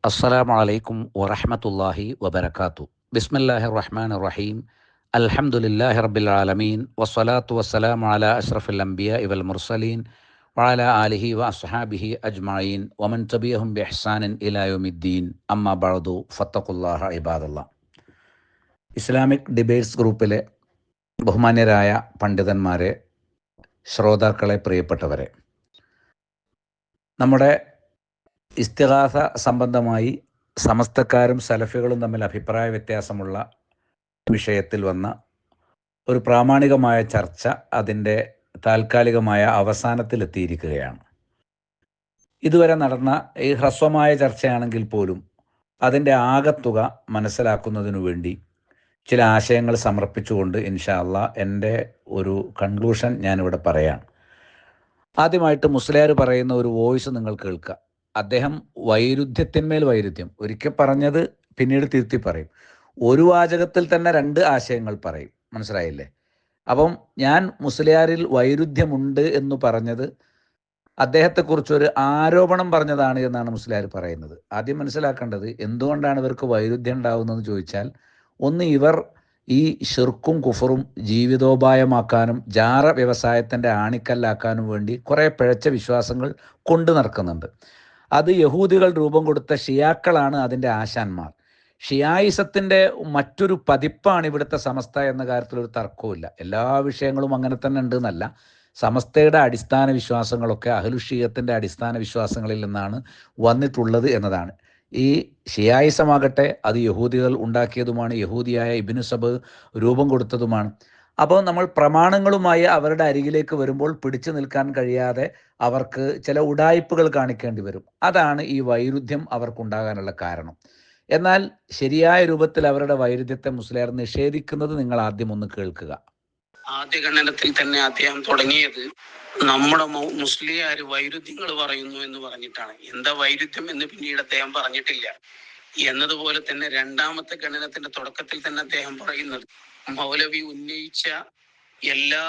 അസ്സലാമു അലൈക്കും വറഹ്മത്തുള്ളാഹി വബറകാതുഹു. ബിസ്മില്ലാഹിർ റഹ്മാനിർ റഹീം. അൽഹംദുലില്ലാഹി റബ്ബിൽ ആലമീൻ വസ്സലാത്തു വസ്സലാമു അലാ അഷ്റഫിൽ അംബിയാഇ വൽ മുർസലീൻ വഅലാ ആലിഹി വഅസ്ഹാബിഹി അജ്മഈൻ വമൻ തബിഅഹും ബിഇഹ്സാനിൻ ഇലാ യൗമിദ്ദീൻ. അമ്മാ ബഅദു ഫത്തഖുല്ലാഹ ഇബാദല്ലാഹ്. ഇസ്ലാമിക് ഡിബേറ്റ്സ് ഗ്രൂപ്പിലെ ബഹുമാന്യരായ പണ്ഡിതന്മാരെ, ശ്രോതാക്കളെ, പ്രിയപ്പെട്ടവരെ, നമ്മുടെ ഇസ്തിഗാസ സംബന്ധമായി സമസ്തക്കാരും സലഫികളും തമ്മിൽ അഭിപ്രായ വ്യത്യാസമുള്ള വിഷയത്തിൽ വന്ന ഒരു പ്രാമാണികമായ ചർച്ച അതിൻ്റെ താൽക്കാലികമായ അവസാനത്തിലെത്തിയിരിക്കുകയാണ്. ഇതുവരെ നടന്ന ഈ ഹ്രസ്വമായ ചർച്ചയാണെങ്കിൽ പോലും അതിൻ്റെ ആകത്തുക മനസ്സിലാക്കുന്നതിനു വേണ്ടി ചില ആശയങ്ങൾ സമർപ്പിച്ചുകൊണ്ട് ഇൻഷാ അള്ളാഹ് എൻ്റെ ഒരു കൺക്ലൂഷൻ ഞാനിവിടെ പറയാം. ആദ്യമായിട്ട് മുസ്ലിയാർ പറയുന്ന ഒരു വോയിസ് നിങ്ങൾ കേൾക്കുക. അദ്ദേഹം വൈരുദ്ധ്യത്തിന്മേൽ വൈരുദ്ധ്യം, ഒരിക്കൽ പറഞ്ഞത് പിന്നീട് തിരുത്തി പറയും. ഒരു വാചകത്തിൽ തന്നെ രണ്ട് ആശയങ്ങൾ പറയും. മനസ്സിലായില്ലേ? അപ്പം ഞാൻ മുസ്ലിയാരിൽ വൈരുദ്ധ്യമുണ്ട് എന്ന് പറഞ്ഞത് അദ്ദേഹത്തെക്കുറിച്ചൊരു ആരോപണം പറഞ്ഞതാണ് എന്നാണ് മുസ്ലിയാർ പറയുന്നത്. ആദ്യം മനസ്സിലാക്കേണ്ടത് എന്തുകൊണ്ടാണ് ഇവർക്ക് വൈരുദ്ധ്യം ഉണ്ടാകുന്നതെന്ന് ചോദിച്ചാൽ, ഒന്ന്, ഇവർ ഈ ഷിർക്കും കുഫറും ജീവിതോപായമാക്കാനും ജാറ വ്യവസായത്തിൻ്റെ ആണിക്കല്ലാക്കാനും വേണ്ടി കുറേ പിഴച്ച വിശ്വാസങ്ങൾ കൊണ്ടു നടക്കുന്നുണ്ട്. അത് യഹൂദികൾ രൂപം കൊടുത്ത ഷിയാക്കളാണ് അതിൻ്റെ ആശാന്മാർ. ഷിയായിസത്തിൻ്റെ മറ്റൊരു പതിപ്പാണ് ഇവിടുത്തെ സമസ്ത എന്ന കാര്യത്തിൽ ഒരു തർക്കവുമില്ല. എല്ലാ വിഷയങ്ങളും അങ്ങനെ തന്നെ ഉണ്ട് എന്നല്ല. സമസ്തയുടെ അടിസ്ഥാന വിശ്വാസങ്ങളൊക്കെ അഹ്ലുഷീയത്തിൻ്റെ അടിസ്ഥാന വിശ്വാസങ്ങളിൽ നിന്നാണ് വന്നിട്ടുള്ളത് എന്നതാണ്. ഈ ഷിയായിസമാകട്ടെ അത് യഹൂദികൾ ഉണ്ടാക്കിയതുമാണ്, യഹൂദിയായ ഇബ്നു സബ് രൂപം കൊടുത്തതുമാണ്. അപ്പോൾ നമ്മൾ പ്രമാണങ്ങളുമായി അവരുടെ അരികിലേക്ക് വരുമ്പോൾ പിടിച്ചു നിൽക്കാൻ കഴിയാതെ അവർക്ക് ചില ഉഡായിപ്പുകൾ കാണിക്കേണ്ടി വരും. അതാണ് ഈ വൈരുദ്ധ്യം അവർക്കുണ്ടാകാനുള്ള കാരണം. എന്നാൽ ശരിയായ രൂപത്തിൽ അവരുടെ വൈരുദ്ധ്യത്തെ മുസ്ലിയാർ നിഷേധിക്കുന്നത് നിങ്ങൾ ആദ്യം ഒന്ന് കേൾക്കുക. ആദ്യ ഖണ്ഡനത്തിൽ തന്നെ അദ്ദേഹം തുടങ്ങിയത് നമ്മുടെ മുസ്ലിയാര് വൈരുദ്ധ്യങ്ങൾ പറയുന്നു എന്ന് പറഞ്ഞിട്ടാണ്. എന്താ വൈരുദ്ധ്യം എന്ന് പിന്നീട് അദ്ദേഹം പറഞ്ഞിട്ടില്ല. എന്നതുപോലെ തന്നെ രണ്ടാമത്തെ ഖണ്ഡനത്തിന്റെ തുടക്കത്തിൽ തന്നെ അദ്ദേഹം പറയുന്നത് മൗലവി ഉന്നയിച്ച എല്ലാ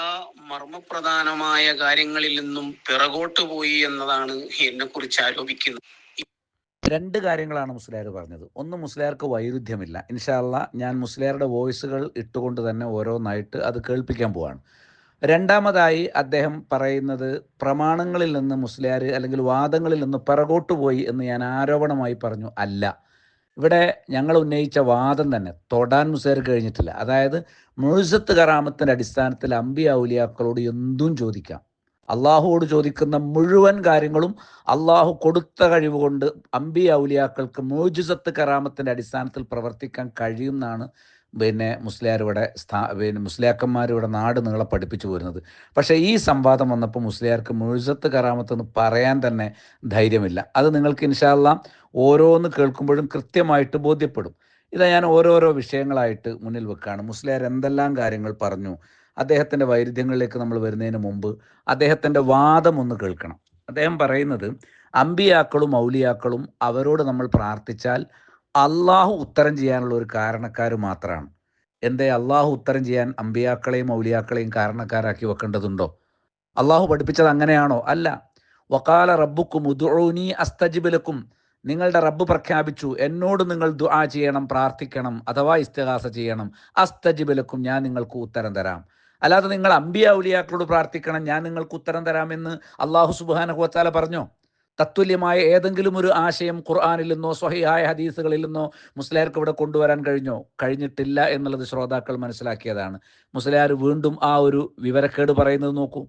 മർമ്മപ്രധാനമായ കാര്യങ്ങളിൽ നിന്നും പിറകോട്ട് പോയി എന്നതാണ് എന്നെ കുറിച്ച് ആരോപിക്കുന്നത്. രണ്ട് കാര്യങ്ങളാണ് മുസ്ലിയാർ പറഞ്ഞത്. ഒന്ന്, മുസ്ലിയാർക്ക് വൈരുദ്ധ്യമില്ല. ഇൻഷാ അള്ളാഹ് ഞാൻ മുസ്ലിയാരുടെ വോയിസുകൾ ഇട്ടുകൊണ്ട് തന്നെ ഓരോന്നായിട്ട് അത് കേൾപ്പിക്കാൻ പോവാണ്. രണ്ടാമതായി അദ്ദേഹം പറയുന്നത് പ്രമാണങ്ങളിൽ നിന്ന് മുസ്ലിയാർ അല്ലെങ്കിൽ വാദങ്ങളിൽ നിന്ന് പിറകോട്ട് പോയി എന്ന് ഞാൻ ആരോപണമായി പറഞ്ഞു. അല്ല, ഇവിടെ ഞങ്ങൾ ഉന്നയിച്ച വാദം തന്നെ തൊടാൻ മുസ്ലിയാർ കഴിഞ്ഞിട്ടില്ല. അതായത് മുഅ്ജിസത്ത് കറാമത്തിൻ്റെ അടിസ്ഥാനത്തിൽ അമ്പിയ ഔലിയാക്കളോട് എന്തും ചോദിക്കാം. അള്ളാഹുവോട് ചോദിക്കുന്ന മുഴുവൻ കാര്യങ്ങളും അള്ളാഹു കൊടുത്ത കഴിവ് കൊണ്ട് അമ്പിയ ഔലിയാക്കൾക്ക് മുഅ്ജിസത്ത് കറാമത്തിൻ്റെ അടിസ്ഥാനത്തിൽ പ്രവർത്തിക്കാൻ കഴിയുമെന്നാണ് മുസ്ലിയാർ ഇവിടെ മുസ്ലിയാക്കന്മാരിവിടെ നാട് നീളെ പഠിപ്പിച്ചു പോരുന്നത്. പക്ഷേ ഈ സംവാദം വന്നപ്പോൾ മുസ്ലിയാർക്ക് മുഅ്ജിസത്ത് കറാമത്ത് എന്ന് പറയാൻ തന്നെ ധൈര്യമില്ല. അത് നിങ്ങൾക്ക് ഇൻഷാ അള്ളാഹ് ഓരോന്ന് കേൾക്കുമ്പോഴും കൃത്യമായിട്ട് ബോധ്യപ്പെടും. ഇതാ ഞാൻ ഓരോരോ വിഷയങ്ങളായിട്ട് മുന്നിൽ വെക്കുകയാണ്. മുസ്ലിയാർ എന്തെല്ലാം കാര്യങ്ങൾ പറഞ്ഞു. അദ്ദേഹത്തിൻ്റെ വൈരുദ്ധ്യങ്ങളിലേക്ക് നമ്മൾ വരുന്നതിന് മുമ്പ് അദ്ദേഹത്തിൻ്റെ വാദം ഒന്ന് കേൾക്കണം. അദ്ദേഹം പറയുന്നത് അമ്പിയാക്കളും ഔലിയാക്കളും അവരോട് നമ്മൾ പ്രാർത്ഥിച്ചാൽ അള്ളാഹു ഉത്തരം ചെയ്യാനുള്ള ഒരു കാരണക്കാർ മാത്രമാണ്. എന്തേ അള്ളാഹു ഉത്തരം ചെയ്യാൻ അമ്പിയാക്കളെയും ഔലിയാക്കളെയും കാരണക്കാരാക്കി വെക്കേണ്ടതുണ്ടോ? അള്ളാഹു പഠിപ്പിച്ചത് അങ്ങനെയാണോ? അല്ല. വഖാല റബ്ബുക്കും ഉദ്ഉനി അസ്തജിബ് ലക്കും. നിങ്ങളുടെ റബ്ബ് പ്രഖ്യാപിച്ചു, എന്നോട് നിങ്ങൾ ദുആ ചെയ്യണം, പ്രാർത്ഥിക്കണം, അഥവാ ഇസ്തിഗാസ ചെയ്യണം. അസ്തജിബ് ലക്കും, ഞാൻ നിങ്ങൾക്ക് ഉത്തരം തരാം. അല്ലാതെ നിങ്ങൾ അമ്പിയ ഔലിയാക്കളോട് പ്രാർത്ഥിക്കണം, ഞാൻ നിങ്ങൾക്ക് ഉത്തരം തരാമെന്ന് അള്ളാഹു സുബ്ഹാനഹു വ തആല പറഞ്ഞോ? തത്തുല്യമായ ഏതെങ്കിലും ഒരു ആശയം ഖുർആനിൽ നിന്നോ സ്വഹീഹായ ഹദീസുകളിൽ നിന്നോ മുസ്ലിയാർക്ക് ഇവിടെ കൊണ്ടുവരാൻ കഴിഞ്ഞോ? കഴിഞ്ഞിട്ടില്ല എന്നുള്ളത് ശ്രോതാക്കൾ മനസ്സിലാക്കിയതാണ്. മുസ്ലിയാർ വീണ്ടും ആ ഒരു വിവരക്കേട് പറയുന്നത് നോക്കൂ.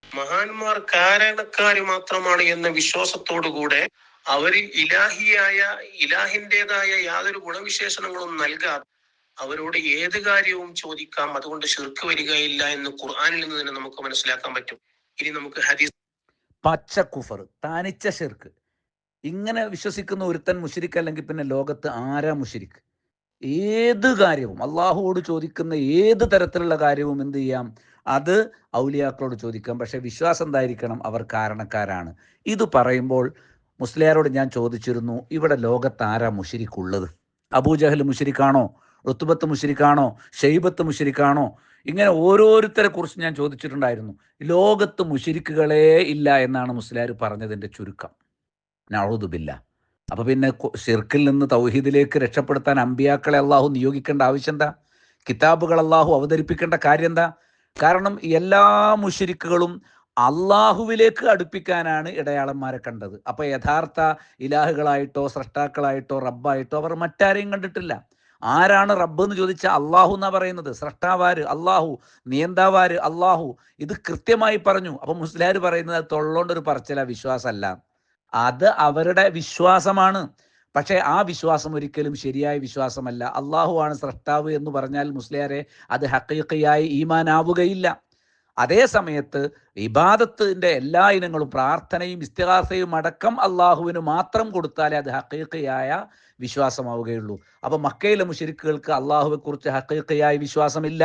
മഹാന്മാർ കാരണക്കാര് മാത്രമാണ് എന്ന വിശ്വാസത്തോടുകൂടെ അവര് ഇലാഹിന്റേതായ യാതൊരു ഗുണവിശേഷണങ്ങളും നൽകാതെ അവരോട് ഏത് കാര്യവും ചോദിക്കാം, അതുകൊണ്ട് ശിർക്ക് വരികയില്ല എന്ന് ഖുർആനിൽ നിന്ന് തന്നെ നമുക്ക് മനസ്സിലാക്കാൻ പറ്റും. ഇനി നമുക്ക് ഹദീസ്. പച്ച കുഫർ, താനിച്ച ഷിർക്ക്. ഇങ്ങനെ വിശ്വസിക്കുന്ന ഒരുത്തൻ മുശ്രിക്ക് അല്ലെങ്കിൽ പിന്നെ ലോകത്ത് ആരാ മുശ്രിക്ക്? ഏത് കാര്യവും അള്ളാഹുവോട് ചോദിക്കുന്ന ഏത് തരത്തിലുള്ള കാര്യവും എന്ത് ചെയ്യാം? അത് ഔലിയാക്കളോട് ചോദിക്കാം. പക്ഷേ വിശ്വാസം എന്തായിരിക്കണം? അവർ കാരണക്കാരാണ്. ഇത് പറയുമ്പോൾ മുസ്ലിയാരോട് ഞാൻ ചോദിച്ചിരുന്നു, ഇവിടെ ലോകത്ത് ആരാ മുശ്രിക്കുള്ളത്? അബൂജഹൽ മുശ്രിക്കാണോ? റുത്ബത്ത് മുശ്രിക്കാണോ? ഷെയ്ബത്ത് മുശ്രിക്കാണോ? ഇങ്ങനെ ഓരോരുത്തരെ കുറിച്ച് ഞാൻ ചോദിച്ചിട്ടുണ്ടായിരുന്നു. ലോകത്ത് മുശ്രിക്കുകളേ ഇല്ല എന്നാണ് മുസ്ലിയാർ പറഞ്ഞതിൻ്റെ ചുരുക്കം. നഊദു ബില്ലാഹ്. അപ്പൊ പിന്നെ ഷിർക്കിൽ നിന്ന് തൗഹീദിലേക്ക് രക്ഷപ്പെടുത്താൻ അമ്പിയാക്കളെ അള്ളാഹു നിയോഗിക്കേണ്ട ആവശ്യം എന്താ? കിതാബുകൾ അള്ളാഹു അവതരിപ്പിക്കേണ്ട കാര്യം എന്താ? കാരണം എല്ലാ മുശ്രിക്കുകളും അള്ളാഹുവിലേക്ക് അടുപ്പിക്കാനാണ് ഇടയാളന്മാരെ കണ്ടത്. അപ്പൊ യഥാർത്ഥ ഇലാഹുകളായിട്ടോ സ്രഷ്ടാക്കളായിട്ടോ റബ്ബായിട്ടോ അവർ മറ്റാരെയും കണ്ടിട്ടില്ല. ആരാണ് റബ്ബ് എന്ന് ചോദിച്ചാൽ അള്ളാഹു എന്നാ പറയുന്നത്. സ്രഷ്ടാവാര് അള്ളാഹു, നിയന്താവാര് അള്ളാഹു. ഇത് കൃത്യമായി പറഞ്ഞു. അപ്പൊ മുസ്ലിയാർ പറയുന്നത് തൊള്ളോണ്ടൊരു പറച്ചില, വിശ്വാസമല്ല. അത് അവരുടെ വിശ്വാസമാണ്. പക്ഷേ ആ വിശ്വാസം ഒരിക്കലും ശരിയായ വിശ്വാസമല്ല. അള്ളാഹു ആണ് സ്രഷ്ടാവ് എന്ന് പറഞ്ഞാൽ മുസ്ലിയാരെ അത് ഹഖീഖിയായി ഈമാനാവുകയില്ല. അതേ സമയത്ത് ഇബാദത്തിന്റെ എല്ലാ ഇനങ്ങളും പ്രാർത്ഥനയും ഇസ്തിഗാസയും അടക്കം അള്ളാഹുവിന് മാത്രം കൊടുത്താലേ അത് ഹഖീഖിയായ വിശ്വാസമാവുകയുള്ളൂ. അപ്പൊ മക്കയിലെ മുശ്രിക്കുകൾക്ക് അള്ളാഹുവെക്കുറിച്ച് ഹഖീഖിയായ വിശ്വാസമില്ല.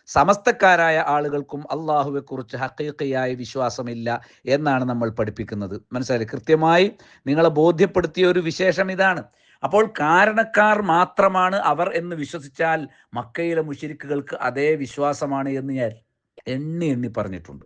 സമസ്തക്കാരായ ആളുകൾക്കും അള്ളാഹുവെക്കുറിച്ച് ഹഖീഖിയായ വിശ്വാസമില്ല എന്നാണ് നമ്മൾ പഠിപ്പിക്കുന്നത്. മനസ്സിലായി? കൃത്യമായി നിങ്ങളെ ബോധ്യപ്പെടുത്തിയ ഒരു വിശേഷം ഇതാണ്. അപ്പോൾ കാരണക്കാർ മാത്രമാണ് അവർ എന്ന് വിശ്വസിച്ചാൽ മക്കയിലെ മുശ്രിക്കുകൾക്ക് അതേ വിശ്വാസമാണ് എന്ന് ഞാൻ എണ്ണി എണ്ണി പറഞ്ഞിട്ടുണ്ട്.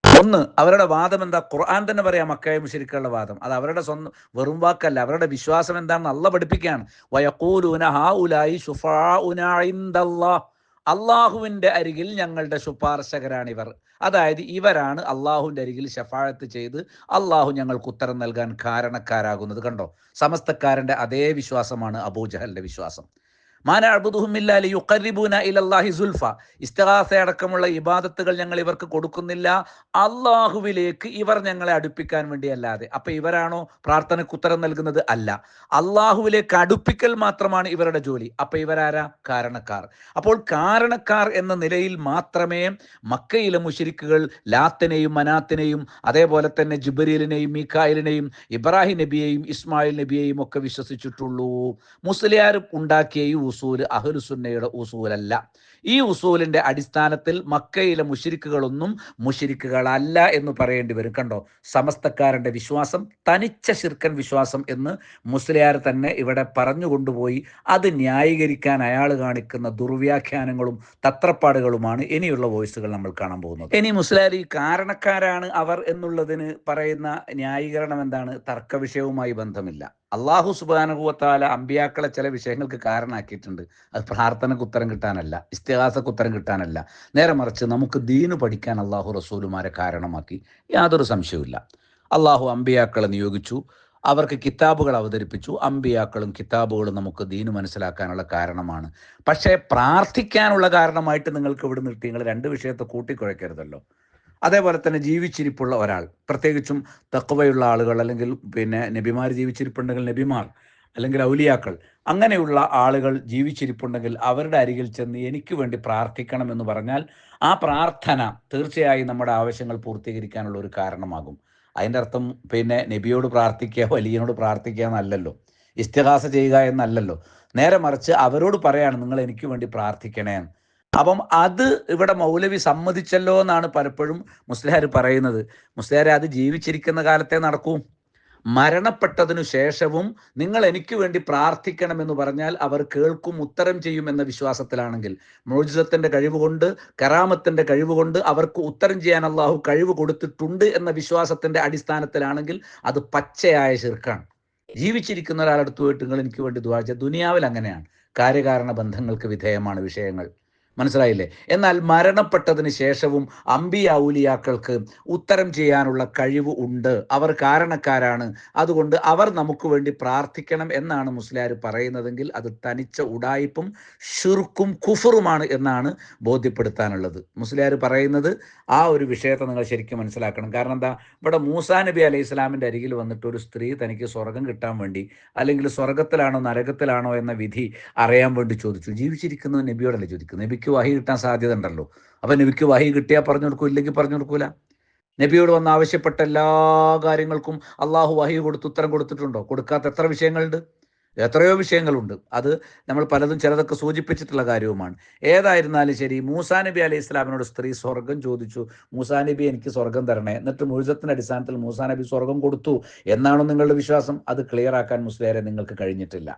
ഒന്ന്, അവരുടെ വാദം എന്താ? ഖുർആൻ തന്നെ പറയാം മക്കയെ മുശ്രിക്കുകളുടെ വാദം. അത് അവരുടെ സ്വന്തം വെറും വാക്കല്ല. അവരുടെ വിശ്വാസം എന്താണെന്ന് അള്ളാഹ് പഠിപ്പിക്കുകയാണ്. വയഖൂലൂന ഹൗലായി ശുഫാഉനാ ഇൻദല്ലാഹ്, അള്ളാഹുവിൻ്റെ അരികിൽ ഞങ്ങളുടെ ശുപാർശകരാണിവർ. അതായത് ഇവരാണ് അള്ളാഹുവിൻ്റെ അരികിൽ ശഫാഅത്ത് ചെയ്ത് അള്ളാഹു ഞങ്ങൾക്ക് ഉത്തരം നൽകാൻ കാരണക്കാരാകുന്നത്. കണ്ടോ, സമസ്തക്കാരൻ്റെ അതേ വിശ്വാസമാണ് അബൂജഹലിൻ്റെ വിശ്വാസം. ഇസ്തിഗാസ അടക്കമുള്ള ഇബാദത്തുകൾ ഞങ്ങൾ ഇവർക്ക് കൊടുക്കുന്നില്ല അള്ളാഹുവിലേക്ക് ഇവർ ഞങ്ങളെ അടുപ്പിക്കാൻ വേണ്ടിയല്ലാതെ. അപ്പൊ ഇവരാണോ പ്രാർത്ഥനയ്ക്ക് ഉത്തരം നൽകുന്നത്? അല്ല. അള്ളാഹുവിലേക്ക് അടുപ്പിക്കൽ മാത്രമാണ് ഇവരുടെ ജോലി. അപ്പൊ ഇവരാരാ? കാരണക്കാർ. അപ്പോൾ കാരണക്കാർ എന്ന നിലയിൽ മാത്രമേ മക്കയിലെ മുശ്രിക്കുകൾ ലാത്തിനെയും മനാത്തിനെയും അതേപോലെ തന്നെ ജിബ്രീലിനെയും മീകായിലിനെയും ഇബ്രാഹിം നബിയെയും ഇസ്മായിൽ നബിയെയും ഒക്കെ വിശ്വസിച്ചിട്ടുള്ളൂ. മുസ്ലിയാർ ഉണ്ടാക്കിയ ഈ ഉസൂല് അഹ്ലുസുന്നയുടെ ഉസൂലല്ല. ഈ ഉസൂലിന്റെ അടിസ്ഥാനത്തിൽ മക്കയിലെ മുശ്രിക്കുകളൊന്നും മുശ്രിക്കുകളല്ല എന്ന് പറയേണ്ടി വരും. കണ്ടോ, സമസ്തക്കാരന്റെ വിശ്വാസം തനിച്ച ശിർക്കൻ വിശ്വാസം എന്ന് മുസ്ലിയാർ തന്നെ ഇവിടെ പറഞ്ഞുകൊണ്ടുപോയി. അത് ന്യായീകരിക്കാൻ അയാൾ കാണിക്കുന്ന ദുർവ്യാഖ്യാനങ്ങളും തത്രപ്പാടുകളുമാണ് ഇനിയുള്ള വോയിസുകൾ നമ്മൾ കാണാൻ പോകുന്നത്. ഇനി മുസ്ലിയാർ ഈ കാരണക്കാരാണ് അവർ എന്നുള്ളതിന് പറയുന്ന ന്യായീകരണം എന്താണ്? തർക്ക വിഷയവുമായി ബന്ധമില്ല. അള്ളാഹു സുബ്ഹാനഹു വ തആല അമ്പിയാക്കളെ ചില വിഷയങ്ങൾക്ക് കാരണമാക്കിയിട്ടുണ്ട്. അത് പ്രാർത്ഥനയ്ക്ക് ഉത്തരം കിട്ടാനല്ല, ഇസ്തിഗാസക്ക് ഉത്തരം കിട്ടാനല്ല. നേരെ മറിച്ച് നമുക്ക് ദീന് പഠിക്കാൻ അള്ളാഹു റസൂലുമാരെ കാരണമാക്കി. യാതൊരു സംശയവുമില്ല. അള്ളാഹു അമ്പിയാക്കളെ നിയോഗിച്ചു, അവർക്ക് കിതാബുകൾ അവതരിപ്പിച്ചു. അമ്പിയാക്കളും കിതാബുകളും നമുക്ക് ദീന് മനസ്സിലാക്കാനുള്ള കാരണമാണ്. പക്ഷേ പ്രാർത്ഥിക്കാനുള്ള കാരണമായിട്ട് നിങ്ങൾക്ക് ഇവിടെ നിർത്തി നിങ്ങൾ രണ്ട് വിഷയത്തെ കൂട്ടിക്കുഴയ്ക്കരുതല്ലോ. അതേപോലെ തന്നെ ജീവിച്ചിരിപ്പുള്ള ഒരാൾ, പ്രത്യേകിച്ചും തഖ്വയുള്ള ആളുകൾ, അല്ലെങ്കിൽ പിന്നെ നബിമാർ ജീവിച്ചിരിപ്പുണ്ടെങ്കിൽ നബിമാർ, അല്ലെങ്കിൽ ഔലിയാക്കൾ, അങ്ങനെയുള്ള ആളുകൾ ജീവിച്ചിരിപ്പുണ്ടെങ്കിൽ അവരുടെ അരികിൽ ചെന്ന് എനിക്ക് വേണ്ടി പ്രാർത്ഥിക്കണം എന്ന് പറഞ്ഞാൽ ആ പ്രാർത്ഥന തീർച്ചയായും നമ്മുടെ ആവശ്യങ്ങൾ പൂർത്തീകരിക്കാനുള്ള ഒരു കാരണമാകും. അതിൻ്റെ അർത്ഥം പിന്നെ നബിയോട് പ്രാർത്ഥിക്കുക, വലിയനോട് പ്രാർത്ഥിക്കുക എന്നല്ലല്ലോ, ഇസ്തിഗാസ ചെയ്യുക എന്നല്ലല്ലോ. നേരെ മറിച്ച് അവരോട് പറയാണ് നിങ്ങൾ എനിക്ക് വേണ്ടി പ്രാർത്ഥിക്കണേ. അപ്പം അത് ഇവിടെ മൗലവി സമ്മതിച്ചല്ലോ എന്നാണ് പലപ്പോഴും മുസ്ലിയാർ പറയുന്നത്. മുസ്ലിയാരെ അത് ജീവിച്ചിരിക്കുന്ന കാലത്തെ നടക്കൂ. മരണപ്പെട്ടതിനു ശേഷവും നിങ്ങൾ എനിക്ക് വേണ്ടി പ്രാർത്ഥിക്കണമെന്ന് പറഞ്ഞാൽ അവർ കേൾക്കും, ഉത്തരം ചെയ്യും എന്ന വിശ്വാസത്തിലാണെങ്കിൽ, മുഅ്ജിസത്തിന്റെ കഴിവുകൊണ്ട്, കറാമത്തിന്റെ കഴിവുകൊണ്ട് അവർക്ക് ഉത്തരം ചെയ്യാൻ അള്ളാഹു കഴിവ് കൊടുത്തിട്ടുണ്ട് എന്ന വിശ്വാസത്തിന്റെ അടിസ്ഥാനത്തിലാണെങ്കിൽ അത് പച്ചയായ ശിർക്കാണ്. ജീവിച്ചിരിക്കുന്ന ഒരാളടുത്ത് പോയിട്ട് നിങ്ങൾ എനിക്ക് വേണ്ടി ദുആ ചെയ്യുക, ദുനിയാവിൽ അങ്ങനെയാണ്, കാര്യകാരണ ബന്ധങ്ങൾക്ക് വിധേയമാണ് വിഷയങ്ങൾ. മനസ്സിലായില്ലേ? എന്നാൽ മരണപ്പെട്ടതിന് ശേഷവും അമ്പിയ ഔലിയാക്കൾക്ക് ഉത്തരം ചെയ്യാനുള്ള കഴിവ് ഉണ്ട്. അവർ കാരണക്കാരാണ്. അതുകൊണ്ട് അവർ നമുക്ക് വേണ്ടി പ്രാർത്ഥിക്കണം എന്നാണ് മുസ്ലിയാർ പറയുന്നതെങ്കിൽ അത് തനിച്ച ഉഡായിപ്പും ഷിർക്കും കുഫറുമാണ് എന്നാണ് ബോധ്യപ്പെടുത്താനുള്ളത്. മുസ്ലിയാർ പറയുന്നത് ആ ഒരു വിഷയത്തെ നിങ്ങൾ ശരിക്കും മനസ്സിലാക്കണം. കാരണം എന്താ, ഇവിടെ മൂസാ നബി അലൈഹി ഇസ്ലാമിൻ്റെ അരികിൽ വന്നിട്ട് ഒരു സ്ത്രീ തനിക്ക് സ്വർഗം കിട്ടാൻ വേണ്ടി, അല്ലെങ്കിൽ സ്വർഗത്തിലാണോ നരകത്തിലാണോ എന്ന വിധി അറിയാൻ വേണ്ടി ചോദിച്ചു. ജീവിച്ചിരിക്കുന്നത് നബിയോടല്ലേ ചോദിക്കുന്നത്? നബിക്ക് വഹി കിട്ടാൻ സാധ്യത ഉണ്ടല്ലോ. അപ്പൊ നബിക്ക് വഹി കിട്ടിയാൽ പറഞ്ഞു കൊടുക്കൂ, ഇല്ലെങ്കിൽ പറഞ്ഞു കൊടുക്കൂല. നബിയോട് വന്ന് ആവശ്യപ്പെട്ട എല്ലാ കാര്യങ്ങൾക്കും അള്ളാഹു വഹി കൊടുത്ത് ഉത്തരം കൊടുത്തിട്ടുണ്ടോ? കൊടുക്കാത്ത എത്ര വിഷയങ്ങളുണ്ട്? എത്രയോ വിഷയങ്ങളുണ്ട്. അത് നമ്മൾ പലതും ചിലതൊക്കെ സൂചിപ്പിച്ചിട്ടുള്ള കാര്യവുമാണ്. ഏതായിരുന്നാലും ശരി, മൂസാ നബി അലൈഹി ഇസ്ലാമിനോട് സ്ത്രീ സ്വർഗം ചോദിച്ചു. മൂസാ നബി എനിക്ക് സ്വർഗം തരണേ. എന്നിട്ട് മുഅ്ജിസത്തിന്റെ അടിസ്ഥാനത്തിൽ മൂസാ നബി സ്വർഗം കൊടുത്തു എന്നാണോ നിങ്ങളുടെ വിശ്വാസം? അത് ക്ലിയർ ആക്കാൻ മുസ്ലിയാരെ നിങ്ങൾക്ക് കഴിഞ്ഞിട്ടില്ല.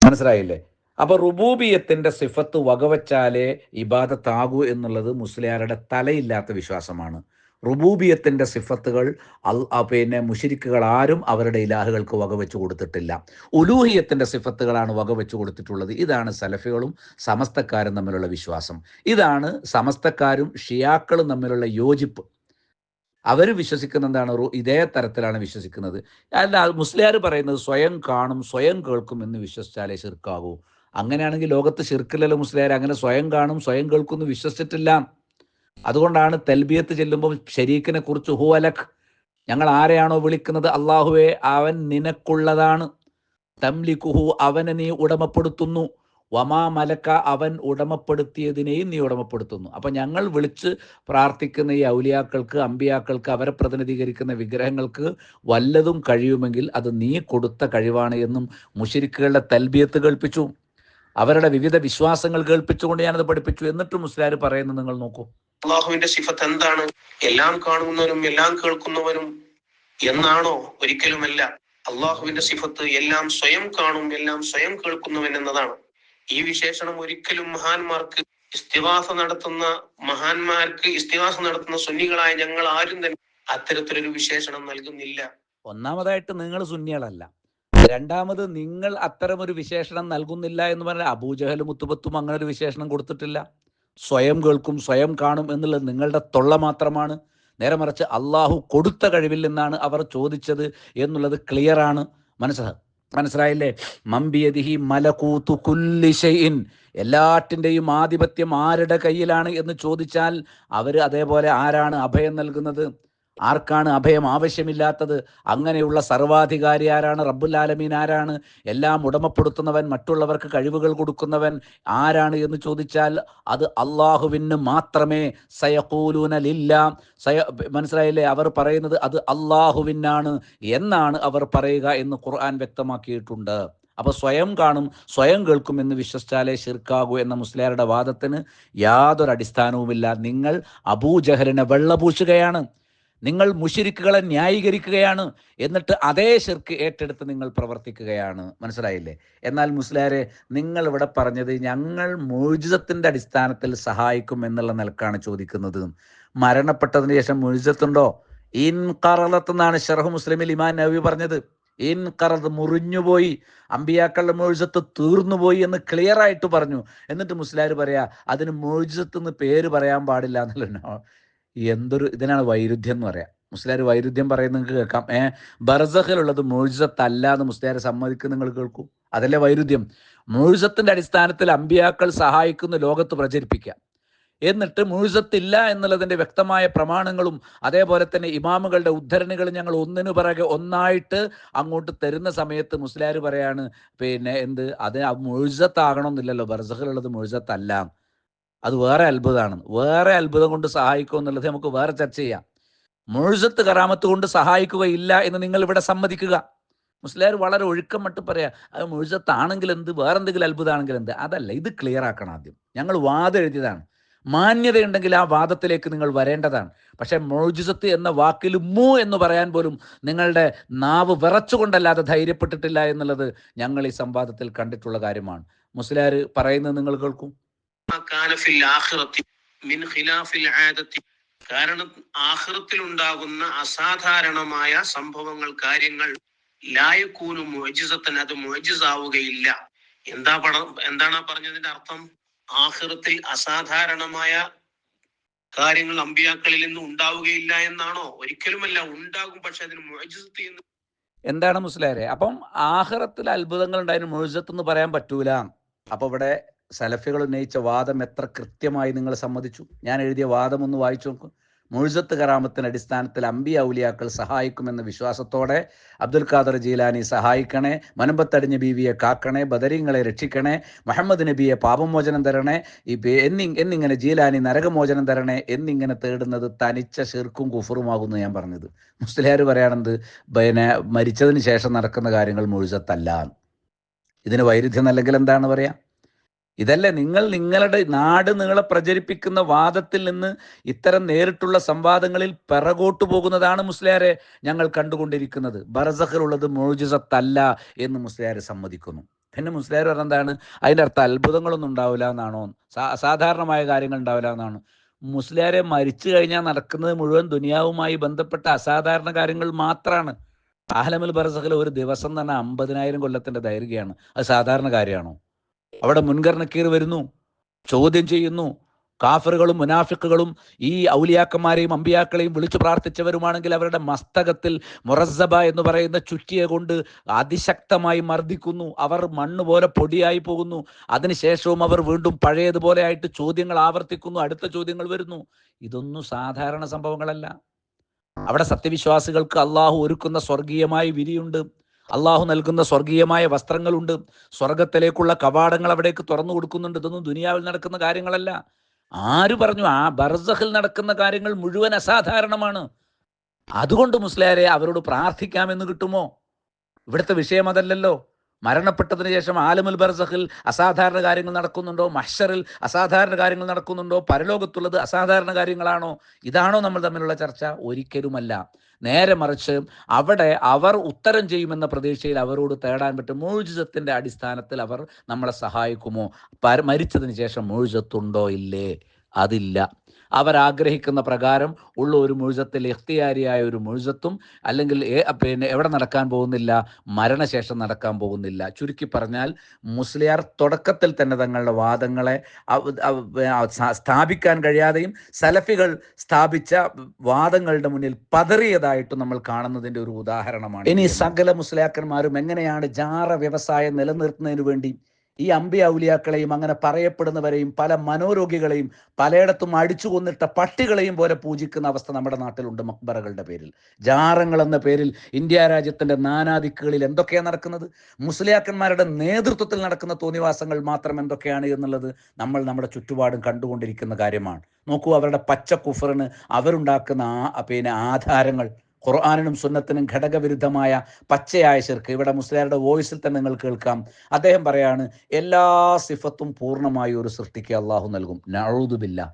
മനസ്സിലായില്ലേ? അപ്പൊ റുബൂബിയത്തിന്റെ സിഫത്ത് വകവച്ചാലേ ഇബാദത്താകൂ എന്നുള്ളത് മുസ്ലിയാരുടെ തലയില്ലാത്ത വിശ്വാസമാണ്. റുബൂബിയത്തിൻ്റെ സിഫത്തുകൾ പിന്നെ മുശ്രിക്കുകൾ ആരും അവരുടെ ഇലാഹുകൾക്ക് വകവെച്ച് കൊടുത്തിട്ടില്ല. ഉലൂഹിയത്തിൻ്റെ സിഫത്തുകളാണ് വകവെച്ച് കൊടുത്തിട്ടുള്ളത്. ഇതാണ് സലഫികളും സമസ്തക്കാരും തമ്മിലുള്ള വിശ്വാസം. ഇതാണ് സമസ്തക്കാരും ഷിയാക്കളും തമ്മിലുള്ള യോജിപ്പ്. അവർ വിശ്വസിക്കുന്ന എന്താണ്? ഇതേ തരത്തിലാണ് വിശ്വസിക്കുന്നത്. അല്ല, മുസ്ലിയാർ പറയുന്നത് സ്വയം കാണും സ്വയം കേൾക്കും എന്ന് വിശ്വസിച്ചാലേ ശിർക്കാകൂ. അങ്ങനെയാണെങ്കിൽ ലോകത്ത് ശിർക്കില്ലല്ലോ മുസ്ലിയാർ. അങ്ങനെ സ്വയം കാണും സ്വയം കേൾക്കും എന്ന് വിശ്വസിച്ചിട്ടില്ല. അതുകൊണ്ടാണ് തൽബിയത്ത് ചെല്ലുമ്പോൾ ശരീക്കിനെ കുറിച്ച് ഹു അലഖ്, ഞങ്ങൾ ആരെയാണോ വിളിക്കുന്നത് അള്ളാഹുവേ അവൻ നിനക്കുള്ളതാണ്, തംലിക്കുഹു അവനെ നീ ഉടമപ്പെടുത്തുന്നു, വമാ മലക്ക അവൻ ഉടമപ്പെടുത്തിയതിനെയും നീ ഉടമപ്പെടുത്തുന്നു. അപ്പം ഞങ്ങൾ വിളിച്ച് പ്രാർത്ഥിക്കുന്ന ഈ ഔലിയാക്കൾക്ക് അമ്പിയാക്കൾക്ക് അവരെ പ്രതിനിധീകരിക്കുന്ന വിഗ്രഹങ്ങൾക്ക് വല്ലതും കഴിയുമെങ്കിൽ അത് നീ കൊടുത്ത കഴിവാണ് എന്നും മുശ്രിക്കുകളുടെ തൽബിയത്ത് കേൾപ്പിച്ചു. അവരുടെ വിവിധ വിശ്വാസങ്ങൾ കേൾപ്പിച്ചുകൊണ്ട് ഞാനത് പഠിപ്പിച്ചു. എന്നിട്ട് മുസ്ലിയാർ പറയുന്നത് നിങ്ങൾ നോക്കൂ, അള്ളാഹുവിന്റെ സിഫത്ത് എന്താണ്? എല്ലാം കാണുന്നവനും എല്ലാം കേൾക്കുന്നവനും എന്നാണോ? ഒരിക്കലുമല്ല. അള്ളാഹുവിന്റെ സിഫത്ത് എല്ലാം സ്വയം കാണും എല്ലാം സ്വയം കേൾക്കുന്നവൻ എന്നതാണ്. ഈ വിശേഷണം ഒരിക്കലും മഹാന്മാർക്ക് ഇസ്തിഗാസ നടത്തുന്ന സുന്നികളായ ഞങ്ങൾ ആരും തന്നെ അത്തരത്തിലൊരു വിശേഷണം നൽകുന്നില്ല. ഒന്നാമതായിട്ട് നിങ്ങൾ സുന്നികളല്ല. രണ്ടാമത് നിങ്ങൾ അത്തരമൊരു വിശേഷണം നൽകുന്നില്ല എന്ന് പറഞ്ഞാൽ അബൂജഹലും മുത്തുബത്തും അങ്ങനെ ഒരു വിശേഷണം കൊടുത്തിട്ടില്ല. സ്വയം കേൾക്കും സ്വയം കാണും എന്നുള്ളത് നിങ്ങളുടെ തൊള്ള മാത്രമാണ്. നേരെ മറിച്ച് അള്ളാഹു കൊടുത്ത കഴിവിൽ നിന്നാണ് അവർ ചോദിച്ചത് എന്നുള്ളത് ക്ലിയറാണ്. മനസ്സിലായില്ലേ? മംബിയദിഹി മലകൂതു കുല്ലി ഷൈഇൻ, എല്ലാറ്റിൻ്റെയും ആധിപത്യം ആരുടെ കയ്യിലാണ് എന്ന് ചോദിച്ചാൽ അവർ അതേപോലെ ആരാണ് അഭയം നൽകുന്നത്? ആർക്കാണ് അഭയം ആവശ്യമില്ലാത്തത്? അങ്ങനെയുള്ള സർവാധികാരി ആരാണ്? റബ്ബുൽ ആലമീൻ ആരാണ്? എല്ലാം ഉടമപ്പെടുത്തുന്നവൻ, മറ്റുള്ളവർക്ക് കഴിവുകൾ കൊടുക്കുന്നവൻ ആരാണ് എന്ന് ചോദിച്ചാൽ അത് അള്ളാഹുവിന് മാത്രമേ. സയഖൂലൂന ലില്ലാ, മനസ്സിലായില്ലേ? അവർ പറയുന്നത് അത് അള്ളാഹുവിനാണ് എന്നാണ് അവർ പറയുക എന്ന് ഖുർആൻ വ്യക്തമാക്കിയിട്ടുണ്ട്. അപ്പോൾ സ്വയം കാണും സ്വയം കേൾക്കും എന്ന് വിശ്വസിച്ചാലേ ശിർക്കാകൂ എന്ന മുസ്ലിയാരുടെ വാദത്തിന് യാതൊരു അടിസ്ഥാനവുമില്ല. നിങ്ങൾ അബൂജഹലിനെ വെള്ളപൂശുകയാണ്, നിങ്ങൾ മുശ്രിക്കുകളെ ന്യായീകരിക്കുകയാണ്, എന്നിട്ട് അതേ ശിർക്ക് ഏറ്റെടുത്ത് നിങ്ങൾ പ്രവർത്തിക്കുകയാണ്. മനസ്സിലായില്ലേ? എന്നാൽ മുസ്ലിയാരെ, നിങ്ങൾ ഇവിടെ പറഞ്ഞത് ഞങ്ങൾ മുഅ്ജിസത്തിന്റെ അടിസ്ഥാനത്തിൽ സഹായിക്കും എന്നുള്ള നിലക്കാണ് ചോദിക്കുന്നത്. മരണപ്പെട്ടതിന് ശേഷം മുഅ്ജിസത്തുണ്ടോ? ഇൻ ഖറലത്ത് എന്നാണ് ശർഹ് മുസ്ലിമിൽ ഇമാം നവവി പറഞ്ഞത്. ഇൻ ഖറദ് മുറിഞ്ഞുപോയി, അമ്പിയാക്കളുടെ മുഅ്ജിസത്ത് തീർന്നുപോയി എന്ന് ക്ലിയർ ആയിട്ട് പറഞ്ഞു. എന്നിട്ട് മുസ്ലിയാർ പറയാ അതിന് മുഅ്ജിസത്ത് എന്ന് പേര് പറയാൻ പാടില്ല എന്നല്ലോ. എന്തൊരു ഇതിനാണ് വൈരുദ്ധ്യം എന്ന് പറയാം. മുസ്ലിയാർ വൈരുദ്ധ്യം പറയുന്നത് നിങ്ങൾക്ക് കേൾക്കാം. ബർസഖിലുള്ളത് മുഅ്ജിസത്തല്ല എന്ന് മുസ്ലിയാർ സമ്മതിക്കും, നിങ്ങൾ കേൾക്കൂ. അതല്ലേ വൈരുദ്ധ്യം? മുഅ്ജിസത്തിന്റെ അടിസ്ഥാനത്തിൽ അമ്പിയാക്കൾ സഹായിക്കുന്ന ലോകത്ത് പ്രചരിപ്പിക്കുക, എന്നിട്ട് മുഅ്ജിസത്തില്ല എന്നുള്ളതിൻ്റെ വ്യക്തമായ പ്രമാണങ്ങളും അതേപോലെ തന്നെ ഇമാമുകളുടെ ഉദ്ധരണികളും ഞങ്ങൾ ഒന്നിനു പിറകെ ഒന്നായിട്ട് അങ്ങോട്ട് തരുന്ന സമയത്ത് മുസ്ലിയാർ പറയാണ് അത് മുഅ്ജിസത്താകണമെന്നില്ലല്ലോ, ബർസഖിലുള്ളത് മുഅ്ജിസത്തല്ല, അത് വേറെ അത്ഭുതമാണ്. വേറെ അത്ഭുതം കൊണ്ട് സഹായിക്കുക എന്നുള്ളത് നമുക്ക് വേറെ ചർച്ച ചെയ്യാം. മുഅ്ജിസത്ത് കറാമത്ത് കൊണ്ട് സഹായിക്കുകയില്ല എന്ന് നിങ്ങൾ ഇവിടെ സമ്മതിക്കുക. മുസ്ലിയാർ വളരെ ഒഴുക്കം മട്ട് പറയാ അത് മുഅ്ജിസത്താണെങ്കിൽ എന്ത്, വേറെ എന്തെങ്കിലും അത്ഭുതമാണെങ്കിൽ എന്ത്. അതല്ല, ഇത് ക്ലിയർ ആക്കണം ആദ്യം. ഞങ്ങൾ വാദം എഴുതിയതാണ്. മാന്യതയുണ്ടെങ്കിൽ ആ വാദത്തിലേക്ക് നിങ്ങൾ വരേണ്ടതാണ്. പക്ഷേ മുഅ്ജിസത്ത് എന്ന വാക്കിൽ എന്ന് പറയാൻ പോലും നിങ്ങളുടെ നാവ് വിറച്ചുകൊണ്ടല്ലാതെ ധൈര്യപ്പെട്ടിട്ടില്ല എന്നുള്ളത് ഞങ്ങൾ ഈ സംവാദത്തിൽ കണ്ടിട്ടുള്ള കാര്യമാണ്. മുസ്ലിയാർ പറയുന്നത് നിങ്ങൾ കേൾക്കും. കാരണം ആഖിറത്തിൽ ഉണ്ടാകുന്ന അസാധാരണമായ സംഭവങ്ങൾ, കാര്യങ്ങൾ ലായകൂനു മുഅ്ജിസത്തൻ, അത് മുഅ്ജിസാവുകയില്ല. എന്താണ് പറഞ്ഞതിന്റെ അർത്ഥം? ആഖിറത്തിൽ അസാധാരണമായ കാര്യങ്ങൾ അമ്പിയാക്കളിൽ നിന്ന് ഉണ്ടാവുകയില്ല എന്നാണോ? ഒരിക്കലുമല്ല, ഉണ്ടാകും. പക്ഷെ അതിന് മുഅ്ജിസത്ത് എന്ന് എന്താണ് മുസ്ലിയാരെ? അപ്പം ആഖിറത്തിൽ അത്ഭുതങ്ങൾ ഉണ്ടായതിന് മുഅ്ജിസത്ത് എന്ന് പറയാൻ പറ്റൂല. അപ്പൊ ഇവിടെ സലഫികൾ ഉന്നയിച്ച വാദം എത്ര കൃത്യമായി നിങ്ങൾ സമ്മതിച്ചു? ഞാൻ എഴുതിയ വാദം ഒന്ന് വായിച്ചു നോക്കും. മുഅ്ജിസത്ത് കറാമത്തിന്റെ അടിസ്ഥാനത്തിൽ അമ്പിയ ഔലിയാക്കൾ സഹായിക്കുമെന്ന വിശ്വാസത്തോടെ അബ്ദുൽ ഖാദർ ജീലാനി സഹായിക്കണേ, മനുമ്പത്തടിഞ്ഞ ബീവിയെ കാക്കണേ, ബദരീങ്ങളെ രക്ഷിക്കണേ, മുഹമ്മദ് നബിയെ പാപമോചനം തരണേ, എന്നിങ്ങനെ ജീലാനി നരകമോചനം തരണേ എന്നിങ്ങനെ തേടുന്നത് തനിച്ച ശിർക്കും കുഫറുമാകുന്നു ഞാൻ പറഞ്ഞത്. മുസ്ലിയാർ പറയാണെന്ത്, മരിച്ചതിന് ശേഷം നടക്കുന്ന കാര്യങ്ങൾ മുഅ്ജിസത്തല്ല. ഇതിന് വൈരുദ്ധ്യം അല്ലെങ്കിൽ എന്താണ് പറയാ? ഇതല്ലേ നിങ്ങളുടെ നാട് നിങ്ങളെ പ്രചരിപ്പിക്കുന്ന വാദത്തിൽ നിന്ന് ഇത്തരം നേരിട്ടുള്ള സംവാദങ്ങളിൽ പിറകോട്ടു പോകുന്നതാണ് മുസ്ലിയാരെ ഞങ്ങൾ കണ്ടുകൊണ്ടിരിക്കുന്നത്. ബർസഖിലുള്ളത് മുഅ്ജിസത്തല്ല എന്ന് മുസ്ലിയാർ സമ്മതിക്കുന്നു. പിന്നെ മുസ്ലിയാർ പറഞ്ഞെന്താണ്? അതിൻ്റെ അർത്ഥം അത്ഭുതങ്ങളൊന്നും ഉണ്ടാവില്ല എന്നാണോ? സാധാരണമായ കാര്യങ്ങൾ ഉണ്ടാവില്ല എന്നാണ്. മുസ്ലിയാരെ മരിച്ചു കഴിഞ്ഞാൽ നടക്കുന്നത് മുഴുവൻ ദുനിയാവുമായി ബന്ധപ്പെട്ട അസാധാരണ കാര്യങ്ങൾ മാത്രമാണ്. ആലമുൽ ബർസഖിൽ ഒരു ദിവസം തന്നെ 50,000 കൊല്ലത്തിന്റെ ദൈർഘ്യമാണ്. അത് സാധാരണ കാര്യമാണോ? അവിടെ മുൻകർ നക്കീർ വരുന്നു, ചോദ്യം ചെയ്യുന്നു. കാഫറുകളും മുനാഫിക്കുകളും ഈ ഔലിയാക്കന്മാരെയും അമ്പിയാക്കളെയും വിളിച്ചു പ്രാർത്ഥിച്ചവരുമാണെങ്കിൽ അവരുടെ മസ്തകത്തിൽ മുറസ്സബ എന്ന് പറയുന്ന ചുറ്റിയ കൊണ്ട് അതിശക്തമായി മർദ്ദിക്കുന്നു. അവർ മണ്ണ് പോലെ പൊടിയായി പോകുന്നു. അതിനുശേഷവും അവർ വീണ്ടും പഴയതുപോലെ ആയിട്ട് ചോദ്യങ്ങൾ ആവർത്തിക്കുന്നു, അടുത്ത ചോദ്യങ്ങൾ വരുന്നു. ഇതൊന്നും സാധാരണ സംഭവങ്ങളല്ല. അവിടെ സത്യവിശ്വാസികൾക്ക് അള്ളാഹു ഒരുക്കുന്ന സ്വർഗീയമായ വിരിയുണ്ട്, അള്ളാഹു നൽകുന്ന സ്വർഗീയമായ വസ്ത്രങ്ങളുണ്ട്, സ്വർഗത്തിലേക്കുള്ള കവാടങ്ങൾ അവിടേക്ക് തുറന്നു കൊടുക്കുന്നുണ്ട്. ഇതൊന്നും ദുനിയാവിൽ നടക്കുന്ന കാര്യങ്ങളല്ല. ആര് പറഞ്ഞു? ആ ബർസഖിൽ നടക്കുന്ന കാര്യങ്ങൾ മുഴുവൻ അസാധാരണമാണ്. അതുകൊണ്ട് മുസ്ലിയാരെ അവരോട് പ്രാർത്ഥിക്കാമെന്ന് കിട്ടുമോ? ഇവിടുത്തെ വിഷയം അതല്ലല്ലോ. മരണപ്പെട്ടതിന് ശേഷം ആലമുൽ ബർസഖിൽ അസാധാരണ കാര്യങ്ങൾ നടക്കുന്നുണ്ടോ? മഹ്ശറിൽ അസാധാരണ കാര്യങ്ങൾ നടക്കുന്നുണ്ടോ? പരലോകത്തുള്ളത് അസാധാരണ കാര്യങ്ങളാണോ? ഇതാണോ നമ്മൾ തമ്മിലുള്ള ചർച്ച? ഒരിക്കലുമല്ല. നേരെ മറിച്ച് അവിടെ അവർ ഉത്തരം ചെയ്യുമെന്ന പ്രതീക്ഷയിൽ അവരോട് തേടാൻ പറ്റും. മുഅ്ജിസത്തിന്റെ അടിസ്ഥാനത്തിൽ അവർ നമ്മളെ സഹായിക്കുമോ? മരിച്ചതിന് ശേഷം മുഅ്ജിസത്തുണ്ടോ? ഇല്ലേ, അതില്ല. അവരാഗ്രഹിക്കുന്ന പ്രകാരം ഉള്ള ഒരു മുഅ്ജിസത്തിൽ ഇഖ്തിയാരിയായ ഒരു മുഅ്ജിസത്തും അല്ലെങ്കിൽ എവിടെ നടക്കാൻ പോകുന്നില്ല? മരണശേഷം നടക്കാൻ പോകുന്നില്ല. ചുരുക്കി പറഞ്ഞാൽ മുസ്ലിയാർ തുടക്കത്തിൽ തന്നെ തങ്ങളുടെ വാദങ്ങളെ സ്ഥാപിക്കാൻ കഴിയാതെയും സലഫികൾ സ്ഥാപിച്ച വാദങ്ങളുടെ മുന്നിൽ പതറിയതായിട്ടും നമ്മൾ കാണുന്നതിൻ്റെ ഒരു ഉദാഹരണമാണ്. ഇനി സകല മുസ്ലിയാക്കന്മാരും എങ്ങനെയാണ് ജാറ വ്യവസായം നിലനിർത്തുന്നതിന് വേണ്ടി ഈ അമ്പിയ ഔലിയാക്കളെയും അങ്ങനെ പറയപ്പെടുന്നവരെയും പല മനോരോഗികളെയും പലയിടത്തും അടിച്ചു കൊന്നിട്ട പട്ടികളെയും പോലെ പൂജിക്കുന്ന അവസ്ഥ നമ്മുടെ നാട്ടിലുണ്ട്. മക്ബറകളുടെ പേരിൽ, ജാറങ്ങൾ എന്ന പേരിൽ ഇന്ത്യ രാജ്യത്തിന്റെ നാനാദിക്കുകളിൽ എന്തൊക്കെയാണ് നടക്കുന്നത്? മുസ്ലിയാക്കന്മാരുടെ നേതൃത്വത്തിൽ നടക്കുന്ന തോന്നിവാസങ്ങൾ മാത്രം എന്തൊക്കെയാണ് എന്നുള്ളത് നമ്മൾ നമ്മുടെ ചുറ്റുപാടും കണ്ടുകൊണ്ടിരിക്കുന്ന കാര്യമാണ്. നോക്കൂ, അവരുടെ പച്ച കുഫറിന് അവരുണ്ടാക്കുന്ന ആധാരങ്ങൾ ഖുർആനിനും സുന്നത്തിനും ഘടകവിരുദ്ധമായ പച്ചയായ ശിർക്ക്. ഇവിടെ മുസ്ലിയാരുടെ വോയിസിൽ തന്നെ നിങ്ങൾ കേൾക്കാം. അദ്ദേഹം പറയാണ്, എല്ലാ സിഫത്തും പൂർണ്ണമായി ഒരു സൃഷ്ടിക്ക് അള്ളാഹു നൽകും. നഊദു ബില്ലാ.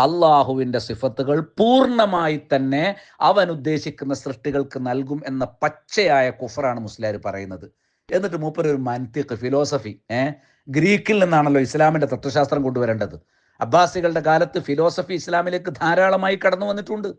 അള്ളാഹുവിൻ്റെ സിഫത്തുകൾ പൂർണ്ണമായി തന്നെ അവൻ ഉദ്ദേശിക്കുന്ന സൃഷ്ടികൾക്ക് നൽകും എന്ന പച്ചയായ കുഫറാണ് മുസ്ലിയാർ പറയുന്നത്. എന്നിട്ട് മൂപ്പര് ഒരു മൻതിഖ്, ഫിലോസഫി, ഗ്രീക്കിൽ നിന്നാണല്ലോ ഇസ്ലാമിൻ്റെ തത്വശാസ്ത്രം കൊണ്ടുവരേണ്ടത്. അബ്ബാസികളുടെ കാലത്ത് ഫിലോസഫി ഇസ്ലാമിലേക്ക് ധാരാളമായി കടന്നു വന്നിട്ടുണ്ട്.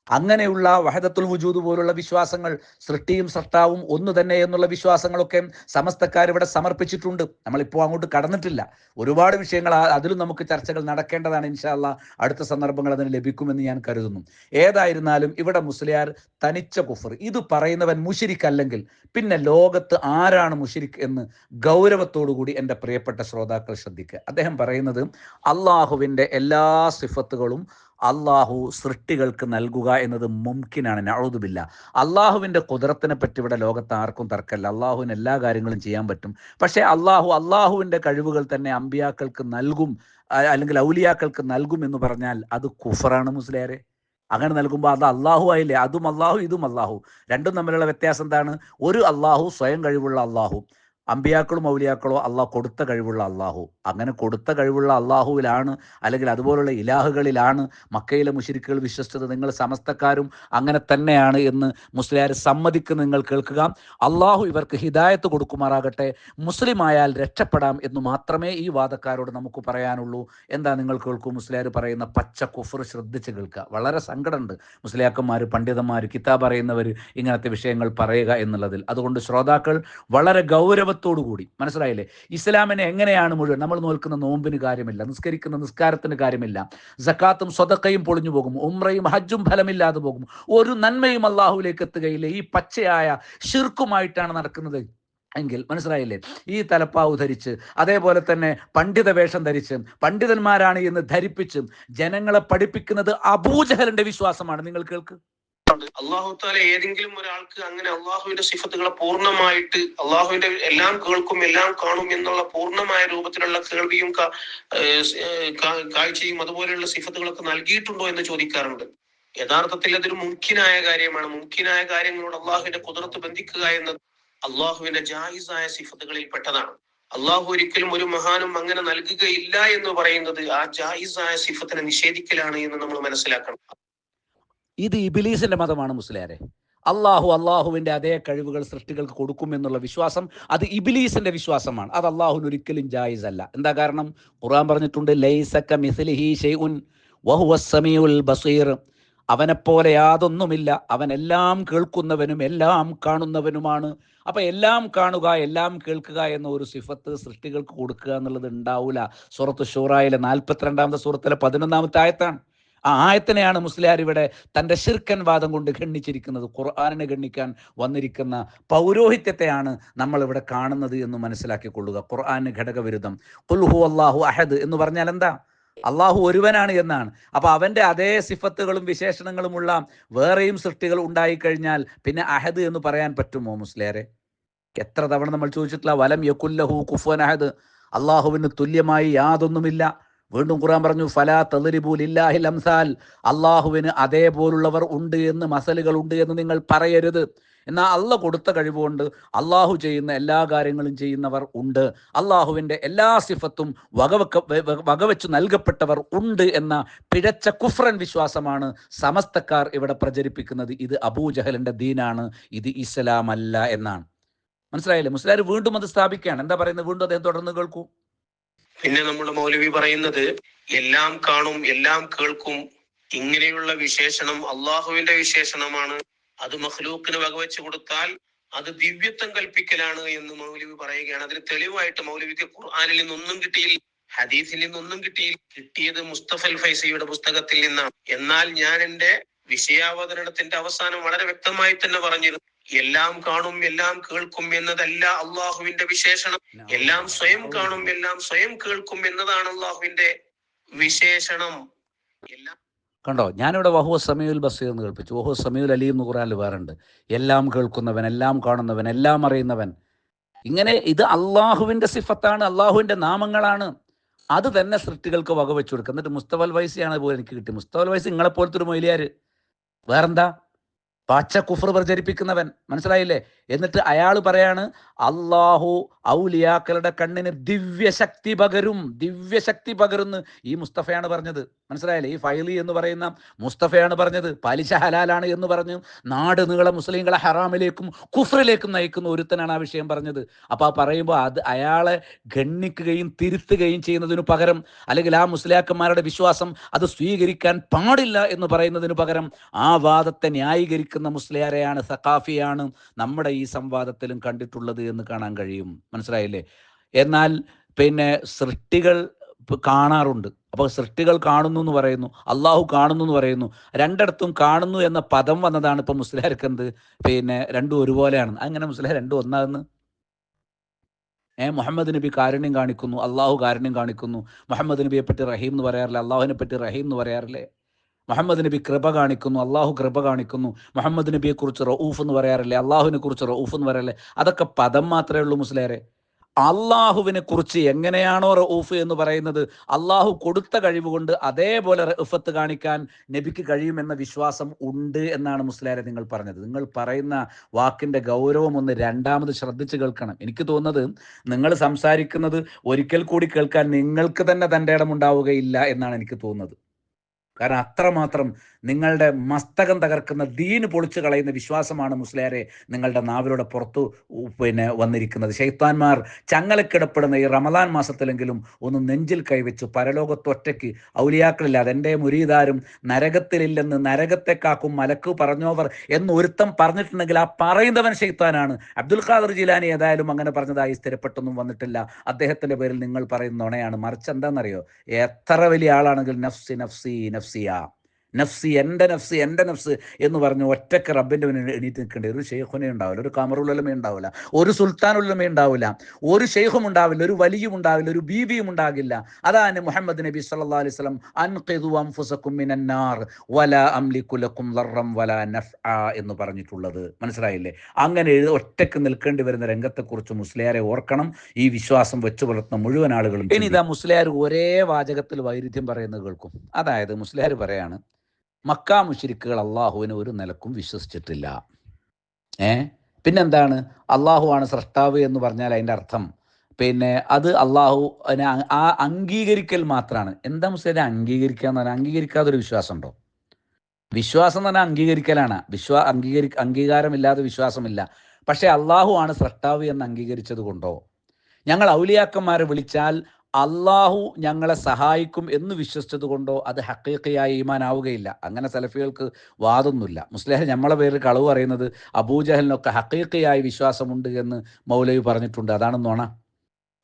അങ്ങനെയുള്ള വഹദത്തുൽ വുജൂദ് പോലുള്ള വിശ്വാസങ്ങൾ, സൃഷ്ടിയും സൃഷ്ടാവും ഒന്നു തന്നെ എന്നുള്ള വിശ്വാസങ്ങളൊക്കെ സമസ്തക്കാരിവിടെ സമർപ്പിച്ചിട്ടുണ്ട്. നമ്മളിപ്പോൾ അങ്ങോട്ട് കടന്നിട്ടില്ല. ഒരുപാട് വിഷയങ്ങൾ അതിലും നമുക്ക് ചർച്ചകൾ നടക്കേണ്ടതാണ്. ഇൻഷാ അല്ലാഹ് അടുത്ത സന്ദർഭങ്ങൾ അതിന് ലഭിക്കുമെന്ന് ഞാൻ കരുതുന്നു. ഏതായിരുന്നാലും ഇവിടെ മുസ്ലിയാർ തനിച്ച കുഫർ. ഇത് പറയുന്നവൻ മുശ്രിക് അല്ലെങ്കിൽ പിന്നെ ലോകത്ത് ആരാണ് മുശ്രിക് എന്ന് ഗൗരവത്തോടുകൂടി എൻ്റെ പ്രിയപ്പെട്ട ശ്രോതാക്കൾ ശ്രദ്ധിക്കുക. അദ്ദേഹം പറയുന്നത് അള്ളാഹുവിൻ്റെ എല്ലാ സിഫത്തുകളും അള്ളാഹു സൃഷ്ടികൾക്ക് നൽകുക എന്നത് മുംകിനാണ്. നഊദു ബില്ലാ. അള്ളാഹുവിൻ്റെ ഖുദ്റത്തിനെ പറ്റി ഇവിടെ ലോകത്ത് ആർക്കും തർക്കമില്ല. അള്ളാഹുവിന് എല്ലാ കാര്യങ്ങളും ചെയ്യാൻ പറ്റും. പക്ഷേ അള്ളാഹുവിൻ്റെ കഴിവുകൾ തന്നെ അമ്പിയാക്കൾക്ക് നൽകും, അല്ലെങ്കിൽ ഔലിയാക്കൾക്ക് നൽകും എന്ന് പറഞ്ഞാൽ അത് കുഫറാണ് മുസ്ലിയാരെ. അങ്ങനെ നൽകുമ്പോൾ അത് അള്ളാഹു ആയില്ലേ? അതും അള്ളാഹു, ഇതും അള്ളാഹു. രണ്ടും തമ്മിലുള്ള വ്യത്യാസം എന്താണ്? ഒരു അള്ളാഹു സ്വയം കഴിവുള്ള അള്ളാഹു, അമ്പിയാക്കളും ഔലിയാക്കളോ അള്ളാഹു കൊടുത്ത കഴിവുള്ള അള്ളാഹു. അങ്ങനെ കൊടുത്ത കഴിവുള്ള അള്ളാഹുവിലാണ്, അല്ലെങ്കിൽ അതുപോലുള്ള ഇലാഹുകളിലാണ് മക്കയിലെ മുശ്രിക്കുകൾ വിശ്വസിച്ചത്. നിങ്ങൾ സമസ്തക്കാരും അങ്ങനെ തന്നെയാണ് എന്ന് മുസ്ലിയാർ സമ്മതിക്കുന്ന നിങ്ങൾ കേൾക്കുക. അള്ളാഹു ഇവർക്ക് ഹിദായത്ത് കൊടുക്കുമാറാകട്ടെ. മുസ്ലിം ആയാൽ രക്ഷപ്പെടാം എന്ന് മാത്രമേ ഈ വാദക്കാരോട് നമുക്ക് പറയാനുള്ളൂ. എന്താ നിങ്ങൾ കേൾക്കൂ, മുസ്ലിയാർ പറയുന്ന പച്ച കുഫർ ശ്രദ്ധിച്ച് കേൾക്കുക. വളരെ സങ്കടമുണ്ട് മുസ്ലിയാക്കന്മാർ, പണ്ഡിതന്മാർ, കിതാബ് അറിയുന്നവർ ഇങ്ങനത്തെ വിഷയങ്ങൾ പറയുക എന്നുള്ളതിൽ. അതുകൊണ്ട് ശ്രോതാക്കൾ വളരെ ഗൗരവത്തോടുകൂടി മനസ്സിലായില്ലേ? ഇസ്ലാമിനെ എങ്ങനെയാണ് മുഴുവൻ നമ്മൾ നോൽക്കുന്ന നോമ്പിന് കാര്യമില്ല, നിസ്കരിക്കുന്ന നിസ്കാരത്തിന് കാര്യമില്ല, സക്കാത്തും സ്വതക്കയും പൊളിഞ്ഞു പോകും, ഉംറയും ഹജ്ജും ഫലമില്ലാതെ പോകും, ഒരു നന്മയും അള്ളാഹുവിലേക്ക് എത്തുകയില്ല. ഈ പച്ചയായ ശിർക്കുമായിട്ടാണ് നടക്കുന്നത് എങ്കിൽ മനസ്സിലായില്ലേ? ഈ തലപ്പാവ് ധരിച്ച് അതേപോലെ തന്നെ പണ്ഡിത വേഷം ധരിച്ച് പണ്ഡിതന്മാരാണ് എന്ന് ധരിപ്പിച്ചും ജനങ്ങളെ പഠിപ്പിക്കുന്നത് അബൂജഹലിന്റെ വിശ്വാസമാണ്. നിങ്ങൾ കേൾക്ക്. അള്ളാഹു താല ഏതെങ്കിലും ഒരാൾക്ക് അങ്ങനെ അള്ളാഹുവിന്റെ സിഫത്തുകളെ പൂർണ്ണമായിട്ട് അള്ളാഹുവിന്റെ എല്ലാം കേൾക്കും എല്ലാം കാണും എന്നുള്ള പൂർണ്ണമായ രൂപത്തിലുള്ള കേൾവിയും കാഴ്ചയും അതുപോലെയുള്ള സിഫത്തുകളൊക്കെ നൽകിയിട്ടുണ്ടോ എന്ന് ചോദിക്കാറുണ്ട്. യഥാർത്ഥത്തിൽ അതൊരു മുംകിനായ കാര്യമാണ്. മുംകിനായ കാര്യങ്ങളോട് അള്ളാഹുവിന്റെ ഖുദ്റത്ത് ബന്ധിക്കുക എന്നത് അള്ളാഹുവിന്റെ ജായിസായ സിഫത്തുകളിൽ പെട്ടതാണ്. അള്ളാഹു ഒരിക്കലും ഒരു മഹാനും അങ്ങനെ നൽകുകയില്ല എന്ന് പറയുന്നത് ആ ജായിസായ സിഫത്തിനെ നിഷേധിക്കലാണ് എന്ന് നമ്മൾ മനസ്സിലാക്കണം. ഇത് ഇബിലീസിന്റെ മതമാണ് മുസ്ലിയാരെ. അള്ളാഹുവിൻ്റെ അതേ കഴിവുകൾ സൃഷ്ടികൾക്ക് കൊടുക്കുമെന്നുള്ള വിശ്വാസം അത് ഇബ്ലീസിന്റെ വിശ്വാസമാണ്. അത് അള്ളാഹുവിന് ഒരിക്കലും ജായിസ് അല്ല. എന്താ കാരണം? ഖുർആൻ പറഞ്ഞിട്ടുണ്ട്, ലൈസ കമിസ്ലിഹി ഷൈഉൻ വഹുവസ് സമീഉൽ ബസീർ. അവനെപ്പോലെ യാതൊന്നുമില്ല, അവൻ എല്ലാം കേൾക്കുന്നവനും എല്ലാം കാണുന്നവനുമാണ്. അപ്പൊ എല്ലാം കാണുക, എല്ലാം കേൾക്കുക എന്ന ഒരു സിഫത്ത് സൃഷ്ടികൾക്ക് കൊടുക്കുക എന്നുള്ളത് ഉണ്ടാവൂല. സൂറത്ത് ഷൂറായിലെ 42-ാമത്തെ സൂറത്തിലെ 11-ാമത്തെ ആയത്താണ്. ആ ആയത്തിനെയാണ് മുസ്ലിയാർ ഇവിടെ തൻ്റെ ശിർക്കൻ വാദം കൊണ്ട് ഖണ്ഡിച്ചിരിക്കുന്നത്. ഖുർആനിനെ ഖണ്ഡിക്കാൻ വന്നിരിക്കുന്ന പൗരോഹിത്യത്തെയാണ് നമ്മൾ ഇവിടെ കാണുന്നത് എന്ന് മനസ്സിലാക്കിക്കൊള്ളുക. ഖുർആന് ഘടകവിരുദ്ധം. ഖുൽ ഹു അല്ലാഹു അഹദ് എന്ന് പറഞ്ഞാൽ എന്താ? അള്ളാഹു ഒരുവനാണ് എന്നാണ്. അപ്പൊ അവന്റെ അതേ സിഫത്തുകളും വിശേഷണങ്ങളുമുള്ള വേറെയും സൃഷ്ടികൾ ഉണ്ടായിക്കഴിഞ്ഞാൽ പിന്നെ അഹദ് എന്ന് പറയാൻ പറ്റുമോ മുസ്ലിയാരെ? എത്ര തവണ നമ്മൾ ചോദിച്ചിട്ടില്ല, വലം യകുല്ലഹു കുഫുവൻ അഹദ്, അള്ളാഹുവിന് തുല്യമായി യാതൊന്നുമില്ല. വീണ്ടും ഖുർആൻ പറഞ്ഞു, ഫലാ തദ്രിബു ലില്ലാഹിൽ അംസാൽ, അള്ളാഹുവിന് അതേപോലുള്ളവർ ഉണ്ട് എന്ന്, മസലുകൾ ഉണ്ട് എന്ന് നിങ്ങൾ പറയരുത്. എന്നാൽ അള്ളാഹ് കൊടുത്ത കഴിവുകൊണ്ട് അള്ളാഹു ചെയ്യുന്ന എല്ലാ കാര്യങ്ങളും ചെയ്യുന്നവർ ഉണ്ട്, അള്ളാഹുവിൻ്റെ എല്ലാ സിഫത്തും വകവെച്ച് നൽകപ്പെട്ടവർ ഉണ്ട് എന്ന പിഴച്ച കുഫ്രൻ വിശ്വാസമാണ് സമസ്തക്കാർ ഇവിടെ പ്രചരിപ്പിക്കുന്നത്. ഇത് അബൂജഹലിൻ്റെ ദീനാണ്, ഇത് ഇസ്ലാം അല്ല എന്നാണ്. മനസ്സിലായില്ലേ? മുസ്ലിയാർ വീണ്ടും അത് സ്ഥാപിക്കുകയാണ്. എന്താ പറയുന്നത്? വീണ്ടും അദ്ദേഹം തുടർന്ന് കേൾക്കൂ. പിന്നെ നമ്മുടെ മൗലവി പറയുന്നത്, എല്ലാം കാണും എല്ലാം കേൾക്കും, ഇങ്ങനെയുള്ള വിശേഷണം അള്ളാഹുവിന്റെ വിശേഷണമാണ്. അത് മഖ്ലൂക്കിന് വകവെച്ച് കൊടുത്താൽ അത് ദിവ്യത്വം കൽപ്പിക്കലാണ് എന്ന് മൗലവി പറയുകയാണ്. അതിന് തെളിവായിട്ട് മൗലവിക്ക് ഖുർആനിൽ നിന്നൊന്നും കിട്ടിയില്ല, ഹദീസിൽ നിന്നൊന്നും കിട്ടിയില്ല. കിട്ടിയത് മുസ്തഫൽ ഫൈസിയുടെ പുസ്തകത്തിൽ നിന്നാണ്. എന്നാൽ ഞാൻ എന്റെ വിഷയാവതരണത്തിന്റെ അവസാനം വളരെ വ്യക്തമായി തന്നെ പറഞ്ഞിരുന്നു, എല്ലാം കാണും എല്ലാം കേൾക്കും എന്നതല്ല അള്ളാഹുവിന്റെ വിശേഷണം. എല്ലാം സ്വയം കാണും എല്ലാം സ്വയം കേൾക്കും എന്നതാണ് അള്ളാഹുവിന്റെ വിശേഷണം. എല്ലാം കണ്ടോ? ഞാനിവിടെ വഹുവ സമീഉൽ ബസീർ എന്ന് കേൾപ്പിച്ചു. വഹുവ സമീഉൽ അലീം എന്ന് ഖുർആനിൽ വേറുണ്ട്. എല്ലാം കേൾക്കുന്നവൻ, എല്ലാം കാണുന്നവൻ, എല്ലാം അറിയുന്നവൻ. ഇങ്ങനെ ഇത് അള്ളാഹുവിൻ്റെ സിഫത്താണ്, അള്ളാഹുവിൻ്റെ നാമങ്ങളാണ്. അത് തന്നെ സൃഷ്ടികൾക്ക് വകവെച്ചു കൊടുക്കുക. എന്നിട്ട് മുസ്തഫൽ വൈസിയാണ് പോലും എനിക്ക് കിട്ടി. മുസ്തഫൽ വൈസി നിങ്ങളെപ്പോലത്തെ ഒരു മൊയിലിയാർ, വേറെന്താ? പച്ച കുഫർ പ്രചരിപ്പിക്കുന്നവൻ. മനസ്സിലായില്ലേ? എന്നിട്ട് അയാൾ പറയാണ്, അള്ളാഹു ഔലിയാക്കളുടെ കണ്ണിന് ദിവ്യശക്തി പകരും, ദിവ്യശക്തി പകരുന്ന് ഈ മുസ്തഫയാണ് പറഞ്ഞത്. മനസ്സിലായില്ലേ? ഈ ഫൈലി എന്ന് പറയുന്ന മുസ്തഫയാണ് പറഞ്ഞത്. പലിശ ഹലാലാണ് എന്ന് പറഞ്ഞു നാട് നീളെ മുസ്ലിങ്ങളെ ഹറാമിലേക്കും കുഫറിലേക്കും നയിക്കുന്ന ഒരുത്തനാണ് ആ വിഷയം പറഞ്ഞത്. അപ്പോൾ ആ പറയുമ്പോൾ അത് അയാളെ ഗണ്ണിക്കുകയും തിരുത്തുകയും ചെയ്യുന്നതിനു പകരം, അല്ലെങ്കിൽ ആ മുസ്ലിയാക്കന്മാരുടെ വിശ്വാസം അത് സ്വീകരിക്കാൻ പാടില്ല എന്ന് പറയുന്നതിനു പകരം ആ വാദത്തെ ന്യായീകരിക്കുന്ന മുസ്ലിയാരെയാണ്, സഖാഫിയാണ് നമ്മുടെ ഈ സംവാദത്തിലും കണ്ടിട്ടുള്ളത് എന്ന് കാണാൻ കഴിയും. മനസ്സിലായില്ലേ? എന്നാൽ പിന്നെ സൃഷ്ടികൾ കാണാറുണ്ട്. അപ്പോൾ സൃഷ്ടികൾ കാണുന്നു എന്ന് പറയുന്നു, അള്ളാഹു കാണുന്നു എന്ന് പറയുന്നു. രണ്ടിടത്തും കാണുന്നു എന്ന പദം വന്നതാണ് ഇപ്പം മുസ്ലിയാർക്ക് എന്ത് പിന്നെ രണ്ടും ഒരുപോലെയാണ്. അങ്ങനെ മുസ്ലിയാർ രണ്ടും ഒന്നാകുന്നു. മുഹമ്മദ് നബി കാരുണ്യം കാണിക്കുന്നു, അള്ളാഹു കാരുണ്യം കാണിക്കുന്നു. മുഹമ്മദ് നബിയെ പറ്റി റഹീം എന്ന് പറയാറില്ലേ? അള്ളാഹുവിനെ പറ്റി റഹീം എന്ന് പറയാറില്ലേ? മുഹമ്മദ് നബി കൃപ കാണിക്കുന്നു, അള്ളാഹു കൃപ കാണിക്കുന്നു. മുഹമ്മദ് നബിയെക്കുറിച്ച് റഊഫ് എന്ന് പറയാറില്ലേ? അള്ളാഹുവിനെ കുറിച്ച് റഊഫ് എന്ന് പറയാറില്ലേ? അതൊക്കെ പദം മാത്രമേ ഉള്ളൂ മുസ്ലിയാരെ. അള്ളാഹുവിനെ കുറിച്ച് എങ്ങനെയാണോ റഊഫ് എന്ന് പറയുന്നത്, അള്ളാഹു കൊടുത്ത കഴിവുകൊണ്ട് അതേപോലെ റഫത്ത് കാണിക്കാൻ നബിക്ക് കഴിയുമെന്ന വിശ്വാസം ഉണ്ട് എന്നാണ് മുസ്ലിയാരെ നിങ്ങൾ പറഞ്ഞത്. നിങ്ങൾ പറയുന്ന വാക്കിൻ്റെ ഗൗരവം ഒന്ന് രണ്ടാമത് ശ്രദ്ധിച്ച് കേൾക്കണം. എനിക്ക് തോന്നുന്നത് നിങ്ങൾ സംസാരിക്കുന്നത് ഒരിക്കൽ കൂടി കേൾക്കാൻ നിങ്ങൾക്ക് തന്നെ തൻ്റെ ഇടമുണ്ടാവുകയില്ല എന്നാണ് എനിക്ക് തോന്നുന്നത്. കാരണം അത്രമാത്രം നിങ്ങളുടെ മസ്തകം തകർക്കുന്ന, ദീന് പൊളിച്ചു കളയുന്ന വിശ്വാസമാണ് മുസ്ലിയാരെ നിങ്ങളുടെ നാവിലൂടെ പുറത്തു വന്നിരിക്കുന്നത്. ശൈത്താന്മാർ ചങ്ങലക്കിടപ്പെടുന്ന ഈ റമദാൻ മാസത്തിലെങ്കിലും ഒന്ന് നെഞ്ചിൽ കൈവച്ച് പരലോകത്തൊറ്റയ്ക്ക് ഔലിയാക്കളില്ലാതെ എൻ്റെ മുരീദാരും നരകത്തിലില്ലെന്ന് നരകത്തെ കാക്കും മലക്ക് പറഞ്ഞോവർ എന്ന് ഒരുത്തം പറഞ്ഞിട്ടുണ്ടെങ്കിൽ ആ പറയുന്നവൻ ശൈത്താനാണ്. അബ്ദുൽ ഖാദർ ജീലാനി ഏതായാലും അങ്ങനെ പറഞ്ഞതായി സ്ഥിരപ്പെട്ടൊന്നും വന്നിട്ടില്ല. അദ്ദേഹത്തിൻ്റെ പേരിൽ നിങ്ങൾ പറയുന്ന നുണയാണ്. മറിച്ച് എന്താണെന്നറിയോ? എത്ര വലിയ ആളാണെങ്കിലും നഫ്സി നഫ്സി നഫ്സിയ, നഫ്സി എൻ്റെ നഫ്സ് എൻ്റെ നഫ്സ് എന്ന് പറഞ്ഞ് ഒറ്റയ്ക്ക് റബ്ബിൻ്റെ മുന്നിൽ എണീറ്റ് നിൽക്കേണ്ട ഒരു ഷെയ്ഖുനെ ഉണ്ടാവില്ല, ഒരു കമറുലമ ഉണ്ടാവില്ല, ഒരു സുൽത്താനുലമ ഉണ്ടാവില്ല, ഒരു ഷെയ്ഖും ഉണ്ടാവില്ല, ഒരു വലിയും ഉണ്ടാവില്ല, ഒരു ബീബിയും ഉണ്ടാകില്ല. അതാണ് മുഹമ്മദ് നബി സല്ലല്ലാഹു അലൈഹി വസല്ലം അൻഖിദു അൻഫുസകും മിനന്നാർ വലാ അംലികു ലക്കും ദർറൻ വലാ നഫ്ആ എന്ന് പറഞ്ഞിട്ടുള്ളത്. മനസ്സിലായില്ലേ? അങ്ങനെ ഒറ്റയ്ക്ക് നിൽക്കേണ്ടി വരുന്ന രംഗത്തെക്കുറിച്ച് മുസ്ലിയാരെ ഓർക്കണം. ഈ വിശ്വാസം വെച്ചു പുലർത്തുന്ന മുഴുവൻ ആളുകളും. ഇനി ഇതാ മുസ്ലിയാർ ഒരേ വാചകത്തിൽ വൈരുദ്ധ്യം പറയുന്നത് കേൾക്കും. അതായത് മുസ്ലിയാർ പറയാണ്, മക്ക മുശ്രിക്കുകൾ അള്ളാഹുവിനെ ഒരു നിലക്കും വിശ്വസിച്ചിട്ടില്ല. പിന്നെന്താണ്? അള്ളാഹു ആണ് സ്രഷ്ടാവ് എന്ന് പറഞ്ഞാൽ അതിൻ്റെ അർത്ഥം അത് അള്ളാഹു ആ അംഗീകരിക്കൽ മാത്രമാണ്. എന്താ മുസ്ലിം അംഗീകരിക്കുക എന്ന് പറഞ്ഞാൽ? അംഗീകരിക്കാതൊരു വിശ്വാസം ഉണ്ടോ? വിശ്വാസം എന്ന് പറഞ്ഞാൽ അംഗീകരിക്കലാണ്. അംഗീകാരമില്ലാതെ വിശ്വാസമില്ല. പക്ഷേ അള്ളാഹു ആണ് സ്രഷ്ടാവ് എന്ന് അംഗീകരിച്ചത് കൊണ്ടോ, ഞങ്ങൾ ഔലിയാക്കന്മാരെ വിളിച്ചാൽ അള്ളാഹു ഞങ്ങളെ സഹായിക്കും എന്ന് വിശ്വസിച്ചത് കൊണ്ടോ അത് ഹഖീഖിയായ ഈമാൻ ആവുകയില്ല. അങ്ങനെ സലഫികൾക്ക് വാദമൊന്നുമില്ല. മുസ്ലിം നമ്മളെ പേര് കളവ് പറയുന്നത് അബൂജഹലിനൊക്കെ ഹഖീഖിയായ വിശ്വാസമുണ്ട് എന്ന് മൗലവി പറഞ്ഞിട്ടുണ്ട്. അതാണ് നോണ.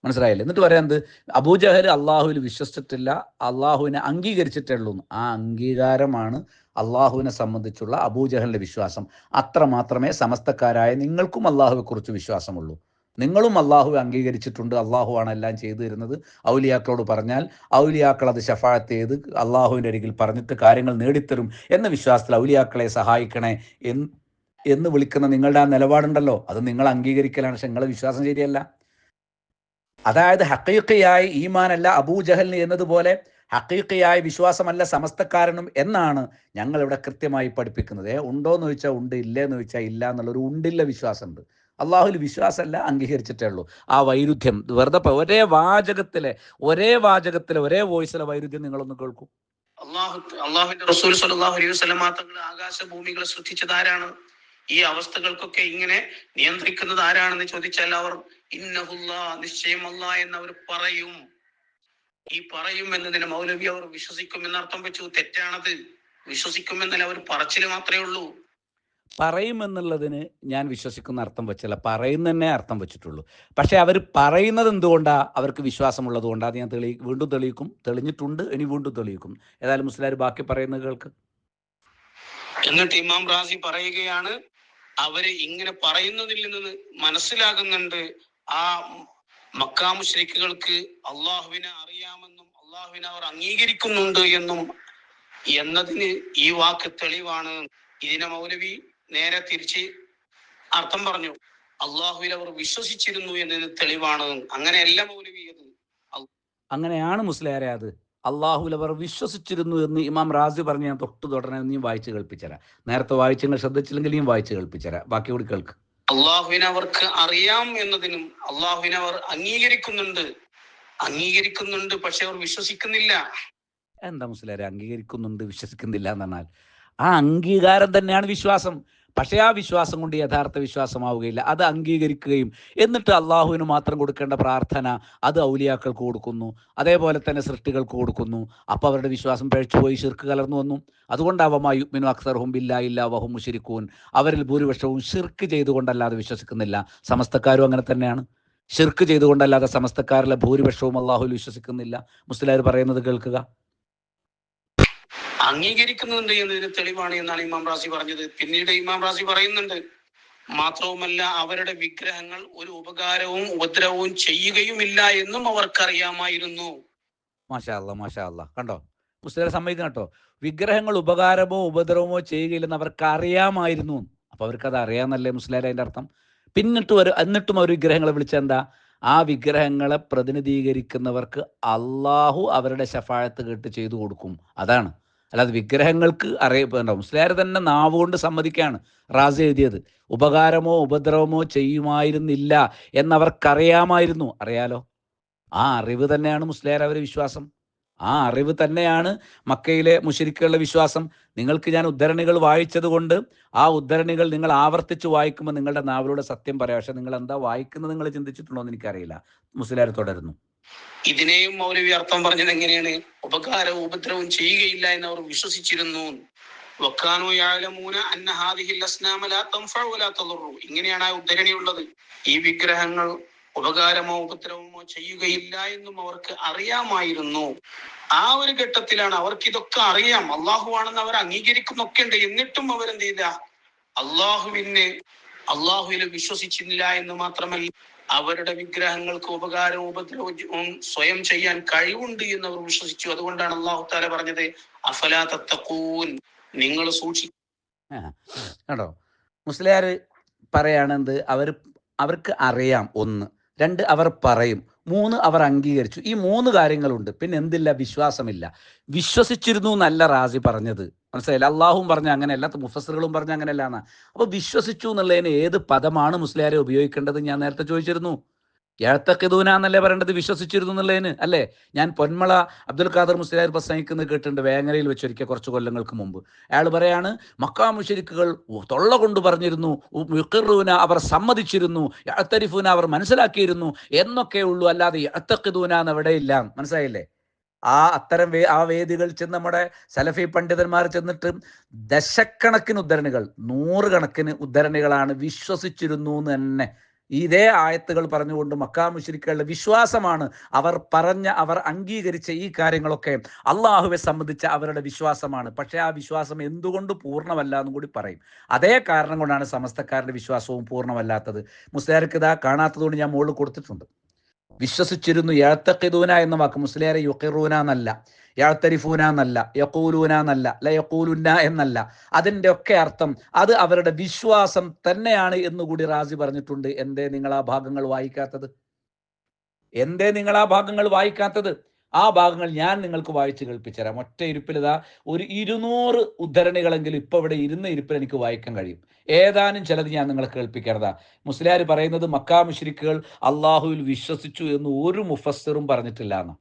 മനസ്സിലായില്ലേ? എന്നിട്ട് പറയാൻ എന്ത്, അബൂജഹൽ അള്ളാഹുവിൽ വിശ്വസിച്ചിട്ടില്ല, അള്ളാഹുവിനെ അംഗീകരിച്ചിട്ടേ ഉള്ളൂ. ആ അംഗീകാരമാണ് അള്ളാഹുവിനെ സംബന്ധിച്ചുള്ള അബൂജഹലിൻ്റെ വിശ്വാസം. അത്ര മാത്രമേ സമസ്തക്കാരായ നിങ്ങൾക്കും അള്ളാഹുവെക്കുറിച്ച് വിശ്വാസമുള്ളൂ. നിങ്ങളും അള്ളാഹുവെ അംഗീകരിച്ചിട്ടുണ്ട്, അള്ളാഹുവാണ് എല്ലാം ചെയ്തു തരുന്നത്. ഔലിയാക്കളോട് പറഞ്ഞാൽ ഔലിയാക്കൾ അത് ശഫാഅത്ത് ചെയ്ത് അള്ളാഹുവിൻ്റെ അരികിൽ പറഞ്ഞിട്ട് കാര്യങ്ങൾ നേടിത്തരും എന്ന വിശ്വാസത്തിൽ ഔലിയാക്കളെ സഹായിക്കണേ എന്ന് വിളിക്കുന്ന നിങ്ങളുടെ ആ നിലപാടുണ്ടല്ലോ, അത് നിങ്ങൾ അംഗീകരിക്കലാണ്. പക്ഷെ നിങ്ങളുടെ വിശ്വാസം ശരിയല്ല. അതായത് ഹഖീഖിയായ ഈമാനല്ല അബൂജഹലിന് എന്നതുപോലെ ഹഖീഖിയായ വിശ്വാസമല്ല സമസ്തക്കാരനും എന്നാണ് ഞങ്ങളിവിടെ കൃത്യമായി പഠിപ്പിക്കുന്നത്. ഉണ്ടോയെന്ന് ചോദിച്ചാൽ ഉണ്ട്, ഇല്ലേന്ന് ചോദിച്ചാൽ ഇല്ല എന്നുള്ളൊരു ഉണ്ടില്ല വിശ്വാസമുണ്ട്. അള്ളാഹുൽ വിശ്വാസമല്ല, അംഗീകരിച്ചിട്ടേ ഉള്ളൂ. ആ വൈരുദ്ധ്യം വെറുതെ ഒരേ വാചകത്തിലെ ഒരേ വോയിസിലെ വൈരുദ്ധ്യം നിങ്ങളൊന്ന് കേൾക്കൂ. അള്ളാഹുവിന്റെ റസൂൽ സ്വല്ലല്ലാഹു അലൈഹി വസല്ലം തങ്ങൾ ആകാശഭൂമികളെ സൃഷ്ടിച്ചത് ആരാണ്? ഈ അവസ്ഥകൾക്കൊക്കെ ഇങ്ങനെ നിയന്ത്രിക്കുന്നത് ആരാണെന്ന് ചോദിച്ചാൽ അവർ ഇന്നഹുല്ലാ, നിശ്ചയം അല്ലാഹ് എന്ന് അവർ പറയും. ഈ പറയും എന്നതിന് മൗലവി അവർ വിശ്വസിക്കും എന്നർത്ഥം വെച്ചു. തെറ്റാണത്. വിശ്വസിക്കുമെന്നല്ല, അവർ പറച്ചില് മാത്രമേ ഉള്ളൂ. പറയുമെന്നുള്ളതിന് ഞാൻ വിശ്വസിക്കുന്ന അർത്ഥം വെച്ചല്ല, പറയുന്നതന്നെ അർത്ഥം വെച്ചിട്ടുള്ളൂ. പക്ഷേ അവർ പറയുന്നത് എന്തുകൊണ്ടാണ്? അവർക്ക് വിശ്വാസമുള്ളത് കൊണ്ടാണ്. അത് ഞാൻ വീണ്ടും തെളിയിക്കും. തെളിഞ്ഞിട്ടുണ്ട്, ഇനി വീണ്ടും തെളിയിക്കും. ഏതായാലും മുസ്ലിയാർ ബാക്കി പറയുന്നത് കേൾക്ക്. എന്നിട്ട് ഇമാം റാസി പറയുകയാണ്, അവര് ഇങ്ങനെ പറയുന്നതിൽ നിന്ന് മനസ്സിലാകുന്നുണ്ട് ആ മക്കാ മുശ്രിക്കുകൾക്ക് അള്ളാഹുവിനെ അറിയാമെന്നും അള്ളാഹുവിനെ അവർ അംഗീകരിക്കുന്നുണ്ട് എന്നതിന് ഈ വാക്ക് തെളിവാണ്. ഇതിനെ മൗലവി നേരെ തിരിച്ച് അർത്ഥം പറഞ്ഞു. അള്ളാഹുവിൽ അവർ വിശ്വസിച്ചിരുന്നു എന്നതിന് തെളിവാണ്. അങ്ങനെയല്ല മൗലവി, അങ്ങനെയാണ് മുസ്ലിയാരെ. അത് അള്ളാഹുൽ അവർ വിശ്വസിച്ചിരുന്നു എന്ന് ഇമാം റാസി പറഞ്ഞ് ഞാൻ തുടരെ നീ വായിച്ച് കേൾപ്പിച്ചരാ. നേരത്തെ വായിച്ചങ്ങൾ ശ്രദ്ധിച്ചില്ലെങ്കിൽ നീ വായിച്ച് കേൾപ്പിച്ചരാ. ബാക്കി കൂടി കേൾക്ക്. അള്ളാഹുവിനെ അവർക്ക് അറിയാം എന്നതിനും അള്ളാഹുവിനെ അവർ അംഗീകരിക്കുന്നുണ്ട്, പക്ഷെ അവർ വിശ്വസിക്കുന്നില്ല. എന്താ മുസ്ലിയാരെ അംഗീകരിക്കുന്നുണ്ട് വിശ്വസിക്കുന്നില്ല എന്ന് പറഞ്ഞാൽ? ആ അംഗീകാരം തന്നെയാണ് വിശ്വാസം. പക്ഷേ ആ വിശ്വാസം കൊണ്ട് യഥാർത്ഥ വിശ്വാസമാവുകയില്ല. അത് അംഗീകരിക്കുകയും എന്നിട്ട് അള്ളാഹുവിന് മാത്രം കൊടുക്കേണ്ട പ്രാർത്ഥന അത് ഔലിയാക്കൾക്ക് കൊടുക്കുന്നു, അതേപോലെ തന്നെ സൃഷ്ടികൾക്ക് കൊടുക്കുന്നു. അപ്പോൾ അവരുടെ വിശ്വാസം പഴച്ചുപോയി, ശിർക്ക് കലർന്നു വന്നു. അതുകൊണ്ടാവമാ യുഅ്മിനു അക്സറുഹും ബില്ലാഹി ഇല്ലാ വഹും മുശ്രിക്കൂൻ. അവരിൽ ഭൂരിപക്ഷവും ശിർക്ക് ചെയ്തുകൊണ്ടല്ലാതെ വിശ്വസിക്കുന്നില്ല. സമസ്തക്കാരും അങ്ങനെ തന്നെയാണ്. ശിർക്ക് ചെയ്തുകൊണ്ടല്ലാതെ സമസ്തക്കാരിലെ ഭൂരിപക്ഷവും അള്ളാഹുവിൽ വിശ്വസിക്കുന്നില്ല. മുസ്ലിയാർ പറയുന്നത് കേൾക്കുക. അംഗീകരിക്കുന്നുണ്ട് എന്നതിന് തെളിവാണ് എന്നാണ് ഇമാം റാസി പറഞ്ഞത്. പിന്നീട് ഇമാം റാസി പറയുന്നുണ്ട്, മാത്രവുമല്ല അവരുടെ വിഗ്രഹങ്ങൾ ഒരു ഉപകാരവും ഉപദ്രവവും ചെയ്യുകയുമില്ല എന്നും അവർക്കറിയാമായിരുന്നു. മാഷാ അല്ലാ, കണ്ടോ? മുസ്ലിം സമ്മതിക്കണം കേട്ടോ. വിഗ്രഹങ്ങൾ ഉപകാരമോ ഉപദ്രവമോ ചെയ്യുകയില്ലെന്ന് അവർക്ക് അറിയാമായിരുന്നു. അപ്പോൾ അവർക്കത് അറിയാമെന്നല്ലേ മുസ്ലിം അതിൻ്റെ അർത്ഥം? എന്നിട്ടും അവർ വിഗ്രഹങ്ങളെ വിളിച്ചെന്താ? ആ വിഗ്രഹങ്ങളെ പ്രതിനിധീകരിക്കുന്നവർക്ക് അള്ളാഹു അവരുടെ ശഫാഴത്ത് കേട്ട് ചെയ്തു കൊടുക്കും. അതാണ്. അല്ലാതെ വിഗ്രഹങ്ങൾക്ക് അറിയപ്പെടേണ്ട. മുസ്ലിയാർ തന്നെ നാവുകൊണ്ട് സമ്മതിക്കുകയാണ്. റാസി എഴുതിയത് ഉപകാരമോ ഉപദ്രവമോ ചെയ്യുമായിരുന്നില്ല എന്നവർക്കറിയാമായിരുന്നു. അറിയാലോ. ആ അറിവ് തന്നെയാണ് മുസ്ലിയാർ അവരുടെ വിശ്വാസം. ആ അറിവ് തന്നെയാണ് മക്കയിലെ മുശ്രിക്കുകളുടെ വിശ്വാസം. നിങ്ങൾക്ക് ഞാൻ ഉദ്ധരണികൾ വായിച്ചത് കൊണ്ട് ആ ഉദ്ധരണികൾ നിങ്ങൾ ആവർത്തിച്ച് വായിക്കുമ്പോൾ നിങ്ങളുടെ നാവിലൂടെ സത്യം പറയാം. പക്ഷെ നിങ്ങൾ എന്താ വായിക്കുന്നത് നിങ്ങൾ ചിന്തിച്ചിട്ടുണ്ടോ എന്ന് എനിക്കറിയില്ല. മുസ്ലിയാർ തുടരുന്നു. ഇതിനെയും മൗലവി അർത്ഥം പറഞ്ഞത് എങ്ങനെയാണ്? ഉപകാരവും ഉപദ്രവവും ചെയ്യുകയില്ല എന്ന് അവർ വിശ്വസിച്ചിരുന്നു. ഇങ്ങനെയാണ് ആ ഉദ്ധരണി ഉള്ളത്. ഈ വിഗ്രഹങ്ങൾ ഉപകാരമോ ഉപദ്രവമോ ചെയ്യുകയില്ല എന്നും അവർക്ക് അറിയാമായിരുന്നു. ആ ഒരു ഘട്ടത്തിലാണ് അവർക്ക് ഇതൊക്കെ അറിയാം, അള്ളാഹുവാണെന്ന് അവർ അംഗീകരിക്കുന്നൊക്കെ ഉണ്ട്. എന്നിട്ടും അവരെന്ത് ചെയ്ത? അള്ളാഹുവിൽ വിശ്വസിച്ചില്ല എന്ന് മാത്രമല്ല, അവരുടെ വിഗ്രഹങ്ങൾക്ക് ഉപകാരവും ഉപദ്രവവും സ്വയം ചെയ്യാൻ കഴിവുണ്ട് എന്ന് അവർ വിശ്വസിച്ചു. അതുകൊണ്ടാണ് അല്ലാഹു തആല പറഞ്ഞത്, അഫലാ തത്തഖൂൻ, നിങ്ങൾ സൂക്ഷിക്കണം. കേട്ടോ, മുസ്ലിയാർ പറയാണെന്ത്? അവർക്ക് അറിയാം. 1, 2 അവർ പറയും, 3 അവർ അംഗീകരിച്ചു. ഈ 3 കാര്യങ്ങളുണ്ട്. പിന്നെ എന്തില്ല? വിശ്വാസമില്ല. വിശ്വസിച്ചിരുന്നു എന്നല്ല റാസി പറഞ്ഞത്. മനസ്സിലായില്ല? അള്ളാഹും പറഞ്ഞ അങ്ങനെയല്ല, മുഫസ്സിറുകളും പറഞ്ഞ അങ്ങനെയല്ല എന്നാ. അപ്പോൾ വിശ്വസിച്ചു എന്നുള്ളതിന് ഏത് പദമാണ് മുസ്ലിയാരെ ഉപയോഗിക്കേണ്ടത്? ഞാൻ നേരത്തെ ചോദിച്ചിരുന്നു. യഅ്തഖിദൂന എന്നല്ലേ പറയേണ്ടത്, വിശ്വസിച്ചിരുന്നു എന്നുള്ളതിന് അല്ലേ? ഞാൻ പൊന്മള അബ്ദുൽ ഖാദർ മുസ്ലിയാർ പ്രസംഗിക്കുന്നത് കേട്ടിട്ടുണ്ട് വേങ്ങരയിൽ വെച്ചൊരിക്കൽ കുറച്ച് കൊല്ലങ്ങൾക്ക് മുമ്പ്. അയാൾ പറയാണ്, മക്കാ മുശ്രിക്കുകൾ തൊള്ള കൊണ്ട് പറഞ്ഞിരുന്നു, യുഖിറൂന അവർ സമ്മതിച്ചിരുന്നു, യഅ്തരിഫൂന അവർ മനസ്സിലാക്കിയിരുന്നു എന്നൊക്കെ ഉള്ളൂ, അല്ലാതെ യഅ്തഖിദൂന എന്ന് എവിടെയില്ല. മനസ്സിലായില്ലേ? അത്തരം ആ വേദികൾ ചെന്ന് നമ്മുടെ സലഫി പണ്ഡിതന്മാർ ചെന്നിട്ട് ദശക്കണക്കിന് ഉദ്ധരണികൾ, 100 കണക്കിന് ഉദ്ധരണികളാണ് വിശ്വസിച്ചിരുന്നു എന്ന് തന്നെ ഇതേ ആയത്തുകൾ പറഞ്ഞുകൊണ്ട് മക്കാ മുശ്രിക്കുകളുടെ വിശ്വാസമാണ്, അവർ അംഗീകരിച്ച ഈ കാര്യങ്ങളൊക്കെ അള്ളാഹുവെ സംബന്ധിച്ച അവരുടെ വിശ്വാസമാണ്. പക്ഷേ ആ വിശ്വാസം എന്തുകൊണ്ട് പൂർണ്ണമല്ല എന്നും കൂടി പറയും. അതേ കാരണം കൊണ്ടാണ് സമസ്തക്കാരുടെ വിശ്വാസവും പൂർണ്ണമല്ലാത്തത്. മുസ്ലിയാർക്ക് ഇതാ കാണാത്തതുകൊണ്ട് ഞാൻ മുകളിൽ കൊടുത്തിട്ടുണ്ട്. വിശ്വസിച്ചിരുന്നു, യഅ്തഖിദൂന എന്ന വാക്ക് മുസ്ലിയാരെ യുഖിറൂന എന്നല്ല, യഅ്തരിഫൂന എന്നല്ല, യഖൂലൂന എന്നല്ല, ലയഖൂലുന്ന എന്നല്ല. അതിൻ്റെ ഒക്കെ അർത്ഥം അത് അവരുടെ വിശ്വാസം തന്നെയാണ് എന്നുകൂടി റാസി പറഞ്ഞിട്ടുണ്ട്. എന്തേ നിങ്ങൾ ആ ഭാഗങ്ങൾ വായിക്കാത്തത്? ആ ഭാഗങ്ങൾ ഞാൻ നിങ്ങൾക്ക് വായിച്ച് കേൾപ്പിച്ചുതരാം. ഒറ്റ ഇരുപ്പിൽ ഇതാ ഒരു 200 ഉദ്ധരണികളെങ്കിലും ഇപ്പൊ ഇവിടെ ഇരുന്ന ഇരുപ്പിൽ എനിക്ക് വായിക്കാൻ കഴിയും. ഏതാനും ചിലത് ഞാൻ നിങ്ങളെ കേൾപ്പിക്കാറതാ. മുസ്ലിയാർ പറയുന്നത് മക്കാ മുശ്രിക്കുകൾ അള്ളാഹുവിൽ വിശ്വസിച്ചു എന്ന് ഒരു മുഫസ്സിറും പറഞ്ഞിട്ടില്ല എന്ന്.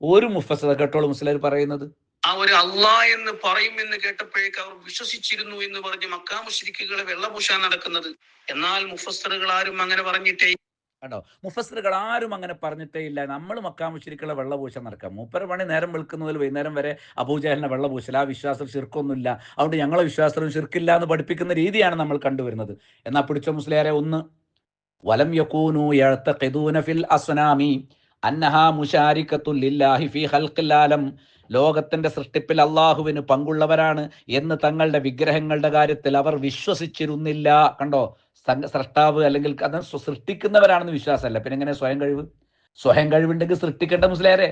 ഒരു മുഫസ്സിർ കേട്ടോളൂ മുസ്ലിയാർ പറയുന്നത്. ആ ഒരു അള്ളാ എന്ന് പറയുമെന്ന് കേട്ടപ്പോഴേക്ക് അവർ വിശ്വസിച്ചിരുന്നു എന്ന് പറഞ്ഞ് മക്കാ മുശ്രിക്കുകളെ വെള്ളപൂശാൻ നടക്കുന്നത്. എന്നാൽ മുഫസ്സിറുകൾ ആരും അങ്ങനെ പറഞ്ഞിട്ടേ കണ്ടോ, മുഫസ്സിറുകൾ ആരും അങ്ങനെ പറഞ്ഞിട്ടേ ഇല്ല. നമ്മൾ മക്കാ മുശ്രിക്കുകളെ വെള്ളപൂശാൻ നടക്കാം. 3 മണി നേരം വെളുക്കുന്നതിൽ വൈകുന്നേരം വരെ അബൂജഹലിനെ വെള്ളപൂശൽ, ആ വിശ്വാസത്തിൽ ശിർക്കൊന്നുമില്ല, അതുകൊണ്ട് ഞങ്ങളെ വിശ്വാസത്തിലും ശിർക്കില്ല എന്ന് പഠിപ്പിക്കുന്ന രീതിയാണ് നമ്മൾ കണ്ടുവരുന്നത്. എന്നാൽ പിടിച്ച മുസ്ലിയാരെ ഒന്ന്, വലം യകൂനു യഅ്തഖിദൂന ഫിൽ അസ്നാമി അന്നഹാ മുശാരികത്തുൻ ലില്ലാഹി ഫീ ഖൽഖിൽ ആലം, ലോകത്തിന്റെ സൃഷ്ടിപ്പിൽ അള്ളാഹുവിന് പങ്കുള്ളവരാണ് എന്ന് തങ്ങളുടെ വിഗ്രഹങ്ങളുടെ കാര്യത്തിൽ അവർ വിശ്വസിച്ചിരുന്നില്ല. കണ്ടോ, സൃഷ്ടാവ് അല്ലെങ്കിൽ അത് സൃഷ്ടിക്കുന്നവരാണെന്ന് വിശ്വാസമല്ല, പിന്നെ എങ്ങനെ സ്വയം കഴിവുണ്ടെങ്കിൽ സൃഷ്ടിക്കേണ്ട മുസ്ലിയാരെ?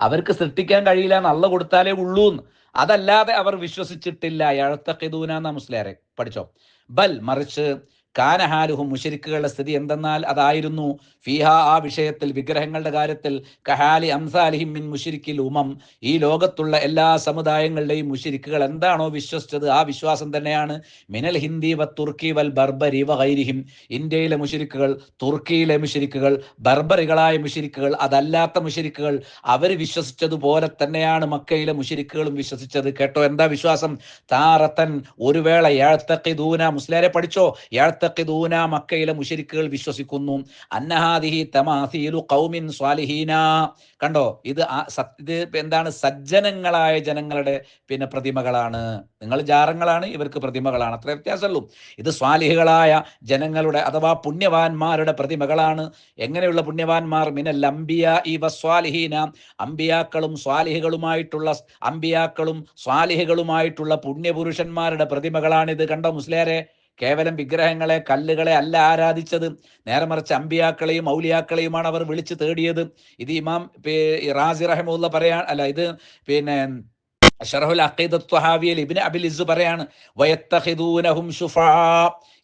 അവർക്ക് സൃഷ്ടിക്കാൻ കഴിയില്ല എന്ന് അള്ള കൊടുത്താലേ ഉള്ളൂ. അതല്ലാതെ അവർ വിശ്വസിച്ചിട്ടില്ല. യഅ്തഖിദൂന എന്ന മുസ്ലിയാരെ പഠിച്ചോ. ബൽ മറിച്ച് കാനഹാലുഹും മുശ്രിക്കുകളുടെ സ്ഥിതി എന്തെന്നാൽ അതായിരുന്നു, ഫീഹ ആ വിഷയത്തിൽ, വിഗ്രഹങ്ങളുടെ കാര്യത്തിൽ, കഹാലി അംസാലിഹിം മിൻ മുശ്രിക്കിൽ ഉമം, ഈ ലോകത്തുള്ള എല്ലാ സമുദായങ്ങളുടെയും മുശ്രിക്കുകൾ എന്താണോ വിശ്വസിച്ചത് ആ വിശ്വാസം തന്നെയാണ്. മിനൽ ഹിന്ദി വ തുർക്കി വൽ ബർബരി വ ഗൈരിഹിം, ഇന്ത്യയിലെ മുശ്രിക്കുകൾ, തുർക്കിയിലെ മുശ്രിക്കുകൾ, ബർബറികളായ മുശ്രിക്കുകൾ, അതല്ലാത്ത മുശ്രിക്കുകൾ അവർ വിശ്വസിച്ചതുപോലെ തന്നെയാണ് മക്കയിലെ മുശ്രിക്കുകളും വിശ്വസിച്ചത്. കേട്ടോ, എന്താ വിശ്വാസം? താറത്തൻ ഒരു വേള, യഅ്തഖിദൂന മുസ്ലിയാരെ പഠിച്ചോ, യഅ്തഖിദൂന മക്കയിലെ മുശ്രിക്കുകൾ വിശ്വസിക്കുന്നു, അന്നഹാദിഹി തമാസീലു ഖൗമിൻ സ്വാലിഹീന. കണ്ടോ, ഇത് എന്താണ്? സജ്ജനങ്ങളായ ജനങ്ങളുടെ പ്രതിമകളാണ്. നിങ്ങൾ ജാറങ്ങളാണ്, ഇവർക്ക് പ്രതിമകളാണ്, അത്ര വ്യത്യാസമുള്ളൂ. ഇത് സ്വാലിഹികളായ ജനങ്ങളുടെ അഥവാ പുണ്യവാന്മാരുടെ പ്രതിമകളാണ്. എങ്ങനെയുള്ള പുണ്യവാന്മാർ? മിനൽ അംബിയാഇ വസ്വാലിഹീന, അംബിയാക്കളും സ്വാലിഹികളുമായിട്ടുള്ള പുണ്യപുരുഷന്മാരുടെ പ്രതിമകളാണിത്. കണ്ടോ മുസ്ലിയാരെ, കേവലം വിഗ്രഹങ്ങളെ, കല്ലുകളെ അല്ല ആരാധിച്ചത്, നേരെ മറിച്ച് അമ്പിയാക്കളെയും ഔലിയാക്കളെയുമാണ് അവർ വിളിച്ചു തേടിയത്. ഇത് ഇമാം റാസി റഹിമഹുല്ല ഇത് ശറഹുൽ അഖീദത്ത് ത്വഹാവിയയിൽ ഇബ്നു അബിൽ ഇസ് പറയാണ്, വയത്തഖിദൂനഹും ശുഫാ,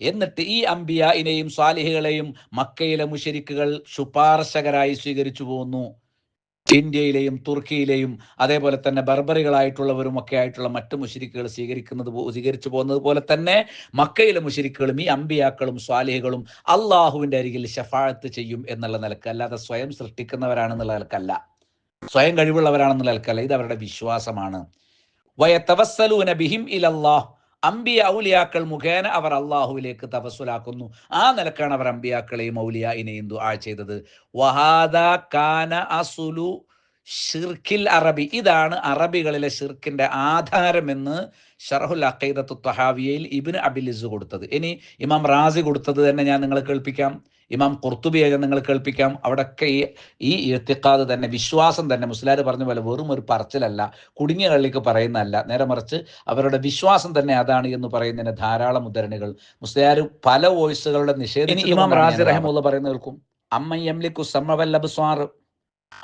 എന്നിട്ട് ഈ അംബിയാഇനെയും സ്വാലിഹികളെയും മക്കയിലെ മുശ്രിക്കുകൾ ശുപാർശകരായി സ്വീകരിച്ചു പോകുന്നു. ഇന്ത്യയിലെയും തുർക്കിയിലെയും അതേപോലെ തന്നെ ബർബറികളായിട്ടുള്ളവരും ഒക്കെ ആയിട്ടുള്ള മറ്റു മുശ്രിക്കുകൾ സ്വീകരിച്ചു പോകുന്നത് പോലെ തന്നെ മക്കയിലെ മുശ്രിക്കുകളും ഈ അമ്പിയാക്കളും സ്വാലിഹികളും അള്ളാഹുവിന്റെ അരികിൽ ശഫാഅത്ത് ചെയ്യും എന്നുള്ള നിലക്ക്, അല്ലാതെ സ്വയം സൃഷ്ടിക്കുന്നവരാണെന്നുള്ള നിലക്കല്ല, സ്വയം കഴിവുള്ളവരാണെന്നുള്ള നിലക്കല്ല. ഇത് അവരുടെ വിശ്വാസമാണ്. വയതവസ്സലൂന ബിഹിം ഇലല്ലാഹ്, അംബിയ ഔലിയാക്കൾ മുഖേന അവർ അള്ളാഹുവിലേക്ക് തവസ്സുലാക്കുന്നു. ആ നിലക്കാണ് അവർ അംബിയാക്കളെയും ഔലിയായിനെയും ദുആ ചെയ്തത്. വഹാദാ കാന അസ്ലു ഷിർക്കിൽ അറബി, ഇതാണ് അറബികളിലെ ഷിർക്കിന്റെ ആധാരമെന്ന് ശറഹുൽ അഖീദത്ത് ത്വഹാവിയയിൽ ഇബ്നു അബിൽ ഇസ് കൊടുത്തത്. ഇനി ഇമാം റാസി കൊടുത്തത് തന്നെ ഞാൻ നിങ്ങളെ കേൾപ്പിക്കാം, ഇമാം ഖുർത്തുബിയെ നിങ്ങൾ കേൾപ്പിക്കാം. അവിടെയൊക്കെ ഈ ഇഅ്തിഖാദ് തന്നെ, വിശ്വാസം തന്നെ മുസ്ലിയാർ പറഞ്ഞ പോലെ വെറും ഒരു പറച്ചിലല്ല, കുടുങ്ങിയ കള്ളിക്ക് പറയുന്നതല്ല, നേരെ മറിച്ച് അവരുടെ വിശ്വാസം തന്നെ അതാണ് എന്ന് പറയുന്നതിന് ധാരാളം ഉദ്ധരണികൾ മുസ്ലിയാർ പല വോയിസുകളുടെ നിഷേധിച്ചു. ഇമാം റാസി റഹിമഹുല്ലാഹ് പറയുന്ന കേൾക്കും, അമ്മൻ യംലികു സമഅ വൽ അബ്സാർ,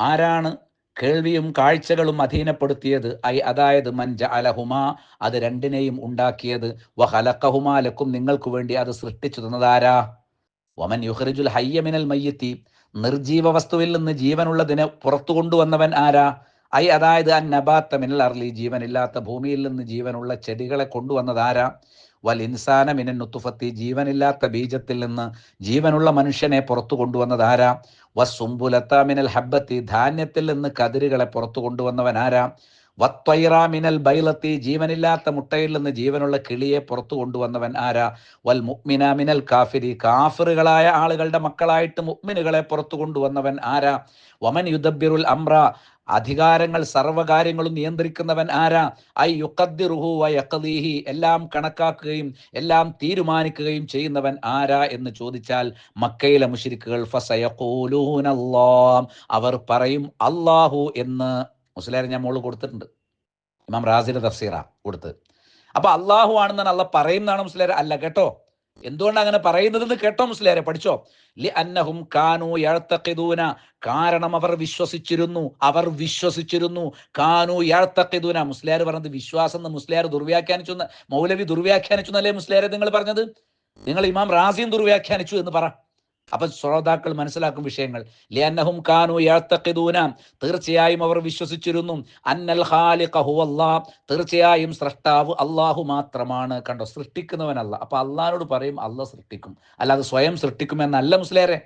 ആരാണ് കേൾവിയും കാഴ്ചകളും അധീനപ്പെടുത്തിയത്? അതായത് മൻ ജഅലഹുമാ, അത് രണ്ടിനെയും ഉണ്ടാക്കിയത്, വഖലഖഹുമാ ലക്കും, നിങ്ങൾക്ക് വേണ്ടി അത് സൃഷ്ടിച്ചു തന്നതാരാ? വമൻ യുഖ്രിജുൽ ഹയ്യ മിനൽ മയ്യിത്തി, നിർജീവ വസ്തുവിൽ നിന്ന് ജീവനുള്ളതിനെ പുറത്തു കൊണ്ടുവന്നവൻ ആരാ? അതായത് അൻ നബാത്ത മിനൽ അർളി, ജീവനില്ലാത്ത ഭൂമിയിൽ നിന്ന് ജീവനുള്ള ചെടികളെ കൊണ്ടുവന്നത് ആരാ? വൽ ഇൻസാന മിനൻ നുത്ഫത്തി, ജീവനില്ലാത്ത ബീജത്തിൽ നിന്ന് ജീവനുള്ള മനുഷ്യനെ പുറത്തു കൊണ്ടുവന്നത് ആരാ? വസ്സുംബുലത്ത മിനൽ ഹബ്ബത്തി, ധാന്യത്തിൽ നിന്ന് കതിരുകളെ പുറത്തു കൊണ്ടുവന്നവൻ ആരാ? വത്വൈറ മിനൽ ബൈലത്തി, ജീവനില്ലാത്ത മുട്ടയിൽ നിന്ന് ജീവനുള്ള കിളിയെ പുറത്തു കൊണ്ടുവന്നവൻ ആരാ? വൽ മുഅ്മിന മിനൽ കാഫിരി, കാഫിറുകളായ ആളുകളുടെ മക്കളായിട്ട് മുഅ്മിനുകളെ പുറത്തു കൊണ്ടുവന്നവൻ ആരാ? വമൻ യുദബ്ബിറുൽ അംറ, അധികാരങ്ങൾ സർവ്വകാര്യങ്ങളും നിയന്ത്രിക്കുന്നവൻ ആരാ? ഐ യുഖദ്ദിറുഹു വ യഖ്ദീഹി, എല്ലാം കണക്കാക്കുകയും എല്ലാം തീരുമാനിക്കുകയും ചെയ്യുന്നവൻ ആരാ എന്ന് ചോദിച്ചാൽ മക്കയിലെ മുശ്രിക്കുകൾ ഫസയഖൂലൂന അല്ലാഹ്, അവർ പറയും അല്ലാഹു എന്ന്. മുസ്ലിയാരെ ഞാൻ മോള് കൊടുത്തിട്ടുണ്ട്, ഇമാം റാസിയുടെ തഫ്സീറ കൊടുത്ത്. അപ്പൊ അള്ളാഹു ആണെന്നാണ് അള്ള പറയുന്നതാണ് മുസ്ലിയാരെ, അല്ല കേട്ടോ. എന്തുകൊണ്ടാണ് അങ്ങനെ പറയുന്നതെന്ന് കേട്ടോ മുസ്ലിയാരെ, പഠിച്ചോ. ലി അന്നഹും കാനൂ യഅ്തഖിദൂന, കാരണം അവർ വിശ്വസിച്ചിരുന്നു. കാനൂ യഅ്തഖിദൂന, മുസ്ലിയാർ പറഞ്ഞത് വിശ്വാസം എന്ന് മുസ്ലിയാർ ദുർവ്യാഖ്യാനിച്ചു എന്ന്, മൗലവി ദുർവ്യാഖ്യാനിച്ചു എന്നല്ലേ മുസ്ലിയാരെ നിങ്ങൾ പറഞ്ഞത്? നിങ്ങൾ ഇമാം റാസിയും ദുർവ്യാഖ്യാനിച്ചു എന്ന് പറ. അപ്പൊ ശ്രോതാക്കൾ മനസ്സിലാക്കും വിഷയങ്ങൾ. ലിഅന്നഹും കാനൂ യഅ്തഖിദൂന, തീർച്ചയായും അവർ വിശ്വസിച്ചിരുന്നു. അന്നൽ ഖാലിഖ ഹുവല്ലാഹ്, തീർച്ചയായും സൃഷ്ടാവ് അള്ളാഹു മാത്രമാണ്. കണ്ടോ, സൃഷ്ടിക്കുന്നവനല്ല. അപ്പൊ അള്ളാഹിനോട് പറയും അള്ളാഹ് സൃഷ്ടിക്കും, അല്ലാതെ സ്വയം സൃഷ്ടിക്കുമെന്നല്ല മുസ്ലിയാരെ.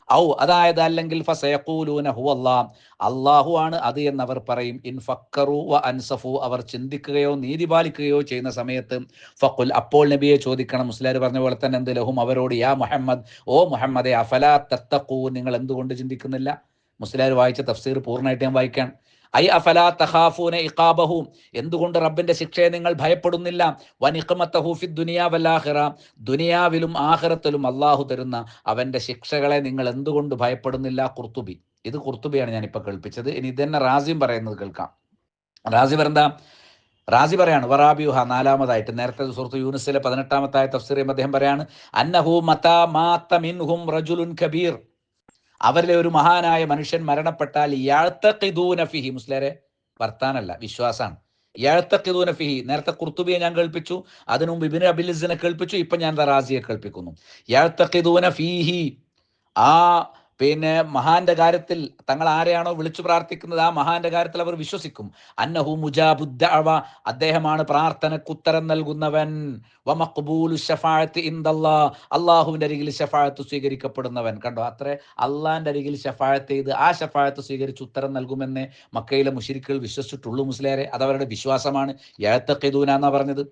ഔ, അതായത് അല്ലെങ്കിൽ ഫസയഖൂലൂന ഹുവല്ലാഹ്, അള്ളാഹു ആണ് അത് എന്നവർ പറയും. ഇൻ ഫക്കറു വ അൻസഫു, അവർ ചിന്തിക്കുകയോ നീതി പാലിക്കുകയോ ചെയ്യുന്ന സമയത്ത് ഫഖുൽ, അപ്പോൾ നബിയെ ചോദിക്കണം. മുസ്ലിയാർ പറഞ്ഞ പോലെ തന്നെ എന്ത്, ലഹും അവരോട്, യാ മുഹമ്മദ്, ഓ മുഹമ്മദെ, അഫലാ തത്തഖൂ, നിങ്ങൾ എന്തുകൊണ്ട് ചിന്തിക്കുന്നില്ല? മുസ്ലിയാർ വായിച്ച തഫ്സീർ പൂർണ്ണമായിട്ട് ഞാൻ വായിക്കാൻ. ഐ അഫലാ തഖാഫൂന ഇഖാബഹു, എന്തുകൊണ്ട് റബ്ബിന്റെ ശിക്ഷയെ നിങ്ങൾ ഭയപ്പെടുന്നില്ല? വനിഖ്മതഹു ഫിദ് ദുനിയാ വൽ ആഖിറ, ദുനിയാവിലും ആഖിറത്തിലും അള്ളാഹു തരുന്ന അവന്റെ ശിക്ഷകളെ നിങ്ങൾ എന്തുകൊണ്ട് ഭയപ്പെടുന്നില്ല? ഖുർത്തുബി, ഇത് ഖുർത്തുബിയാണ് ഞാനിപ്പോൾ കേൾപ്പിച്ചത്. ഇനി ഇതന്നെ റാസിയും പറയുന്നത് കേൾക്കാം. റാസി പറയാണ് വറാബിയുഹ, നാലാമതായിട്ട് നേരത്തെ സൂറത്ത് യൂനുസിലെ 18-ാമത്തെ തഫ്സീറിൽ അദ്ദേഹം പറയാണ്, അന്നഹു മതാ മാത മിൻഹും റജുലുൻ കബീർ, അവരിലെ ഒരു മഹാനായ മനുഷ്യൻ മരണപ്പെട്ടാൽ യഅ്തഖിദൂന ഫിഹി, മുസ്ലിയാരെ വർത്താനല്ല, വിശ്വാസാണ്. യഅ്തഖിദൂന ഫിഹി, നേരത്തെ ഖുർത്തുബിയെ ഞാൻ കേൾപ്പിച്ചു, അതിനു മുമ്പ് ഇബ്നു അബിൽ ഇസ്നെ കേൾപ്പിച്ചു, ഇപ്പൊ ഞാൻ റാസിയെ കേൾപ്പിക്കുന്നു. യഅ്തഖിദൂന ഫീഹി, ആ മഹാന്റെ കാര്യത്തിൽ, തങ്ങൾ ആരെയാണോ വിളിച്ചു പ്രാർത്ഥിക്കുന്നത് ആ മഹാന്റെ കാര്യത്തിൽ അവർ വിശ്വസിക്കും. അന്നഹു മുജാബുദ്ദഅവ, അദ്ദേഹമാണ് പ്രാർത്ഥനക്ക് ഉത്തരം നൽകുന്നവൻ. വമഖ്ബൂലു ശഫാഅത്തി ഇൻദല്ലാഹ്, അള്ളാഹുവിന്റെ അരികിൽ ശഫാഅത്ത് സ്വീകരിക്കപ്പെടുന്നവൻ. കണ്ടോ, അത്രേ, അള്ളാഹിന്റെ അരികിൽ ശഫാഅത്ത് ചെയ്ത് ആ ശഫാഅത്ത് സ്വീകരിച്ച് ഉത്തരം നൽകുമെന്ന് മക്കയിലെ മുശ്രിക്കുകൾ വിശ്വസിച്ചിട്ടുള്ളൂ മുസ്ലിയാരെ. അതവരുടെ വിശ്വാസമാണ്. യഅ്തഖിദൂന എന്നാ പറഞ്ഞത്.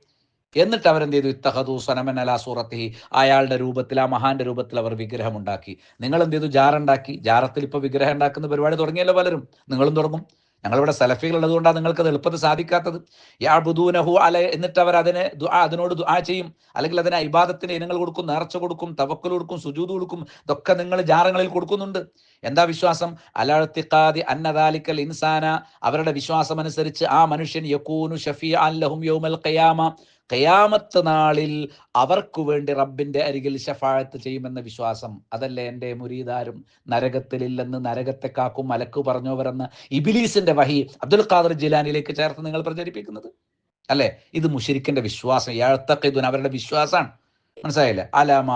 എന്നിട്ട് അവരെന്ത് ചെയ്തു? ഇത്തഖദൂ സനമൻ അലാ സൂറത്തിഹി, അയാളുടെ രൂപത്തിൽ, ആ മഹാന്റെ രൂപത്തിൽ അവർ വിഗ്രഹം ഉണ്ടാക്കി. നിങ്ങൾ എന്ത് ചെയ്തു? ജാറുണ്ടാക്കി. ജാറത്തിൽ ഇപ്പൊ വിഗ്രഹം ഉണ്ടാക്കുന്ന പരിപാടി തുടങ്ങിയല്ലോ പലരും. നിങ്ങളും തുടങ്ങും. ഞങ്ങളിവിടെ സലഫികൾ ഉള്ളതുകൊണ്ടാണ് നിങ്ങൾക്കത് എളുപ്പത്തിൽ സാധിക്കാത്തത്. യഅ്ബുദൂനഹു അല, എന്നിട്ട് അവർ അതിനോട് ദുആ ചെയ്യും, അല്ലെങ്കിൽ അതിന് ഇബാദത്തിന് ഇനങ്ങൾ കൊടുക്കും, നേർച്ച കൊടുക്കും, തവക്കുൽ കൊടുക്കും, സുജൂദ് കൊടുക്കും. ഇതൊക്കെ നിങ്ങൾ ജാറങ്ങളിൽ കൊടുക്കുന്നുണ്ട്. എന്താ വിശ്വാസം? അലഅ്തിഖാദി അന്ന ദാലിക്കൽ ഇൻസാന, അവരുടെ വിശ്വാസം അനുസരിച്ച് ആ മനുഷ്യൻ യകൂനു ഷഫീഅൻ ലഹും യൗമൽ ഖിയാമ, ഖിയാമത്ത് നാളിൽ അവർക്ക് വേണ്ടി റബ്ബിന്റെ അരികിൽ ശഫാഅത്ത് ചെയ്യുമെന്ന വിശ്വാസം. അതല്ലേ എൻ്റെ മുരീദാരും നരകത്തിലില്ലെന്ന് നരകത്തെ കാക്കും മലക്ക് പറഞ്ഞവരെന്ന് ഇബ്ലീസിന്റെ വഹി അബ്ദുൽ ഖാദർ ജിലാനിയിലേക്ക് ചേർത്ത് നിങ്ങൾ പ്രചരിപ്പിക്കുന്നത് അല്ലേ? ഇത് മുശ്രിക്കിന്റെ വിശ്വാസം. യഅ്തഖിദൂന, അവരുടെ വിശ്വാസമാണ്. മനസ്സിലായില്ലേ? അലാമ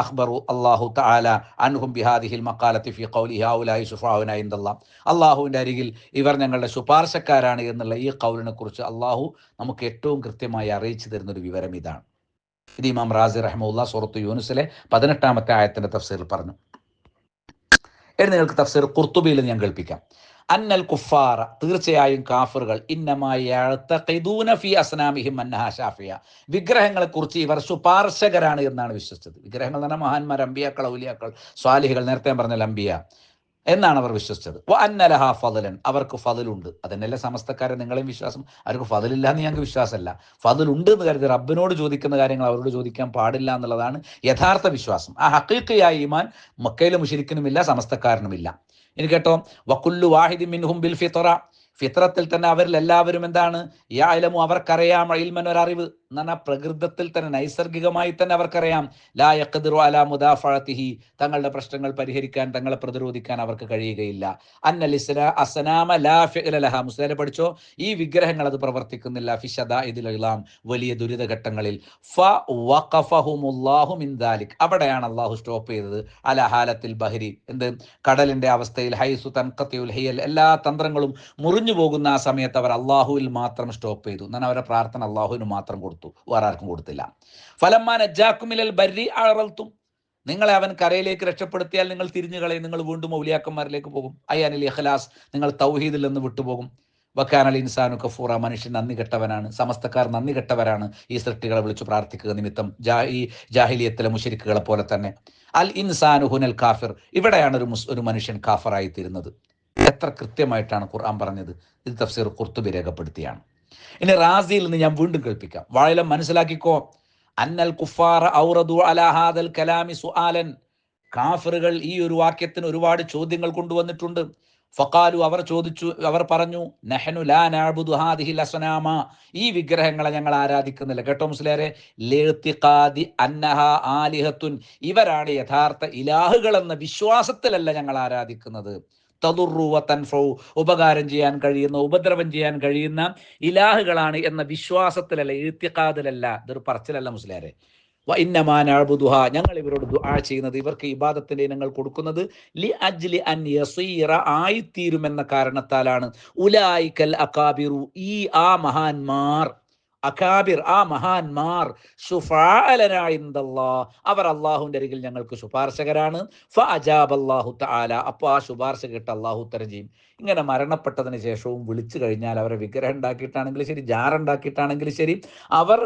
അഖ്ബറു അല്ലാഹു തആല അൻഹും ബിഹാദിഹിൽ മഖാലത്തി ഫീ ഖൗലിഹി ഹൗലായി ശുഫാഉന ഇൻദല്ലാഹ്, അല്ലാഹുവിന്റെ അരികിൽ ഇവർ ഞങ്ങളുടെ ശുപാർശക്കാരാണ് എന്നുള്ള ഈ ഖൗലിനെ കുറിച്ച് അല്ലാഹു നമുക്ക് ഏറ്റവും കൃത്യമായി അറിയിച്ചു തരുന്ന ഒരു വിവരം ഇതാണ്. ഇത് ഇമാം റാസി റഹ്മത്തുള്ളാഹി സൂറത്ത് യൂനുസിലെ 18-ാമത്തെ ആയത്തിന്റെ തഫ്സീറിൽ പറഞ്ഞു. ഇനി നിങ്ങൾക്ക് തഫ്സീർ ഖുർത്തുബിയിൽ ഞാൻ കേൾപ്പിക്കാം. അന്നൽ കുഫാറ, തീർച്ചയായും കാഫിറുകൾ, ഇന്നമാ യഅ്തഖിദൂന ഫീ അസ്നാമിഹിം അന്നഹാ ശാഫിയ, വിഗ്രഹങ്ങളെ കുറിച്ച് ഇവർ ശുപാർശകരാണ് എന്നാണ് വിശ്വസിച്ചത്. വിഗ്രഹങ്ങൾ എന്ന് പറഞ്ഞാൽ മഹാന്മാർ, അമ്പിയാക്കൾ, ഔലിയാക്കൾ, സ്വാലിഹികൾ, നേരത്തെ ഞാൻ പറഞ്ഞ അമ്പിയ എന്നാണ് അവർ വിശ്വസിച്ചത്. വ അന്ന ലഹാ ഫളലൻ, അവർക്ക് ഫളലുണ്ട്. അതന്നെയല്ലേ സമസ്തക്കാരെ നിങ്ങളെയും വിശ്വാസം. അവർക്ക് ഫളലില്ല എന്ന് ഞങ്ങൾക്ക് വിശ്വാസമല്ല. ഫളലുണ്ട് എന്ന് കരുതി റബ്ബിനോട് ചോദിക്കുന്ന കാര്യങ്ങൾ അവരോട് ചോദിക്കാൻ പാടില്ല എന്നുള്ളതാണ് യഥാർത്ഥ വിശ്വാസം. ആ ഹഖീഖിയായ ഈമാൻ മക്കയിലെ മുശ്രിക്കിനുമില്ല, സമസ്തക്കാരനുമില്ല. ഇനി കേട്ടോ, വകുല്ലു വാഹിദിൻ മിൻഹും ബിൽ ഫിത്ര, ഫിത്രത്തിൽ തന്നെ അവരിൽ എല്ലാവരും എന്താണ്? യഅലമു, അവർക്കറിയാം, ഇൽമൻ, ഒരറിവ് എന്ന് പറഞ്ഞാൽ പ്രകൃതത്തിൽ തന്നെ നൈസർഗികമായി തന്നെ അവർക്കറിയാം. ലാ യഖ്ദിറു അലാ മുദാഫഅതിഹി, തങ്ങളുടെ പ്രശ്നങ്ങൾ പരിഹരിക്കാൻ, തങ്ങളെ പ്രതിരോധിക്കാൻ അവർക്ക് കഴിയുകയില്ല. അന്നൽ അസ്നാമ ലാ ഫിഅല ലഹാ, മുസ്ലിം പഠിച്ചോ, ഈ വിഗ്രഹങ്ങൾ അത് പ്രവർത്തിക്കുന്നില്ല. ഫി ശദാഇദിൽ ഇളാം, വലിയ ദുരിതഘട്ടങ്ങളിൽ. ഫ വഖഫഹുമുല്ലാഹു മിൻ ദാലിക്, അവിടെയാണ് അല്ലാഹു സ്റ്റോപ്പ് ചെയ്തത്. അല ഹാലത്തിൽ ബഹരി, എന്ത്? കടലിന്റെ അവസ്ഥയിൽ. ഹൈസു തൻഖതിഉൽ ഹിയൽ, എല്ലാ തന്ത്രങ്ങളും മുറിഞ്ഞു പറഞ്ഞു പോകുന്ന ആ സമയത്ത് അവർ അള്ളാഹുവിൽ മാത്രം സ്റ്റോപ്പ് ചെയ്തു. എന്നാൽ അവരുടെ പ്രാർത്ഥന അള്ളാഹുവിന് മാത്രം കൊടുത്തു, വേറെ ആർക്കും കൊടുത്തില്ല. ഫലമ്മാൻ അജാക്കുമിലൽ ബർരി അഴറൽത്തും, നിങ്ങളെ അവൻ കരയിലേക്ക് രക്ഷപ്പെടുത്തിയാൽ നിങ്ങൾ തിരിഞ്ഞു കളയും, നിങ്ങൾ വീണ്ടും ഔലിയാക്കന്മാരിലേക്ക് പോകും. അയ്യാനിൽ ഇഖ്ലാസ്, നിങ്ങൾ തൗഹീദിൽ നിന്ന് വിട്ടുപോകും. വക്കാനൽ ഇൻസാനു കഫൂറ, മനുഷ്യൻ നന്ദി കെട്ടവനാണ്, സമസ്തക്കാർ നന്ദി കെട്ടവരാണ് ഈ സൃഷ്ടികളെ വിളിച്ചു പ്രാർത്ഥിക്കുക നിമിത്തം, ഈ ജാഹിലിയത്തിലെ മുശ്രിക്കുകളെ പോലെ തന്നെ. അൽ ഇൻസാനു ഹുനൽ കാഫിർ, ഇവിടെയാണ് ഒരു മനുഷ്യൻ കാഫറായി തീരുന്നത്. എത്ര കൃത്യമായിട്ടാണ് ഖുർആൻ പറഞ്ഞത്. ഇത് തഫ്സീർ ഖുർത്തുബി രേഖപ്പെടുത്തിയാണ്. ഇനി റാസിയിൽ നിന്ന് ഞാൻ വീണ്ടും കേൾപ്പിക്കാം. വാഴലം മനസ്സിലാക്കിക്കോ. അന്നൽ കുഫാറ ഔറദു അലാ ഹാദൽ കലാമി സുആലൻ, കാഫിറുകൾ ഈ ഒരു വാക്യത്തിന് ഒരുപാട് ചോദ്യങ്ങൾ കൊണ്ടുവന്നിട്ടുണ്ട്. ഫഖാലു, അവർ പറഞ്ഞു, നഹ്നു ലാ നഅബുദു ഹാദിഹിൽ അസ്നാമ, ഈ വിഗ്രഹങ്ങളെ ഞങ്ങൾ ആരാധിക്കുന്നില്ല. കേട്ടോ മുസ്ലിയാരെ, ലിഇതിഖാദി അന്നഹാ ആലിഹത്തുൻ, ഇവരാണ് യഥാർത്ഥ ഇലാഹുകൾ എന്ന വിശ്വാസത്തിലല്ല ഞങ്ങൾ ആരാധിക്കുന്നത്. തദുറു വ തൻഫഉ, ഉപകാരം ചെയ്യാൻ കഴിയുന്ന ഉപദ്രവം ചെയ്യാൻ കഴിയുന്ന ഇലാഹുകളാണ് എന്ന വിശ്വാസത്തിലല്ല, ഇഅ്തിഖാദിലല്ല. ഇതൊരു പറച്ചിലല്ല മുസ്ലിയാരെ. വ ഇന്നമാ നഅബുദുഹ, ഞങ്ങൾ ഇവരോട് ദുആ ചെയ്യുന്നത്, ഇവർക്ക് ഇബാദത്തിന്റെ ഇനങ്ങൾ കൊടുക്കുന്നത് ലി അജ്ലി അൻ യസീറ, ആയിത്തീരുമെന്ന കാരണത്താലാണ്. ഉലൈകൽ അകാബിറു, ഈ ആ മഹാന്മാർ, അകാബിർ ആ മഹാന്മാർ, ശുഫാഅ ലനാ ഇൻദല്ലാഹ്, അവർ അല്ലാഹുവിന്റെ അരികിൽ ഞങ്ങൾക്ക് ശുപാർശകരാണ്. ഫഅജാബ അല്ലാഹു തആല, അപ്പോൾ ആ ശുപാർശ കേട്ട് അല്ലാഹു ഉത്തരം ചെയ്യും. ഇങ്ങനെ മരണപ്പെട്ടതിന് ശേഷവും വിളിച്ചു കഴിഞ്ഞാൽ അവരെ വിഗ്രഹം ഉണ്ടാക്കിയിട്ടാണെങ്കിലും ശരി, ജാറുണ്ടാക്കിയിട്ടാണെങ്കിലും ശരി, അവർ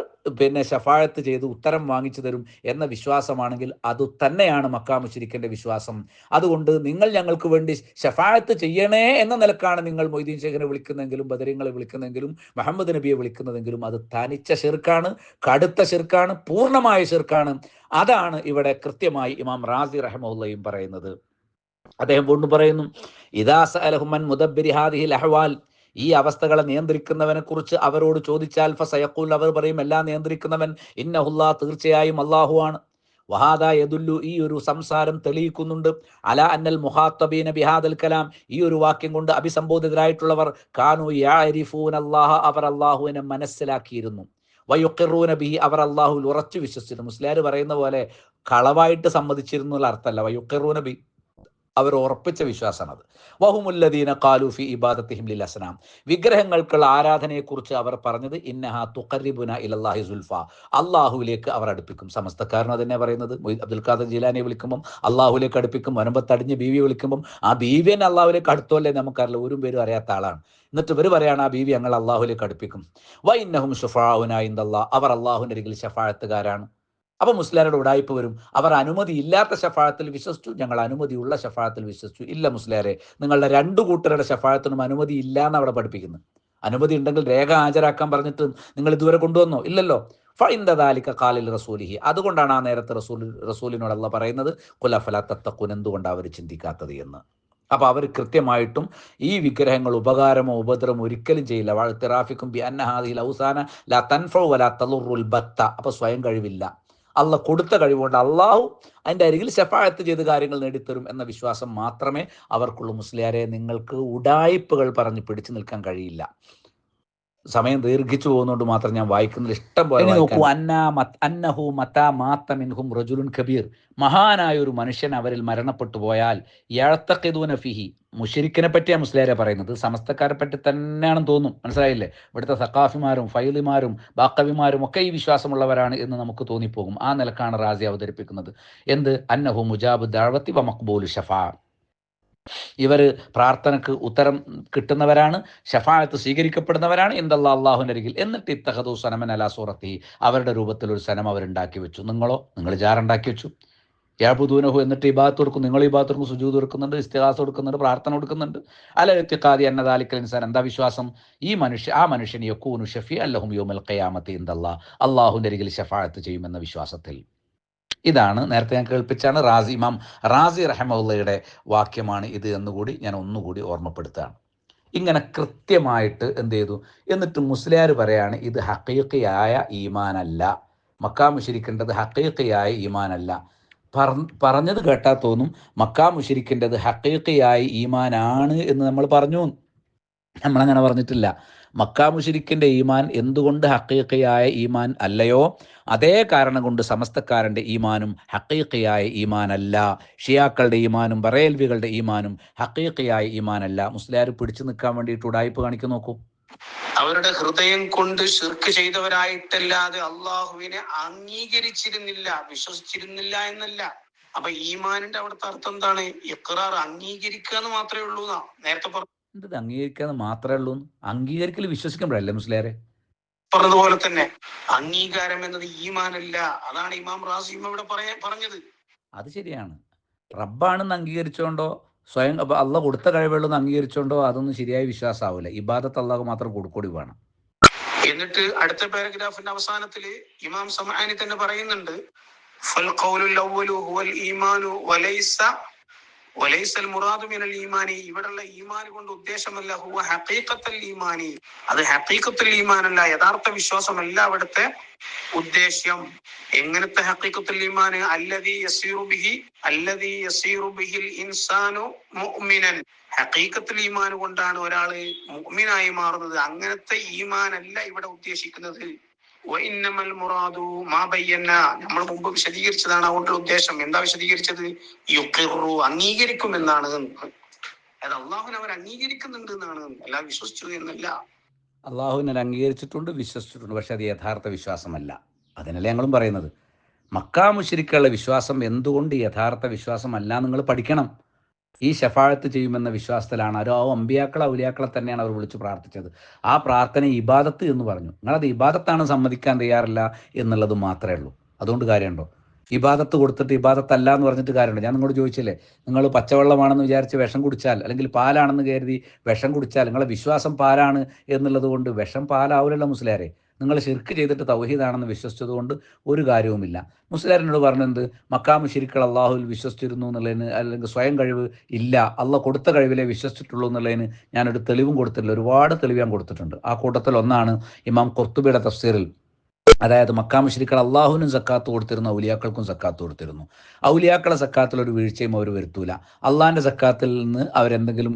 ശഫാഅത്ത് ചെയ്ത് ഉത്തരം വാങ്ങിച്ചു തരും എന്ന വിശ്വാസമാണെങ്കിൽ അത് തന്നെയാണ് മക്കാ മുശ്രിക്കിന്റെ വിശ്വാസം. അതുകൊണ്ട് നിങ്ങൾ ഞങ്ങൾക്ക് വേണ്ടി ശഫാഅത്ത് ചെയ്യണേ എന്ന നിലക്കാണ് നിങ്ങൾ മൊയ്തീൻ ശേഖനെ വിളിക്കുന്നെങ്കിലും ബദരീങ്ങളെ വിളിക്കുന്നെങ്കിലും മുഹമ്മദ് നബിയെ വിളിക്കുന്നതെങ്കിലും അത് തനിച്ച ശിർക്കാണ്, കടുത്ത ശിർക്കാണ്, പൂർണ്ണമായ ശിർക്കാണ്. അതാണ് ഇവിടെ കൃത്യമായി ഇമാം റാസി റഹിമഹുല്ലയും പറയുന്നത്. അദ്ദേഹം വീണ്ടും പറയുന്നു, ഇദാ സഅലഹും അൻ മുദബ്ബിരി ഹാദിഹിൽ അഹ്വാൽ, ഈ അവസ്ഥകളെ നിയന്ത്രിക്കുന്നവനെ കുറിച്ച് അവരോട് ചോദിച്ചാൽ ഫസയഖൂൽ, അവർ പറയും, എല്ലാം നിയന്ത്രിക്കുന്നവൻ ഇന്നഹുല്ലാ, തീർച്ചയായും അല്ലാഹു ആണ്. വഹാദാ യദുല്ലു, ഈ ഒരു സംസാരം തെളിയിക്കുന്നുണ്ട്, അലാ അന്നൽ മുഖാത്തബീന ബിഹാദൽ കലാം, ഈ ഒരു വാക്യം കൊണ്ട് അഭിസംബോധിതരായിട്ടുള്ളവർ കാനു യഅരിഫൂന അല്ലാഹ, അവർ അല്ലാഹുവിനെ മനസ്സിലാക്കിയിരുന്നു. വയുഖിറൂന ബിഹി, അവർ അല്ലാഹുവിൽ ഉറച്ചു വിശ്വസിച്ചിരുന്നു. മുസ്ലിയാർ പറയുന്ന പോലെ കളവായിട്ട് സമ്മതിച്ചിരുന്നു എന്നുള്ള അർത്ഥമല്ല. വയുഖിറൂന ബി, അവർ ഉറപ്പിച്ച വിശ്വാസമാണ് അത്. വഹുമുല്ലദീന ഖാലു ഫി ഇബാദത്തിഹിം ലിൽ അസ്നാം, വിഗ്രഹങ്ങൾക്കുള്ള ആരാധനയെക്കുറിച്ച് അവർ പറഞ്ഞത് ഇന്നഹാ തുഖർരിബുന ഇലല്ലാഹി സുൽഫ, അള്ളാഹുവിലേക്ക് അവർ അടുപ്പിക്കും. സമസ്തക്കാരനും അതന്നെ പറയുന്നത്. അബ്ദുൽ ഖാദർ ജീലാനിയെ വിളിക്കുമ്പം അള്ളാഹുവിലേക്ക് അടുപ്പിക്കും, വനമ്പത്തടിഞ്ഞ് ബീവിയെ വിളിക്കുമ്പം ആ ബീവിയെ അള്ളാഹുവിലേക്ക് അടുത്തോല്ലേ നമുക്കറിയില്ല, ഒരു പേരും അറിയാത്ത ആളാണ്. എന്നിട്ട് ഇവർ പറയാണ് ആ ബീവി ഞങ്ങൾ അള്ളാഹുവിലേക്ക് അടുപ്പിക്കും. വ ഇന്നഹും ശുഫാഉനാ ഇൻദല്ലാഹ്, അവർ അള്ളാഹുവിൻ്റെ അരികിൽ ശഫാഅത്തുകാരാണ്. അപ്പോൾ മുസ്ലിയാരുടെ ഉടായ്പ വരും. അവർ അനുമതി ഇല്ലാത്ത ശഫാഅത്തിൽ വിശ്വസിച്ചു, ഞങ്ങൾ അനുമതിയുള്ള ശഫാഅത്തിൽ വിശ്വസിച്ചു. ഇല്ല മുസ്ലിയാരെ, നിങ്ങളുടെ രണ്ടു കൂട്ടരുടെ ശഫാഅത്തിനും അനുമതി ഇല്ല എന്ന് അവിടെ പഠിപ്പിക്കുന്നു. അനുമതി ഉണ്ടെങ്കിൽ രേഖ ഹാജരാക്കാൻ പറഞ്ഞിട്ട് നിങ്ങൾ ഇതുവരെ കൊണ്ടുവന്നോ? ഇല്ലല്ലോ. ഫഇൻദാലിക ഖാലിൽ റസൂലിഹി, അതുകൊണ്ടാണ് ആ നേരത്തെ റസൂലിനോട് അല്ലാഹ് പറയുന്നത് ഖുൽ അഫലാ തത്തഖൂൻ, എന്തുകൊണ്ടാണ് അവർ ചിന്തിക്കാത്തത് എന്ന്. അപ്പോൾ അവർ കൃത്യമായിട്ടും ഈ വിഗ്രഹങ്ങൾ ഉപകാരമോ ഉപദ്രവമോ ഒരിക്കലും ചെയ്യില്ല. വഅ്തിറാഫിക്കും ബി അന്ന ഹാദിഹിൽ ഔസാന ലാ തൻഫഉ വലാ തളുറുൽ ബത്ത, അപ്പോൾ സ്വയം കഴിവില്ല, അള്ള കൊടുത്ത കഴിവുകൊണ്ട് അള്ളാഹു അതിൻ്റെ അരികിൽ ശഫാഅത്ത് ചെയ്ത് കാര്യങ്ങൾ നേടിത്തരും എന്ന വിശ്വാസം മാത്രമേ അവർക്കുള്ളൂ. മുസ്ലിയാരെ, നിങ്ങൾക്ക് ഉടായിപ്പുകൾ പറഞ്ഞ് പിടിച്ചു നിൽക്കാൻ കഴിയില്ല. സമയം ദീർഘിച്ചു പോകുന്നതുകൊണ്ട് മാത്രം ഞാൻ വായിക്കുന്നതിൽ ഇഷ്ടം പോലെ നോക്കൂ. അന്നഹു മതാ മാത മിൻഹും റജുലുൻ കബീർ, മഹാനായ ഒരു മനുഷ്യൻ അവരിൽ മരണപ്പെട്ടു പോയാൽ യഅ്തഖിദൂന ഫിഹി, മുശ്രിക്കിനെ പറ്റിയാണ് മുസ്ലിയാരെ പറയുന്നത്, സമസ്തക്കാരെ പറ്റി തന്നെയാണെന്ന് തോന്നും. മനസ്സിലായില്ലേ? ഇവിടുത്തെ സഖാഫിമാരും ഫൈലിമാരും ബാക്കവിമാരും ഒക്കെ ഈ വിശ്വാസമുള്ളവരാണ് എന്ന് നമുക്ക് തോന്നിപ്പോകും. ആ നിലക്കാണ് റാസി അവതരിപ്പിക്കുന്നത്. എന്ത്? അന്നഹു മുജാബു ദഅവതി വ മഖ്ബൂലു ശഫാഅ, ഇവർ പ്രാർത്ഥനക്ക് ഉത്തരം കിട്ടുന്നവരാണ്, ശഫാഅത്ത് സ്വീകരിക്കപ്പെടുന്നവരാണ് ഇൻദല്ലാഹ്, അല്ലാഹുവിൻ്റെ അരികിൽ. എന്നിട്ട് ഇത്തഖദു സനമൻ അലാ സൂറത്തി, അവരുടെ രൂപത്തിൽ ഒരു സനം അവരുണ്ടാക്കി വെച്ചു. നിങ്ങളോ? നിങ്ങൾ ജാറുണ്ടാക്കി വെച്ചു. യഅ്ബുദൂനഹു, എന്നിട്ട് ഇബാദത്ത് കൊടുക്കും. നിങ്ങൾ ഇബാദത്ത് കൊടുക്കും, സുജൂദ് കൊടുക്കുന്നുണ്ട്, ഇസ്തിഗാസ കൊടുക്കുന്നുണ്ട്, പ്രാർത്ഥന കൊടുക്കുന്നുണ്ട്. അല ഇത്തിഖാദി അന്ന ദാലിക്കൽ ഇൻസാൻ, എന്താ വിശ്വാസം? ആ മനുഷ്യൻ യകൂനു ഷഫീഅൻ ലഹും യൗമൽ ഖിയാമത്തി ഇൻദല്ലാഹ്, അല്ലാഹുവിൻ്റെ അരികിൽ ശഫാഅത്ത് ചെയ്യുമെന്ന വിശ്വാസത്തിൽ. ഇതാണ് നേരത്തെ ഞാൻ കേൾപ്പിച്ചാണ് ഇമാം റാസി റഹിമഹുല്ലയുടെ വാക്യമാണ് ഇത് എന്നുകൂടി ഞാൻ ഒന്നുകൂടി ഓർമ്മപ്പെടുത്തുകയാണ്. ഇങ്ങനെ കൃത്യമായിട്ട് എന്ത് ചെയ്തു? എന്നിട്ട് മുസ്ലിയാർ പറയാണ് ഇത് ഹഖീഖിയായ ഈമാനല്ല, മക്കാ മുശ്രിക്കിൻ്റെത് ഹഖീഖിയായ ഈമാനല്ല. പറഞ്ഞത് കേട്ടാൽ തോന്നും മക്കാ മുശ്രിക്കിൻ്റെത് ഹഖീഖിയായ ഈമാനാണ് എന്ന് നമ്മൾ പറഞ്ഞു. നമ്മളങ്ങനെ പറഞ്ഞിട്ടില്ല. മക്കാ മുശ്രിക്കിൻ്റെ ഈമാൻ എന്തുകൊണ്ട് ഹഖീഖിയായ ഈമാൻ അല്ലയോ, അതേ കാരണം കൊണ്ട് സമസ്തക്കാരൻ്റെ ഈമാനും ഹഖീഖിയായ ഈമാനല്ല. ഷിയാക്കളുടെ ഈമാനും ബറേൽവികളുടെ ഈമാനും ഹഖീഖിയായ ഈമാനല്ല. മുസ്ലിയാർ പിടിച്ചു നിൽക്കാൻ വേണ്ടിയിട്ട് ഉടായ്പ് കാണിക്കും. നോക്കൂ, അവരുടെ ഹൃദയം കൊണ്ട് ശിർക്ക് ചെയ്തവരായിട്ടല്ലാതെ അള്ളാഹുവിനെ അംഗീകരിച്ചിരുന്നില്ല, വിശ്വസിച്ചിരുന്നില്ല എന്നല്ല. അപ്പൊ ഈമാനിന്റെ അവിടുത്തെ അർത്ഥം എന്താണ്? ഇഖ്റാർ, അംഗീകരിക്കുക എന്ന് മാത്രമേ ഉള്ളൂ എന്നാ നേരത്തെ ഇത് അംഗീകരിക്കാന്ന് മാത്രമേ ഉള്ളൂ. അംഗീകരിക്കൽ വിശ്വസിക്കുമ്പോഴല്ലേ മുസ്ലിയാരെ? പറഞ്ഞതുപോലെ തന്നെ അംഗീകാരം എന്നത് ഈമാനല്ല. അതാണ് ഇമാം റാസിം ഇവിടെ പറഞ്ഞത്. അത് ശരിയാണ്. റബ്ബാണെന്ന് അംഗീകരിച്ചോണ്ടോ സ്വയം അള്ള കൊടുത്ത കഴിവുകളൊന്നും അംഗീകരിച്ചോണ്ടോ അതൊന്നും ശരിയായ വിശ്വാസമാവില്ല. ഇബാദത്ത് അള്ളാഹ് മാത്രം കൊടുക്കൂടി വേണം. എന്നിട്ട് അടുത്ത പാരഗ്രാഫിന്റെ അവസാനത്തിൽ ഇമാം സമഅനി തന്നെ പറയുന്നുണ്ട്, ഫൽ ഖൗലുൽ അവ്വലു ഹുവൽ ഈമാനു വലൈസൽ മുറാദു മിനൽ ഈമാനി. ഇവിടെയുള്ള ഈമാൻ കൊണ്ട് ഉദ്ദേശമല്ല ഹുവ ഹഖീഖത്തുൽ ഈമാനി, അത് ഹഖീഖത്തുൽ ഈമാനല്ല, യഥാർത്ഥ വിശ്വാസമല്ല അവിടുത്തെ ഉദ്ദേശ്യം. എങ്ങനത്തെ ഹഖീഖത്തുൽ ഈമാൻ? അല്ലദീ യസീറു ബിഹിൽ ഇൻസാനു മുഅ്മിനൻ. ഹഖീഖത്തുൽ ഈമാൻ കൊണ്ടാണ് ഒരാള് മുഅ്മിനായി മാറുന്നത്. അങ്ങനത്തെ ഈമാൻ അല്ല ഇവിടെ ഉദ്ദേശിക്കുന്നത്. വഇന്നമൽ മുറാദു മാ ബയ്യന, നമ്മൾ മുമ്പ് വിശദീകരിച്ചതാണ് അതുകൊണ്ടുള്ള ഉദ്ദേശം. എന്താ വിശദീകരിച്ചത്? യുഖിറു, അംഗീകരിക്കും എന്നാണ്. അത് അള്ളാഹുവിനെ അവർ അംഗീകരിക്കുന്നുണ്ട് എന്നാണ്, അല്ല വിശ്വസിച്ചു എന്നല്ല. അള്ളാഹുവിനെ അംഗീകരിച്ചിട്ടുണ്ട്, വിശ്വസിച്ചിട്ടുണ്ട്, പക്ഷെ അത് യഥാർത്ഥ വിശ്വാസമല്ല. അതിനല്ലേ ഞങ്ങളും പറയുന്നത്. മക്കാ മുശ്രിക്കുകളുടെ വിശ്വാസം എന്തുകൊണ്ട് യഥാർത്ഥ വിശ്വാസമല്ല നിങ്ങൾ പഠിക്കണം. ഈ ശഫാഅത്ത് ചെയ്യുമെന്ന വിശ്വാസത്തിലാണ് ആ അമ്പിയാക്കളെ ഔലിയാക്കളെ തന്നെയാണ് അവർ വിളിച്ച് പ്രാർത്ഥിച്ചത്. ആ പ്രാർത്ഥന ഇബാദത്ത് എന്ന് പറഞ്ഞു. നിങ്ങളത് ഇബാദത്താണ് സമ്മതിക്കാൻ തയ്യാറില്ല എന്നുള്ളത് മാത്രമേ ഉള്ളൂ. അതുകൊണ്ട് കാര്യമുണ്ടോ? ഇബാദത്ത് കൊടുത്തിട്ട് ഇബാദത്തല്ല എന്ന് പറഞ്ഞിട്ട് കാര്യമുണ്ടോ? ഞാൻ നിങ്ങളോട് ചോദിച്ചില്ലേ, നിങ്ങൾ പച്ചവെള്ളമാണെന്ന് വിചാരിച്ച് വിഷം കുടിച്ചാൽ, അല്ലെങ്കിൽ പാലാണെന്ന് കരുതി വിഷം കുടിച്ചാൽ, നിങ്ങളെ വിശ്വാസം പാലാണ് എന്നുള്ളത് കൊണ്ട് വിഷം പാലാവില്ലല്ലോ മുസ്ലിയാരെ. നിങ്ങൾ ശിർക്ക് ചെയ്തിട്ട് തൗഹീദാണെന്ന് വിശ്വസിച്ചത് കൊണ്ട് ഒരു കാര്യവുമില്ല. മുസ്ലിയാരിനോട് പറഞ്ഞത് മക്കാ മുശ്രിക്കുകൾ അള്ളാഹുവിൽ വിശ്വസിച്ചിരുന്നു എന്നുള്ളതിന്, അല്ലെങ്കിൽ സ്വയം കഴിവ് ഇല്ല, അള്ളാഹ് കൊടുത്ത കഴിവിലേ വിശ്വസിച്ചിട്ടുള്ളൂ എന്നുള്ളതിന് ഞാനൊരു തെളിവും കൊടുത്തിട്ടില്ല. ഒരുപാട് തെളിവ് ഞാൻ കൊടുത്തിട്ടുണ്ട്. ആ കൂട്ടത്തിൽ ഒന്നാണ് ഇമാം ഖുർത്തുബിയുടെ തഫ്സീറിൽ, അതായത് മക്കാ മുശ്രിക്കുകൾ അള്ളാഹുവിനും സക്കാത്ത് കൊടുത്തിരുന്നു, ഔലിയാക്കൾക്കും സക്കാത്ത് കൊടുത്തിരുന്നു. ഔലിയാക്കളെ സക്കാത്തിൽ ഒരു വീഴ്ചയും അവർ വരുത്തൂല. അള്ളാഹിൻ്റെ സക്കാത്തിൽ നിന്ന് അവരെന്തെങ്കിലും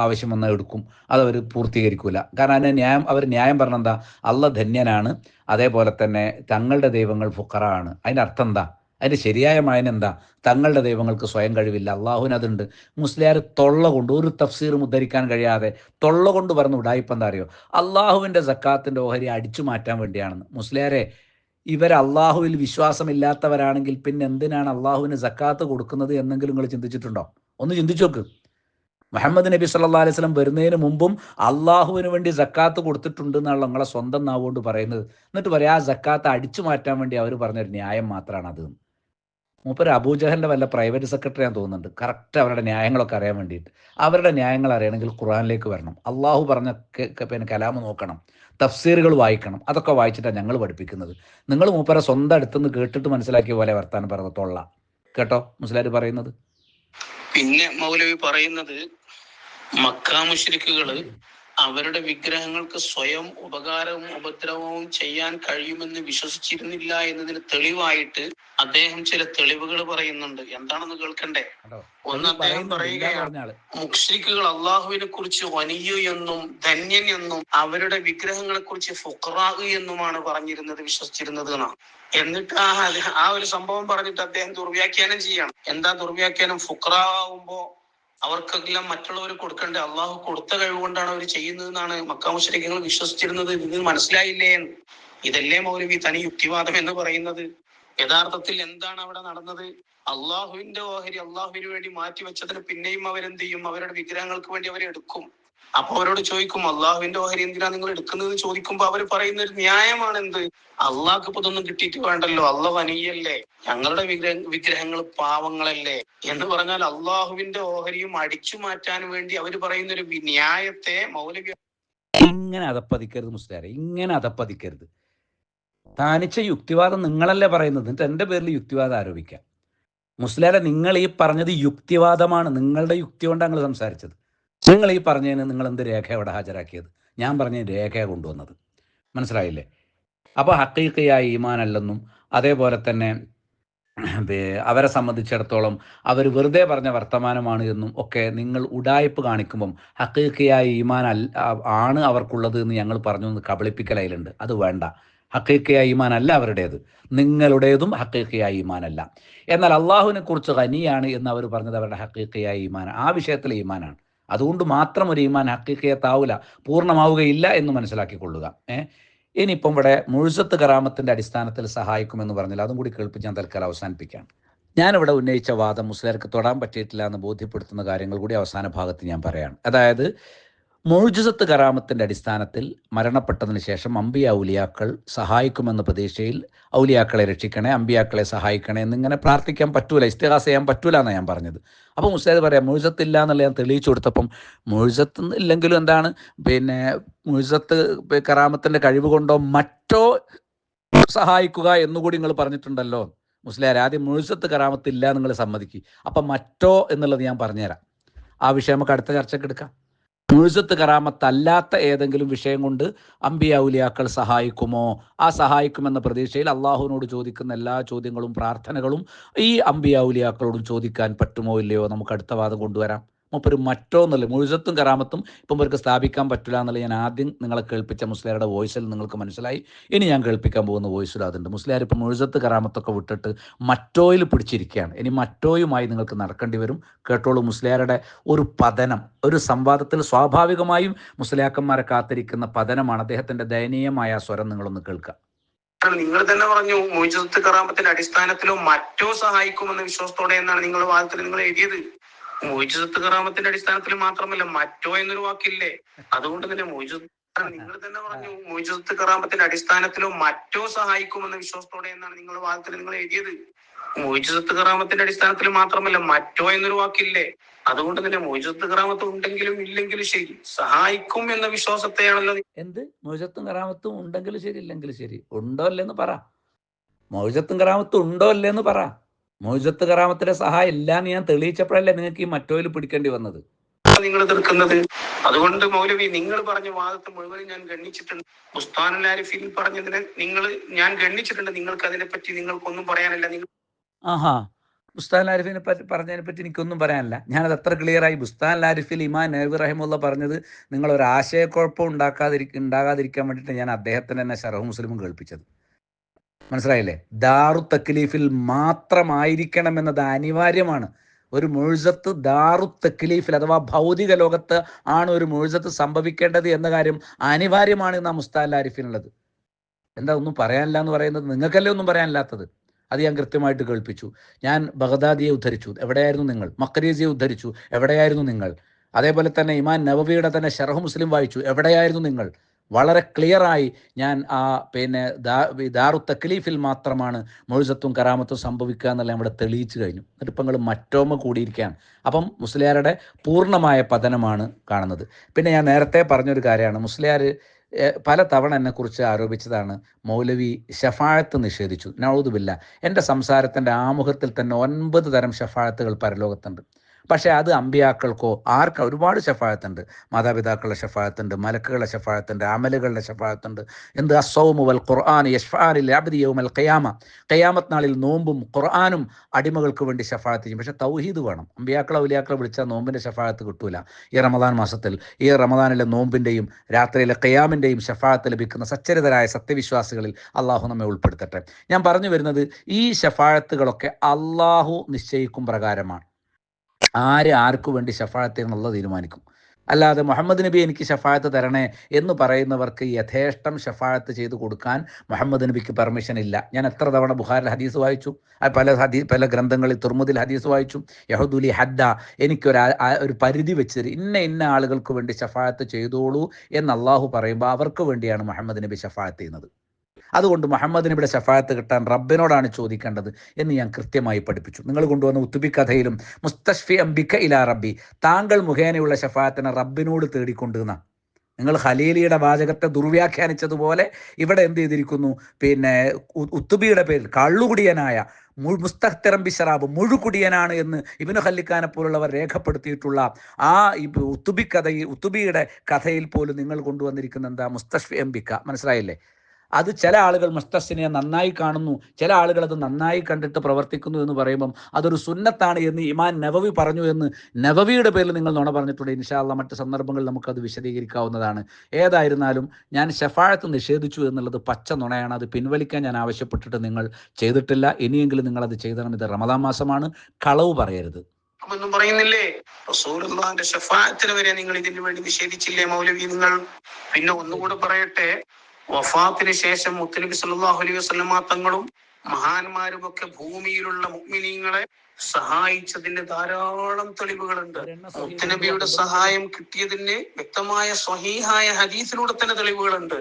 ആവശ്യം വന്നാൽ എടുക്കും, അതവർ പൂർത്തീകരിക്കൂല. കാരണം അവർ ന്യായം പറഞ്ഞെന്താ? അള്ളാഹ് ധന്യനാണ്, അതേപോലെ തന്നെ തങ്ങളുടെ ദൈവങ്ങൾ ഫുഖറ ആണ്. അതിൻ്റെ അർത്ഥം എന്താ? അതിൻ്റെ ശരിയായ മായന എന്താ? തങ്ങളുടെ ദൈവങ്ങൾക്ക് സ്വയം കഴിവില്ല, അള്ളാഹുവിന് അതുണ്ട്. മുസ്ലിയാർ തൊള്ള കൊണ്ട് ഒരു തഫ്സീറും ഉദ്ധരിക്കാൻ കഴിയാതെ തൊള്ള കൊണ്ട് പറഞ്ഞ് ഉടായിപ്പം എന്താ അറിയോ? അള്ളാഹുവിൻ്റെ സക്കാത്തിൻ്റെ ഓഹരി അടിച്ചു മാറ്റാൻ വേണ്ടിയാണെന്ന്. മുസ്ലിയാരെ, ഇവർ അള്ളാഹുവിൽ വിശ്വാസമില്ലാത്തവരാണെങ്കിൽ പിന്നെ എന്തിനാണ് അള്ളാഹുവിന് സക്കാത്ത് കൊടുക്കുന്നത് എന്നെങ്കിലും നിങ്ങൾ ചിന്തിച്ചിട്ടുണ്ടോ? ഒന്ന് ചിന്തിച്ചു നോക്ക്. മുഹമ്മദ് നബി സല്ലല്ലാഹു അലൈഹി വസല്ലം വരുന്നതിന് മുമ്പും അള്ളാഹുവിന് വേണ്ടി സക്കാത്ത് കൊടുത്തിട്ടുണ്ട് എന്നുള്ള നിങ്ങളെ സ്വന്തം നാവുകൊണ്ട് പറയുന്നത്. എന്നിട്ട് പറയാം ആ സക്കാത്ത് അടിച്ചു മാറ്റാൻ വേണ്ടി അവർ പറഞ്ഞൊരു ന്യായം മാത്രമാണ് അത്. മൂപ്പര് അബൂജഹലിൻ്റെ വല്ല പ്രൈവറ്റ് സെക്രട്ടറി ഞാൻ തോന്നുന്നുണ്ട്, കറക്റ്റ് അവരുടെ ന്യായങ്ങളൊക്കെ അറിയാൻ വേണ്ടിയിട്ട്. അവരുടെ ന്യായങ്ങൾ അറിയണമെങ്കിൽ ഖുർആനിലേക്ക് വരണം, അള്ളാഹു പറഞ്ഞ കലാമ് നോക്കണം, തഫ്സീറുകൾ വായിക്കണം. അതൊക്കെ വായിച്ചിട്ടാണ് ഞങ്ങൾ പഠിപ്പിക്കുന്നത്. നിങ്ങൾ മൂപ്പരെ സ്വന്തം അടുത്തുനിന്ന് കേട്ടിട്ട് മനസ്സിലാക്കിയ പോലെ വർത്താനം പറഞ്ഞതൊള്ള കേട്ടോ മുസ്ലിയാർ പറയുന്നത്. പിന്നെ മൗലവി പറയുന്നത്, മക്കാ മുശ്രിക്കുകള് അവരുടെ വിഗ്രഹങ്ങൾക്ക് സ്വയം ഉപകാരവും ഉപദ്രവവും ചെയ്യാൻ കഴിയുമെന്ന് വിശ്വസിച്ചിരുന്നില്ല എന്നതിന് തെളിവായിട്ട് അദ്ദേഹം ചില തെളിവുകൾ പറയുന്നുണ്ട്. എന്താണെന്ന് കേൾക്കണ്ടേ? ഒന്ന് അദ്ദേഹം പറയുകയാണ്, മുശ്രിക്കുകൾ അള്ളാഹുവിനെ കുറിച്ച് വനിയു എന്നും ധന്യൻ എന്നും അവരുടെ വിഗ്രഹങ്ങളെ കുറിച്ച് ഫുഖറാ എന്നുമാണ് പറഞ്ഞിരുന്നത്, വിശ്വസിച്ചിരുന്നത് എന്നാണ്. എന്നിട്ട് ആ ഒരു സംഭവം പറഞ്ഞിട്ട് അദ്ദേഹം ദുർവ്യാഖ്യാനം ചെയ്യണം. എന്താ ദുർവ്യാഖ്യാനം? ഫുഖറാ ആവുമ്പോ അവർക്കെല്ലാം മറ്റുള്ളവർ കൊടുക്കണ്ടേ? അള്ളാഹു കൊടുത്ത കഴിവ് കൊണ്ടാണ് അവർ ചെയ്യുന്നതെന്നാണ് മക്കാ മുശ്രിക്കുകൾ വിശ്വസിച്ചിരുന്നത്. ഇത് മനസ്സിലായില്ലേ? ഇതല്ലേ മൗലവി തനി യുക്തിവാദം എന്ന് പറയുന്നത്? യഥാർത്ഥത്തിൽ എന്താണ് അവിടെ നടന്നത്? അള്ളാഹുവിന്റെ ഓഹരി അള്ളാഹുവിന് വേണ്ടി മാറ്റി വെച്ചതിന് പിന്നെയും അവരെന്ത് ചെയ്യും? അവരുടെ വിഗ്രഹങ്ങൾക്ക് വേണ്ടി അവരെടുക്കും. അപ്പൊ അവരോട് ചോദിക്കും, അള്ളാഹുവിന്റെ ഓഹരി എന്തിനാ നിങ്ങൾ എടുക്കുന്നത് ചോദിക്കുമ്പോ അവർ പറയുന്ന ഒരു ന്യായമാണ് എന്ത്? അള്ളാഹ്ക്ക് ഇപ്പൊ ഇതൊന്നും കിട്ടിയിട്ട് വേണ്ടല്ലോ, അള്ളാഹ് വനിയല്ലേ, ഞങ്ങളുടെ വിഗ്രഹങ്ങൾ പാവങ്ങളല്ലേ എന്ന് പറഞ്ഞാൽ അള്ളാഹുവിന്റെ ഓഹരിയും അടിച്ചു മാറ്റാൻ വേണ്ടി അവർ പറയുന്ന ഒരു ന്യായത്തെ മൗലവി ഇങ്ങനെ അതപ്പതിക്കരുത് മുസ്ലിയാരെ, ഇങ്ങനെ അതപ്പതിക്കരുത്. താനിച്ച യുക്തിവാദം നിങ്ങളല്ലേ പറയുന്നത്, എന്നിട്ട് എൻ്റെ പേരിൽ യുക്തിവാദം ആരോപിക്കാം. മുസ്ലിയാരെ, നിങ്ങൾ ഈ പറഞ്ഞത് യുക്തിവാദമാണ്. നിങ്ങളുടെ യുക്തി കൊണ്ടാണ് നിങ്ങൾ സംസാരിച്ചത്. നിങ്ങൾ ഈ പറഞ്ഞതിന് നിങ്ങൾ എന്ത് രേഖ അവിടെ ഹാജരാക്കിയത്? ഞാൻ പറഞ്ഞ രേഖയാണ് കൊണ്ടുവന്നത്. മനസ്സിലായില്ലേ? അപ്പോൾ ഹഖീഖിയായ ഈമാൻ അല്ലെന്നും അതേപോലെ തന്നെ അവരെ സംബന്ധിച്ചിടത്തോളം അവർ വെറുതെ പറഞ്ഞ വർത്തമാനമാണ് എന്നും ഒക്കെ നിങ്ങൾ ഉഡായിപ്പ് കാണിക്കുമ്പം ഹക്കീക്കയായ ഈമാൻ ആണ് അവർക്കുള്ളത് എന്ന് ഞങ്ങൾ പറഞ്ഞു എന്ന് കബളിപ്പിക്കലയിലുണ്ട്. അത് വേണ്ട. ഹക്കീക്കയായ ഈമാൻ അല്ല അവരുടേത്, നിങ്ങളുടേതും ഹക്കീക്കയായ ഈമാനല്ല. എന്നാൽ അള്ളാഹുവിനെ കുറിച്ച് ഖനിയാണ് എന്ന് അവർ പറഞ്ഞത് അവരുടെ ഹക്കീക്കയായ ഈമാൻ, ആ വിഷയത്തിലെ ഈമാനാണ്. അതുകൊണ്ട് മാത്രം ഒരു ഈമാൻ ഹക്കീക്കയത്താവില്ല, പൂർണ്ണമാവുകയില്ല എന്ന് മനസ്സിലാക്കിക്കൊള്ളുക. ഇനിയിപ്പം ഇവിടെ മുഴുസത്ത് കറാമത്തിൻ്റെ അടിസ്ഥാനത്തിൽ സഹായിക്കുമെന്ന് പറഞ്ഞാൽ അതും കൂടി കേൾപ്പിച്ച് ഞാൻ തൽക്കാലം അവസാനിപ്പിക്കാം. ഞാനിവിടെ ഉന്നയിച്ച വാദം മുസ്ലിംകൾക്ക് തൊടാൻ പറ്റിയിട്ടില്ല എന്ന് ബോധ്യപ്പെടുത്തുന്ന കാര്യങ്ങൾ കൂടി അവസാന ഭാഗത്ത് ഞാൻ പറയാണ്. അതായത് മുഴുജിസത്ത് കറാമത്തിൻ്റെ അടിസ്ഥാനത്തിൽ മരണപ്പെട്ടതിന് ശേഷം അമ്പിയ ഔലിയാക്കൾ സഹായിക്കുമെന്ന പ്രതീക്ഷയിൽ ഔലിയാക്കളെ രക്ഷിക്കണേ, അമ്പിയാക്കളെ സഹായിക്കണേ എന്നിങ്ങനെ പ്രാർത്ഥിക്കാൻ പറ്റൂല, ഇസ്തിഗാസ ചെയ്യാൻ പറ്റൂല എന്നാണ് ഞാൻ പറഞ്ഞത്. അപ്പോൾ മുസ്ലിം പറയാം മുഴുസത്തില്ല എന്നുള്ള ഞാൻ തെളിയിച്ചു കൊടുത്തപ്പം മുഴുസത്ത് ഇല്ലെങ്കിലും എന്താണ് മുഴുസത്ത് കറാമത്തിൻ്റെ കഴിവ് കൊണ്ടോ മറ്റോ സഹായിക്കുക എന്നുകൂടി നിങ്ങൾ പറഞ്ഞിട്ടുണ്ടല്ലോ. മുസ്ലിം ആദ്യം മുഴുസത്ത് കറാമത്തില്ല നിങ്ങൾ സമ്മതിക്കുക, അപ്പം മറ്റോ എന്നുള്ളത് ഞാൻ പറഞ്ഞുതരാം. ആ വിഷയം നമുക്ക് അടുത്ത ചർച്ചയ്ക്ക് എടുക്കാം. മുഴുസത്ത് കറാമത്തല്ലാത്ത ഏതെങ്കിലും വിഷയം കൊണ്ട് അമ്പിയ ഔലിയാക്കൾ സഹായിക്കുമോ? ആ സഹായിക്കുമെന്ന പ്രതീക്ഷയിൽ അള്ളാഹുവിനോട് ചോദിക്കുന്ന എല്ലാ ചോദ്യങ്ങളും പ്രാർത്ഥനകളും ഈ അമ്പിയ ഔലിയാക്കളോടും ചോദിക്കാൻ പറ്റുമോ ഇല്ലയോ? നമുക്ക് അടുത്ത വാദം കൊണ്ടുവരാം. മൂപ്പര് മറ്റോ എന്നല്ല, മുഴുസത്തും കറാമത്തും ഇപ്പം ഇവർക്ക് സ്ഥാപിക്കാൻ പറ്റില്ല എന്നുള്ള ഞാൻ ആദ്യം നിങ്ങളെ കേൾപ്പിച്ച മുസ്ലിയാരുടെ വോയിസിൽ നിങ്ങൾക്ക് മനസ്സിലായി. ഇനി ഞാൻ കേൾപ്പിക്കാൻ പോകുന്ന വോയിസിൽ അതുണ്ട്. മുസ്ലിയാർ ഇപ്പം മുഴുസത്ത് കറാമത്തൊക്കെ വിട്ടിട്ട് മറ്റോയിൽ പിടിച്ചിരിക്കുകയാണ്. ഇനി മറ്റോയുമായി നിങ്ങൾക്ക് നടക്കേണ്ടി വരും. കേട്ടോളൂ, മുസ്ലിയാരുടെ ഒരു പതനം, ഒരു സംവാദത്തിൽ സ്വാഭാവികമായും മുസ്ലിയാക്കന്മാരെ കാത്തിരിക്കുന്ന പതനമാണ്. അദ്ദേഹത്തിൻ്റെ ദയനീയമായ സ്വരം നിങ്ങളൊന്ന് കേൾക്കുക. നിങ്ങൾ തന്നെ പറഞ്ഞു മുഴുസത്ത് കറാമത്തിന്റെ അടിസ്ഥാനത്തിലോ മറ്റോ സഹായിക്കുമെന്ന വിശ്വാസത്തോടെ എന്നാണ് നിങ്ങളുടെ വാദത്തിൽ നിങ്ങൾ എഴുതിയത്. മുഴുസത്ത് കറാമത്തിന്റെ അടിസ്ഥാനത്തിൽ മാത്രമല്ല, മറ്റോ എന്നൊരു വാക്കില്ലേ? അതുകൊണ്ട് തന്നെ നിങ്ങൾ തന്നെ പറഞ്ഞു മുഴുസത്ത് കറാമത്തിന്റെ അടിസ്ഥാനത്തിലോ മറ്റോ സഹായിക്കുമെന്ന വിശ്വാസത്തോടെ എന്നാണ് നിങ്ങളുടെ വാദത്തിൽ നിങ്ങൾ എഴുതിയത്. മുഴുസത്ത് കറാമത്തിന്റെ അടിസ്ഥാനത്തിൽ മാത്രമല്ല, മറ്റോ എന്നൊരു വാക്കില്ലേ? അതുകൊണ്ട് തന്നെ മുഴുസത്ത് കറാമത്ത് ഉണ്ടെങ്കിലും ഇല്ലെങ്കിലും ശരി സഹായിക്കും എന്ന വിശ്വാസത്തെയാണല്ലോ. എന്ത് മുഴുസത്തും കറാമത്തും ഉണ്ടെങ്കിലും ശരി ഇല്ലെങ്കിലും ശരി, ഉണ്ടോ അല്ലേന്ന് പറ. മുഴുസത്തും കറാമത്തും ഉണ്ടോ അല്ലേന്ന് പറ. മുഴുസത്ത് കറാമത്തിലെ സഹായം ഇല്ലാന്ന് ഞാൻ തെളിയിച്ചപ്പോഴല്ലേ നിങ്ങൾക്ക് ഈ മറ്റോയിൽ പിടിക്കേണ്ടി വന്നത്. നിങ്ങൾ തീർക്കുന്നത്. അതുകൊണ്ട് മൗലവി നിങ്ങൾ പറഞ്ഞ വാദത്തെ മുഴുവനും ഞാൻ ഗണ്ണിച്ചിട്ടുണ്ട്. ബുസ്താനുൽ ആരിഫിൽ പറഞ്ഞതിനെ ഞാൻ ഗണ്ണിച്ചിട്ടുണ്ട്. നിങ്ങൾക്ക് അതിനെപ്പറ്റി നിങ്ങൾക്കൊന്നും പറയാനില്ല. ബുസ്താനുൽ ആരിഫിനെ പറ്റി പറഞ്ഞതിനെ പറ്റി എനിക്കൊന്നും പറയാനില്ല. ഞാനത് അത്ര ക്ലിയറായി. ബുസ്താനുൽ ആരിഫിൽ ഇമാം നവവി റഹിമഹുള്ള പറഞ്ഞത് നിങ്ങൾ ഒരു ആശയക്കുഴപ്പം ഉണ്ടാകാതിരിക്കാൻ വേണ്ടിയിട്ട് ഞാൻ അദ്ദേഹത്തിന് തന്നെ ശറഹ് മുസ്ലിമും കേൾപ്പിച്ചത്. മനസ്സിലായില്ലേ? ദാറു തക്ലീഫിൽ മാത്രമായിരിക്കണമെന്നത് അനിവാര്യമാണ്. ഒരു മുഴുസത്ത് ദാറു തക്ലീഫിൽ അഥവാ ഭൗതിക ലോകത്ത് ആണ് ഒരു മുഴുസത്ത് സംഭവിക്കേണ്ടത് എന്ന കാര്യം അനിവാര്യമാണ് എന്നാ മുസ്താനുൽ ആരിഫിനുള്ളത്. എന്താ ഒന്നും പറയാനില്ല എന്ന് പറയുന്നത്? നിങ്ങൾക്കല്ലേ ഒന്നും പറയാനില്ലാത്തത്? അത് ഞാൻ കൃത്യമായിട്ട് കേൾപ്പിച്ചു. ഞാൻ ബഗ്ദാദിയെ ഉദ്ധരിച്ചു, എവിടെയായിരുന്നു നിങ്ങൾ? മഖ്രീസിയെ ഉദ്ധരിച്ചു, എവിടെയായിരുന്നു നിങ്ങൾ? അതേപോലെ തന്നെ ഇമാം നവവിയുടെ തന്നെ ശറഹ് മുസ്ലിം വായിച്ചു, എവിടെയായിരുന്നു നിങ്ങൾ? വളരെ ക്ലിയറായി ഞാൻ ദാറു തക്ലീഫിൽ മാത്രമാണ് മുഴുസത്തും കറാമത്തും സംഭവിക്കുക എന്നുള്ള ഇവിടെ തെളിയിച്ചു കഴിഞ്ഞു. എന്നിട്ട് ഇപ്പം നിങ്ങൾ മറ്റോമ കൂടിയിരിക്കുകയാണ്. അപ്പം മുസ്ലിയാരുടെ പൂർണ്ണമായ പതനമാണ് കാണുന്നത്. പിന്നെ ഞാൻ നേരത്തെ പറഞ്ഞൊരു കാര്യമാണ്, മുസ്ലിയാർ പല തവണ എന്നെക്കുറിച്ച് ആരോപിച്ചതാണ് മൗലവി ഷഫാഴത്ത് നിഷേധിച്ചു. നഊദു ബില്ലാഹ്. എൻ്റെ സംസാരത്തിൻ്റെ ആമുഖത്തിൽ തന്നെ 9 തരം ഷഫാഴത്തുകൾ പരലോകത്തുണ്ട്. പക്ഷേ അത് അമ്പിയാക്കൾക്കോ ഒരുപാട് ഷഫായത്തുണ്ട്. മാതാപിതാക്കളുടെ ഷഫായത്തുണ്ട്, മലക്കുകളുടെ ഷഫായത്തുണ്ട്, അമലുകളുടെ ഷഫായത്തുണ്ട്. എന്ത് അസ്സൗമു വൽ ഖുർആൻ യശ്ഫാനി ലിഅബ്ദി യൗമൽ ഖിയാമ. ഖിയാമത്ത് നാളിൽ നോമ്പും ഖുർആനും അടിമകൾക്ക് വേണ്ടി ഷഫായത്ത് ചെയ്യും. പക്ഷേ തൗഹീദ് വേണം. അമ്പിയാക്കളെ ഔലിയാക്കളെ വിളിച്ചാൽ നോമ്പിൻ്റെ ഷഫായത്ത് കിട്ടൂല. ഈ റമദാൻ മാസത്തിൽ ഈ റമദാനിലെ നോമ്പിൻ്റെയും രാത്രിയിലെ ഖിയാമിൻ്റെയും ഷഫായത്ത് ലഭിക്കുന്ന സച്ചരിതരായ സത്യവിശ്വാസികളിൽ അള്ളാഹു നമ്മെ ഉൾപ്പെടുത്തട്ടെ. ഞാൻ പറഞ്ഞു വരുന്നത്, ഈ ഷഫായത്തുകളൊക്കെ അള്ളാഹു നിശ്ചയിക്കും പ്രകാരമാണ്. ആർക്കു വേണ്ടി ഷഫായത്ത് എന്നുള്ളത് തീരുമാനിക്കും. അല്ലാതെ മുഹമ്മദ് നബി എനിക്ക് ഷഫായത്ത് തരണേ എന്ന് പറയുന്നവർക്ക് യഥേഷ്ടം ഷഫായത്ത് ചെയ്തു കൊടുക്കാൻ മുഹമ്മദ് നബിക്ക് പെർമിഷൻ ഇല്ല. ഞാൻ എത്ര തവണ ബുഖാരിൽ ഹദീസ് വായിച്ചു, പല ഗ്രന്ഥങ്ങളിൽ തുർമുദിൽ ഹദീസ് വായിച്ചു. യഹൂദുലി ഹദ്ദ, എനിക്കൊരു പരിധി വെച്ച് ഇന്ന ആളുകൾക്ക് വേണ്ടി ഷഫായത്ത് ചെയ്തോളൂ എന്ന് അള്ളാഹു പറയുമ്പോൾ അവർക്ക് വേണ്ടിയാണ് മുഹമ്മദ് നബി ഷഫായത്ത് ചെയ്യുന്നത്. അതുകൊണ്ട് മുഹമ്മദ് നബിയുടെ ഷഫായത്ത് കിട്ടാൻ റബ്ബിനോടാണ് ചോദിക്കേണ്ടത് എന്ന് ഞാൻ കൃത്യമായി പഠിപ്പിച്ചു. നിങ്ങൾ കൊണ്ടുവന്ന ഉത്തുബി കഥയിലും മുസ്തഷ്ഫി അംബിക ഇലാ റബ്ബി, താങ്കൾ മുഖേനയുള്ള ഷഫായത്തിനെ റബ്ബിനോട് തേടിക്കൊണ്ടുവന്ന നിങ്ങൾ ഖലീലിയുടെ വാചകത്തെ ദുർവ്യാഖ്യാനിച്ചതുപോലെ ഇവിടെ എന്ത് ചെയ്തിരിക്കുന്നു? ഉത്തുബിയുടെ പേരിൽ കള്ളുകുടിയനായ മുസ്തഖ്തിറം ബിശറാബ്, മുഴുകുടിയനാണ് എന്ന് ഇബ്നു ഖല്ലിക്കാനെ പോലുള്ളവർ രേഖപ്പെടുത്തിയിട്ടുള്ള ആ ഉത്തുബിയുടെ കഥയിൽ പോലും നിങ്ങൾ കൊണ്ടുവന്നിരിക്കുന്ന എന്താ? മുസ്തഷ്ഫി അംബിക. മനസ്സിലായില്ലേ? അത് ചില ആളുകൾ മുസ്തഹ്സിനെ നന്നായി കാണുന്നു, ചില ആളുകൾ അത് നന്നായി കണ്ടിട്ട് പ്രവർത്തിക്കുന്നു എന്ന് പറയുമ്പം അതൊരു സുന്നത്താണ് എന്ന് ഇമാം നവവി പറഞ്ഞു എന്ന് നവവിയുടെ പേരിൽ നിങ്ങൾ നുണ പറഞ്ഞിട്ടുണ്ട്. ഇൻഷാ അല്ലാഹ് മറ്റ് സന്ദർഭങ്ങളിൽ നമുക്കത് വിശദീകരിക്കാവുന്നതാണ്. ഏതായിരുന്നാലും ഞാൻ ശഫാഅത്ത് നിഷേധിച്ചു എന്നുള്ളത് പച്ച നുണയാണ്. അത് പിൻവലിക്കാൻ ഞാൻ ആവശ്യപ്പെട്ടിട്ട് നിങ്ങൾ ചെയ്തിട്ടില്ല. ഇനിയെങ്കിലും നിങ്ങളത് ചെയ്തണം. ഇത് റമദാൻ മാസമാണ്, കളവ് പറയരുത്. ഒന്നും പറയുന്നില്ലേ? റസൂലുള്ളാഹിന്റെ ശഫാഅത്തിന് വരെ നിങ്ങൾ ഇതിനു വേണ്ടി നിഷേധിച്ചില്ലേ മൗലവി നിങ്ങൾ? പിന്നെ ഒന്നുകൂടെ പറയട്ടെ, വഫാത്തിന് ശേഷം മുത്തനബി സല്ലല്ലാഹു അലൈഹി വസല്ലമ തങ്ങളും മഹാന്മാരും ഒക്കെ ഭൂമിയിലുള്ള മുഅ്മിനീങ്ങളെ സഹായിച്ചതിന്റെ ധാരാളം തെളിവുകളുണ്ട്. മുത്തനബിയുടെ സഹായം കിട്ടിയതിന് വ്യക്തമായ സ്വഹീഹായ ഹദീസിലൂടെ തന്നെ തെളിവുകളുണ്ട്.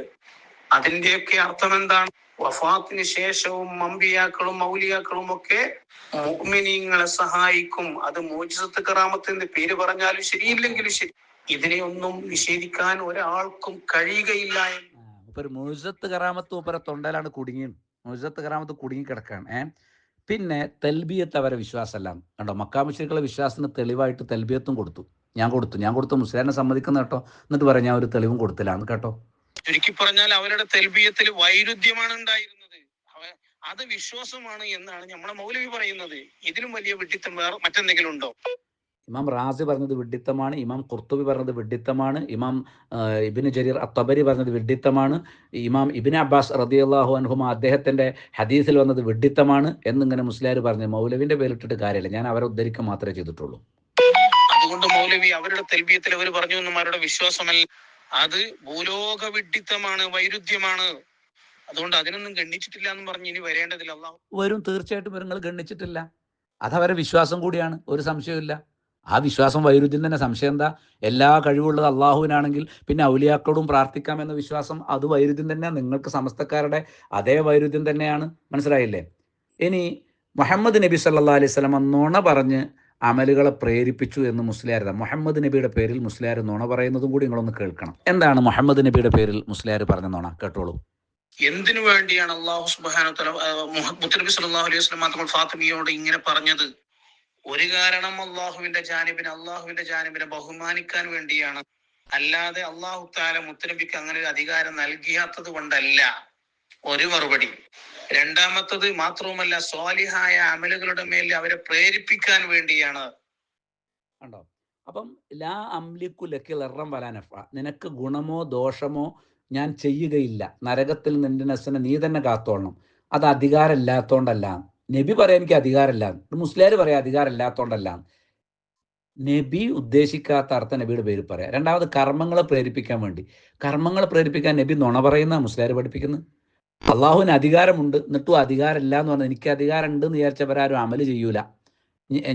അതിന്റെയൊക്കെ അർത്ഥം എന്താണ്? വഫാത്തിന് ശേഷവും അമ്പിയാക്കളും മൗലിയാക്കളും ഒക്കെ മുഅ്മിനീങ്ങളെ സഹായിക്കും. അത് മുഅ്ജിസത്ത് കറാമത്തിന്റെ പേര് പറഞ്ഞാലും ശരിയില്ലെങ്കിലും ശരി, ഇതിനെയൊന്നും നിഷേധിക്കാൻ ഒരാൾക്കും കഴിയുകയില്ല. ഒരു മുഅ്ജിസത്ത് കറാമത്ത് മൂപ്പര തൊണ്ടയിലാണ് കുടുങ്ങിയത്. മുഅ്ജിസത്ത് കറാമത്ത് കുടുങ്ങി കിടക്കാണ്. പിന്നെ തൽബിയത്ത് അവരെ വിശ്വാസമല്ല കണ്ടോ. മക്കാ മുശ്രിക്കുകളുടെ വിശ്വാസത്തിന് തെളിവായിട്ട് തൽബിയത്തും കൊടുത്തു. ഞാൻ കൊടുത്തു മുസ്ലിമിനെ സമ്മതിക്കുന്ന കേട്ടോ. എന്നിട്ട് പറയാം ഞാൻ ഒരു തെളിവും കൊടുത്തില്ല എന്ന് കേട്ടോ. ചുരുക്കി പറഞ്ഞാൽ അവരുടെ തൽബിയത്തിൽ വൈരുദ്ധ്യമാണ് ഉണ്ടായിരുന്നത്. അത് വിശ്വാസമാണ് എന്നാണ് നമ്മുടെ മൗലവി പറയുന്നത്. ഇതിലും വലിയ വിഡ്ഢിത്തം വേറെ മറ്റെന്തെങ്കിലും ഉണ്ടോ? ഇമാം റാസി പറഞ്ഞത് വിഡ്ഢിത്തമാണ്, ഇമാം ഖുർത്തുബി പറഞ്ഞത് വിഡ്ഢിത്തമാണ്, ഇമാം ഇബ്നു ജരീർ അത്തബരി പറഞ്ഞത് വിഡ്ഢിത്തമാണ്, ഇമാം ഇബ്നു അബ്ബാസ് റളിയല്ലാഹു അൻഹുമ അദ്ദേഹത്തിൻ്റെ ഹദീസിൽ വന്നത് വിഡ്ഢിത്തമാണ് എന്നിങ്ങനെ മുസ്ലിയാർ പറഞ്ഞു. മൗലവിൻ്റെ പേരിട്ടിട്ട് കാര്യമില്ല, ഞാൻ അവരെ ഉദ്ധരിക്കുക മാത്രമേ ചെയ്തിട്ടുള്ളൂ. അതുകൊണ്ട് മൗലവി അവരുടെ തൽബിയത്തിൽ അവർ പറഞ്ഞു എന്നും അവരുടെ വിശ്വാസമല്ല, അത് ഭൂലോക വിഡ്ഢിത്തമാണ്, വൈരുദ്ധ്യമാണ്. അതുകൊണ്ട് അതിനൊന്നും ഗണ്ണിച്ചിട്ടില്ല എന്ന് പറഞ്ഞ് ഇനി വരേണ്ടതില്ല. അല്ലാഹു വരും, തീർച്ചയായിട്ടും നിങ്ങൾ ഗണ്ണിച്ചിട്ടില്ല. അതവരെ വിശ്വാസം കൂടിയാണ്, ഒരു സംശയമില്ല. ആ വിശ്വാസം വൈരുദ്ധ്യം തന്നെ. സംശയം എന്താ? എല്ലാ കഴിവുള്ളത് അള്ളാഹുവിനാണെങ്കിൽ പിന്നെ ഔലിയാക്കളോടും പ്രാർത്ഥിക്കാമെന്ന വിശ്വാസം അത് വൈരുദ്ധ്യം തന്നെയാണ്. നിങ്ങൾക്ക് സമസ്തക്കാരുടെ അതേ വൈരുദ്ധ്യം തന്നെയാണ്. മനസ്സിലായില്ലേ? ഇനി മുഹമ്മദ് നബി സല്ലല്ലാഹു അലൈഹി വസല്ലം നുണ പറഞ്ഞ് അമലുകളെ പ്രേരിപ്പിച്ചു എന്ന് മുസ്ലിയാർ, മുഹമ്മദ് നബിയുടെ പേരിൽ മുസ്ലിയാർ നുണ പറയുന്നതും കൂടി നിങ്ങളൊന്ന് കേൾക്കണം. എന്താണ് മുഹമ്മദ് നബിയുടെ പേരിൽ മുസ്ലിയാർ പറഞ്ഞ നുണ? കേട്ടോളൂ. എന്തിനു വേണ്ടിയാണ് അള്ളാഹു സുബ്ഹാനഹു വ തആല മുഹമ്മദ് സല്ലല്ലാഹു അലൈഹി വസല്ലം തങ്ങൾ ഫാത്തിമയോട് ഇങ്ങനെ പറഞ്ഞത്? ഒരു കാരണം അള്ളാഹുവിന്റെ ജാനിബിനെ ബഹുമാനിക്കാൻ വേണ്ടിയാണ്, അല്ലാതെ അള്ളാഹു തആല മുത്തനബിക്ക് അങ്ങനെ ഒരു അധികാരം നൽകിയാത്തത് കൊണ്ടല്ല. ഒരു മറുപടി. രണ്ടാമത്തത് മാത്രവുമല്ല, സ്വാലിഹായ അമലുകളുടെ മേൽ അവരെ പ്രേരിപ്പിക്കാൻ വേണ്ടിയാണ്. കണ്ടോ? അപ്പം ലാ അംലിക്കു ലക്കിൽ എറം വലാനഫ, നിനക്ക് ഗുണമോ ദോഷമോ ഞാൻ ചെയ്യുകയില്ല, നരകത്തിൽ നിന്റെ നഫ്സിനെ നീ തന്നെ കാത്തോളണം. അത് അധികാരമില്ലാത്തോണ്ടല്ല. നബി പറയാൻ എനിക്ക് അധികാരമില്ല, മുസ്ലിയാർ പറയാം അധികാരമില്ലാത്തോണ്ടല്ല. നബി ഉദ്ദേശിക്കാത്ത അർത്ഥം നബിയുടെ പേര് പറയാം. രണ്ടാമത് കർമ്മങ്ങളെ പ്രേരിപ്പിക്കാൻ വേണ്ടി. കർമ്മങ്ങളെ പ്രേരിപ്പിക്കാൻ നബി നുണ പറയുന്ന മുസ്ലിയാർ പഠിപ്പിക്കുന്നത്. അള്ളാഹുവിന് അധികാരമുണ്ട് എന്നിട്ടും അധികാരമില്ല എന്ന് പറഞ്ഞാൽ എനിക്ക് അധികാരം ഉണ്ട് എന്ന് വിചാരിച്ചവരാരും അമല് ചെയ്യൂല.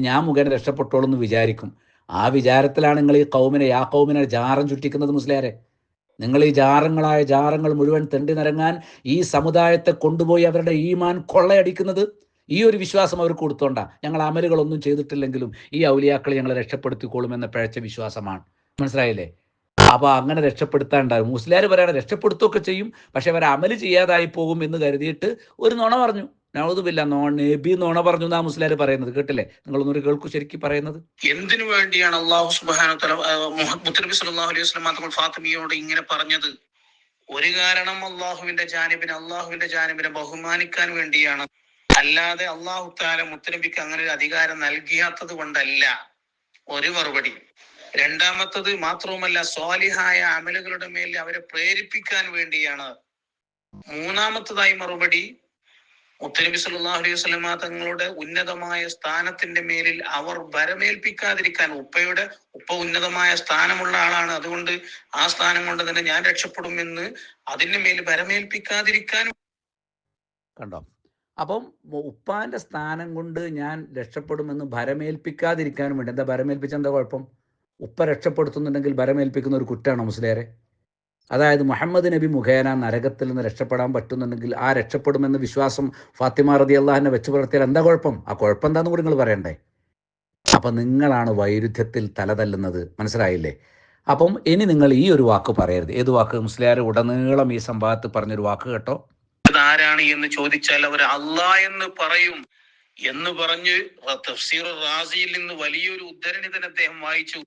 ഞാൻ മുഖേന രക്ഷപ്പെട്ടോളൂ എന്ന് വിചാരിക്കും. ആ വിചാരത്തിലാണ് നിങ്ങൾ ഈ കൗമിനെ ജാറം ചുറ്റിക്കുന്നത് മുസ്ലിയാരെ. നിങ്ങൾ ഈ ജാറങ്ങൾ മുഴുവൻ തെണ്ടി നിരങ്ങാൻ ഈ സമുദായത്തെ കൊണ്ടുപോയി അവരുടെ ഈമാൻ കൊള്ളയടിക്കുന്നത് ഈ ഒരു വിശ്വാസം അവർക്ക് കൊടുത്തോണ്ടാ. ഞങ്ങൾ അമലുകളൊന്നും ചെയ്തിട്ടില്ലെങ്കിലും ഈ ഔലിയാക്കളെ ഞങ്ങളെ രക്ഷപ്പെടുത്തിക്കോളും എന്ന പിഴച്ച വിശ്വാസമാണ്. മനസ്സിലായില്ലേ? അപ്പോൾ അങ്ങനെ രക്ഷപ്പെടുത്താണ്ടാകും. മുസ്ലിയാർ പറയണ രക്ഷപ്പെടുത്തുകയൊക്കെ ചെയ്യും, പക്ഷെ അവർ അമല് ചെയ്യാതായി പോകും എന്ന് കരുതിയിട്ട് ഒരു നുണ പറഞ്ഞു. നൗദുബില്ല, നബി നുണ പറഞ്ഞു എന്നാ മുസ്ലിയാർ പറയുന്നത്. കേട്ടില്ലേ? നിങ്ങളൊന്നൊരു കേൾക്കൂ ശരിക്കും പറയുന്നത്. എന്തിനു വേണ്ടിയാണ് അള്ളാഹു സുബ്ഹാനഹു വ തആല മുഹമ്മദ് സല്ലല്ലാഹു അലൈഹി വസല്ലം തങ്ങൾ ഫാത്തിമയോട് ഇങ്ങനെ പറഞ്ഞത്? ഒരു കാരണം അള്ളാഹുവിന്റെ ജാനിബിനെ ബഹുമാനിക്കാൻ വേണ്ടിയാണ്, അല്ലാതെ അള്ളാഹു തആല മുത്തനബിക്ക് അങ്ങനെ ഒരു അധികാരം നൽകിയാത്തത് കൊണ്ടല്ല. ഒരു മറുപടി. രണ്ടാമത്തത് മാത്രവുമല്ല, സ്വാലിഹായ അമലുകളുടെ മേൽ അവരെ പ്രേരിപ്പിക്കാൻ വേണ്ടിയാണ്. മൂന്നാമത്തതായി മറുപടി, മുത്തനബി സല്ലല്ലാഹു അലൈഹി വസല്ലം തങ്ങളുടെ ഉന്നതമായ സ്ഥാനത്തിന്റെ മേലിൽ അവർ ഭരമേൽപ്പിക്കാതിരിക്കാൻ. ഉപ്പ ഉന്നതമായ സ്ഥാനമുള്ള ആളാണ്, അതുകൊണ്ട് ആ സ്ഥാനം കൊണ്ട് തന്നെ ഞാൻ രക്ഷപ്പെടുമെന്ന് അതിന് മേൽ ഭരമേൽപ്പിക്കാതിരിക്കാൻ. കണ്ടോ? അപ്പം ഉപ്പാന്റെ സ്ഥാനം കൊണ്ട് ഞാൻ രക്ഷപ്പെടുമെന്ന് ഭരമേൽപ്പിക്കാതിരിക്കാനും വേണ്ടി. എന്താ ഭരമേൽപ്പിച്ച എന്താ കുഴപ്പം? ഉപ്പ രക്ഷപ്പെടുത്തുന്നുണ്ടെങ്കിൽ ഭരമേൽപ്പിക്കുന്ന ഒരു കുറ്റമാണോ മുസ്ലിയാരെ? അതായത് മുഹമ്മദ് നബി മുഖേന നരകത്തിൽ നിന്ന് രക്ഷപ്പെടാൻ പറ്റുന്നുണ്ടെങ്കിൽ ആ രക്ഷപ്പെടുമെന്ന വിശ്വാസം ഫാത്തിമ റളിയല്ലാഹുവിനെ വെച്ച് പുലർത്തിയാൽ എന്താ കുഴപ്പം? ആ കുഴപ്പം എന്താന്ന് കൂടി നിങ്ങൾ പറയണ്ടേ? അപ്പം നിങ്ങളാണ് വൈരുദ്ധ്യത്തിൽ തലതല്ലുന്നത്. മനസ്സിലായില്ലേ? അപ്പം ഇനി നിങ്ങൾ ഈ ഒരു വാക്ക് പറയരുത്. ഏത് വാക്ക്? മുസ്ലിയാർ ഉടനീളം ഈ സംഭവത്തിൽ പറഞ്ഞൊരു വാക്ക് കേട്ടോ. ആരാണ് എന്ന് ചോദിച്ചാൽ അവർ അള്ളാ എന്ന് പറയും എന്ന് പറഞ്ഞ് തഫ്സീർ റാസിയിൽ നിന്ന് വലിയൊരു ഉദ്ധരണി തന്നെ അദ്ദേഹം വായിച്ചു.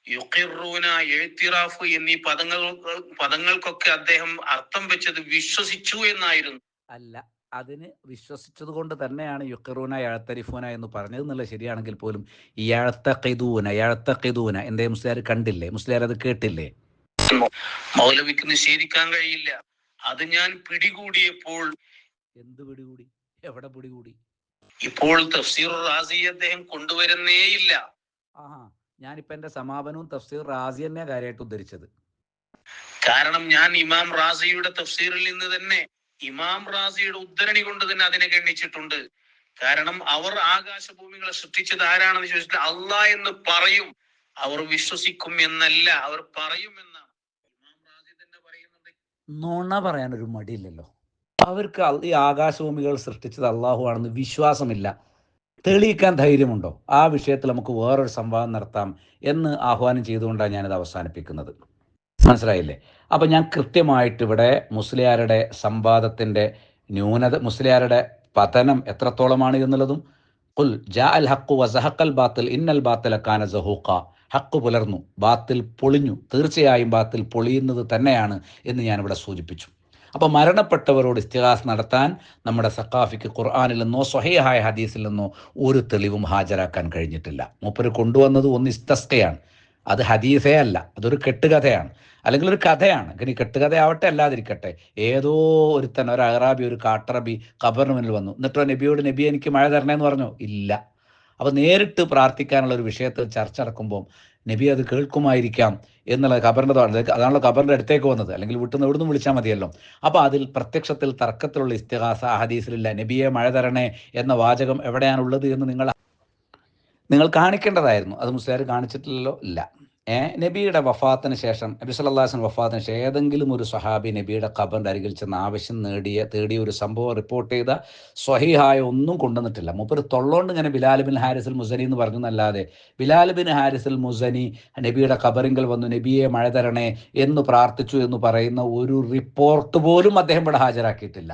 യുഖിറൂന, എഴുത്തിറാഫ് എന്നീ പദങ്ങൾക്കൊക്കെ അദ്ദേഹം അർത്ഥം വെച്ചത് വിശ്വസിച്ചു എന്നായിരുന്നു. അല്ല, അതിന് വിശ്വസിച്ചത് കൊണ്ട് തന്നെയാണ് യുഖിറൂന യഅ്തരിഫൂന എന്ന് പറഞ്ഞത് എന്നുള്ളത് ശരിയാണെങ്കിൽ പോലും യഅ്തഖിദൂന എന്തേ മുസ്ലിയാർ കണ്ടില്ലേ? മുസ്ലിയാർ അത് കേട്ടില്ലേ? മൗലവിക്ക് നിഷേധിക്കാൻ കഴിയില്ല. അത് ഞാൻ പിടികൂടിയപ്പോൾ. എന്ത് പിടികൂടി? എവിടെ പിടികൂടി? ഇപ്പോൾ തഫ്സീർ റാസി അദ്ദേഹം കൊണ്ടുവരുന്നേയില്ല. ഞാനിപ്പോ എന്റെ സമാപനവും തഫ്സീർ റാസി തന്നെ കാര്യമായിട്ട് ഉദ്ധരിച്ചത്. കാരണം ഞാൻ ഇമാം റാസിയുടെ തഫ്സീറിൽ നിന്ന് തന്നെ, ഇമാം റാസിയുടെ ഉദ്ധരണി കൊണ്ട് തന്നെ അതിനെ ഗണ്ണിച്ചിട്ടുണ്ട്. കാരണം അവർ ആകാശഭൂമികളെ സൃഷ്ടിച്ചത് ആരാണെന്ന് ചോദിച്ചിട്ട് അള്ളാഹ് എന്ന് പറയും. അവർ വിശ്വസിക്കും എന്നല്ല, അവർ പറയും എന്നാണ് ഇമാം റാസി തന്നെ പറയുന്നുണ്ട്. നുണ പറയാനൊരു മടിയില്ലല്ലോ. അവർക്ക് ഈ ആകാശഭൂമികൾ സൃഷ്ടിച്ചത് അള്ളാഹു ആണെന്ന് വിശ്വാസമില്ല. തെളിയിക്കാൻ ധൈര്യമുണ്ടോ? ആ വിഷയത്തിൽ നമുക്ക് വേറൊരു സംവാദം നടത്താം എന്ന് ആഹ്വാനം ചെയ്തുകൊണ്ടാണ് ഞാനിത് അവസാനിപ്പിക്കുന്നത്. മനസ്സിലായില്ലേ? അപ്പം ഞാൻ കൃത്യമായിട്ട് ഇവിടെ മുസ്ലിയാരുടെ സംവാദത്തിൻ്റെ ന്യൂനത, മുസ്ലിയാരുടെ പതനം എത്രത്തോളമാണ് എന്നുള്ളതും, ഖുൽ ജാ അൽ ഹഖ് വസഹഖൽ ബാത്തിൽ ഇന്നൽ ബാത്തില കാന സഹൂഖ, ഹക്ക് പുലർന്നു, ബാത്തിൽ പൊളിഞ്ഞു, തീർച്ചയായും ബാത്തിൽ പൊളിയുന്നത് തന്നെയാണ് എന്ന് ഞാനിവിടെ സൂചിപ്പിച്ചു. അപ്പോൾ മരണപ്പെട്ടവരോട് ഇസ്തിഗാസ് നടത്താൻ നമ്മുടെ സഖാഫിക്ക് ഖുർആനിൽ നിന്നോ സ്വഹീഹായ ഹദീസിൽ നിന്നോ ഒരു തെളിവും ഹാജരാക്കാൻ കഴിഞ്ഞിട്ടില്ല. മൂപ്പര് കൊണ്ടുവന്നത് ഒന്ന് ഇസ്തസ്കയാണ്. അത് ഹദീസേ അല്ല, അതൊരു കെട്ടുകഥയാണ്, അല്ലെങ്കിൽ ഒരു കഥയാണ്. ഇനി കെട്ടുകഥയാവട്ടെ അല്ലാതിരിക്കട്ടെ, ഏതോ ഒരുത്തൻ, ഒരു അറാബി, ഒരു കാട്ടറബി ഖബറിന് മുന്നിൽ വന്നു, എന്നിട്ടോ നബിയോട് നബി എനിക്ക് മഴ തരണേന്ന് പറഞ്ഞോ? ഇല്ല. അപ്പോൾ നേരിട്ട് പ്രാർത്ഥിക്കാനുള്ള ഒരു വിഷയത്തിൽ ചർച്ച നടക്കുമ്പോൾ നബി അത് കേൾക്കുമായിരിക്കാം എന്നുള്ള ഖബറിൻ്റെ, അതാണല്ലോ ഖബറിൻ്റെ അടുത്തേക്ക് വന്നത്, അല്ലെങ്കിൽ വീട്ടിൽ നിന്ന് എവിടുന്ന് വിളിച്ചാൽ മതിയല്ലോ. അപ്പോൾ അതിൽ പ്രത്യക്ഷത്തിൽ തർക്കത്തിലുള്ള ഇസ്തിഗാസ ഹദീസിലില്ല. നബിയെ മഴ തരണേ എന്ന വാചകം എവിടെയാണുള്ളത് എന്ന് നിങ്ങൾ കാണിക്കേണ്ടതായിരുന്നു. അത് മുസ്ലിയാർ കാണിച്ചിട്ടില്ലല്ലോ. ഇല്ല. നബിയുടെ വഫാത്തിന് ശേഷം, നബി സല്ലല്ലാഹു അലൈഹി വസല്ലം വഫാത്തിന് ശേഷം ഏതെങ്കിലും ഒരു സ്വഹാബി നബിയുടെ ഖബറിൻ്റെ അരികിൽ ചെന്ന് ആവശ്യം തേടിയ ഒരു സംഭവം റിപ്പോർട്ട് ചെയ്ത സ്വഹീഹായ ഒന്നും കൊണ്ടുവന്നിട്ടില്ല. മൂപ്പര് തൊള്ളോണ്ട് ഇങ്ങനെ ബിലാൽ ബിൻ ഹാരിസുൽ മുസനി എന്ന് പറഞ്ഞു എന്നല്ലാതെ ബിലാൽ ബിൻ ഹാരിസുൽ മുസനി നബിയുടെ ഖബറിങ്കൽ വന്നു നബിയെ മഴ തരണേ എന്ന് പ്രാർത്ഥിച്ചു എന്ന് പറയുന്ന ഒരു റിപ്പോർട്ട് പോലും അദ്ദേഹം ഇവിടെ ഹാജരാക്കിയിട്ടില്ല.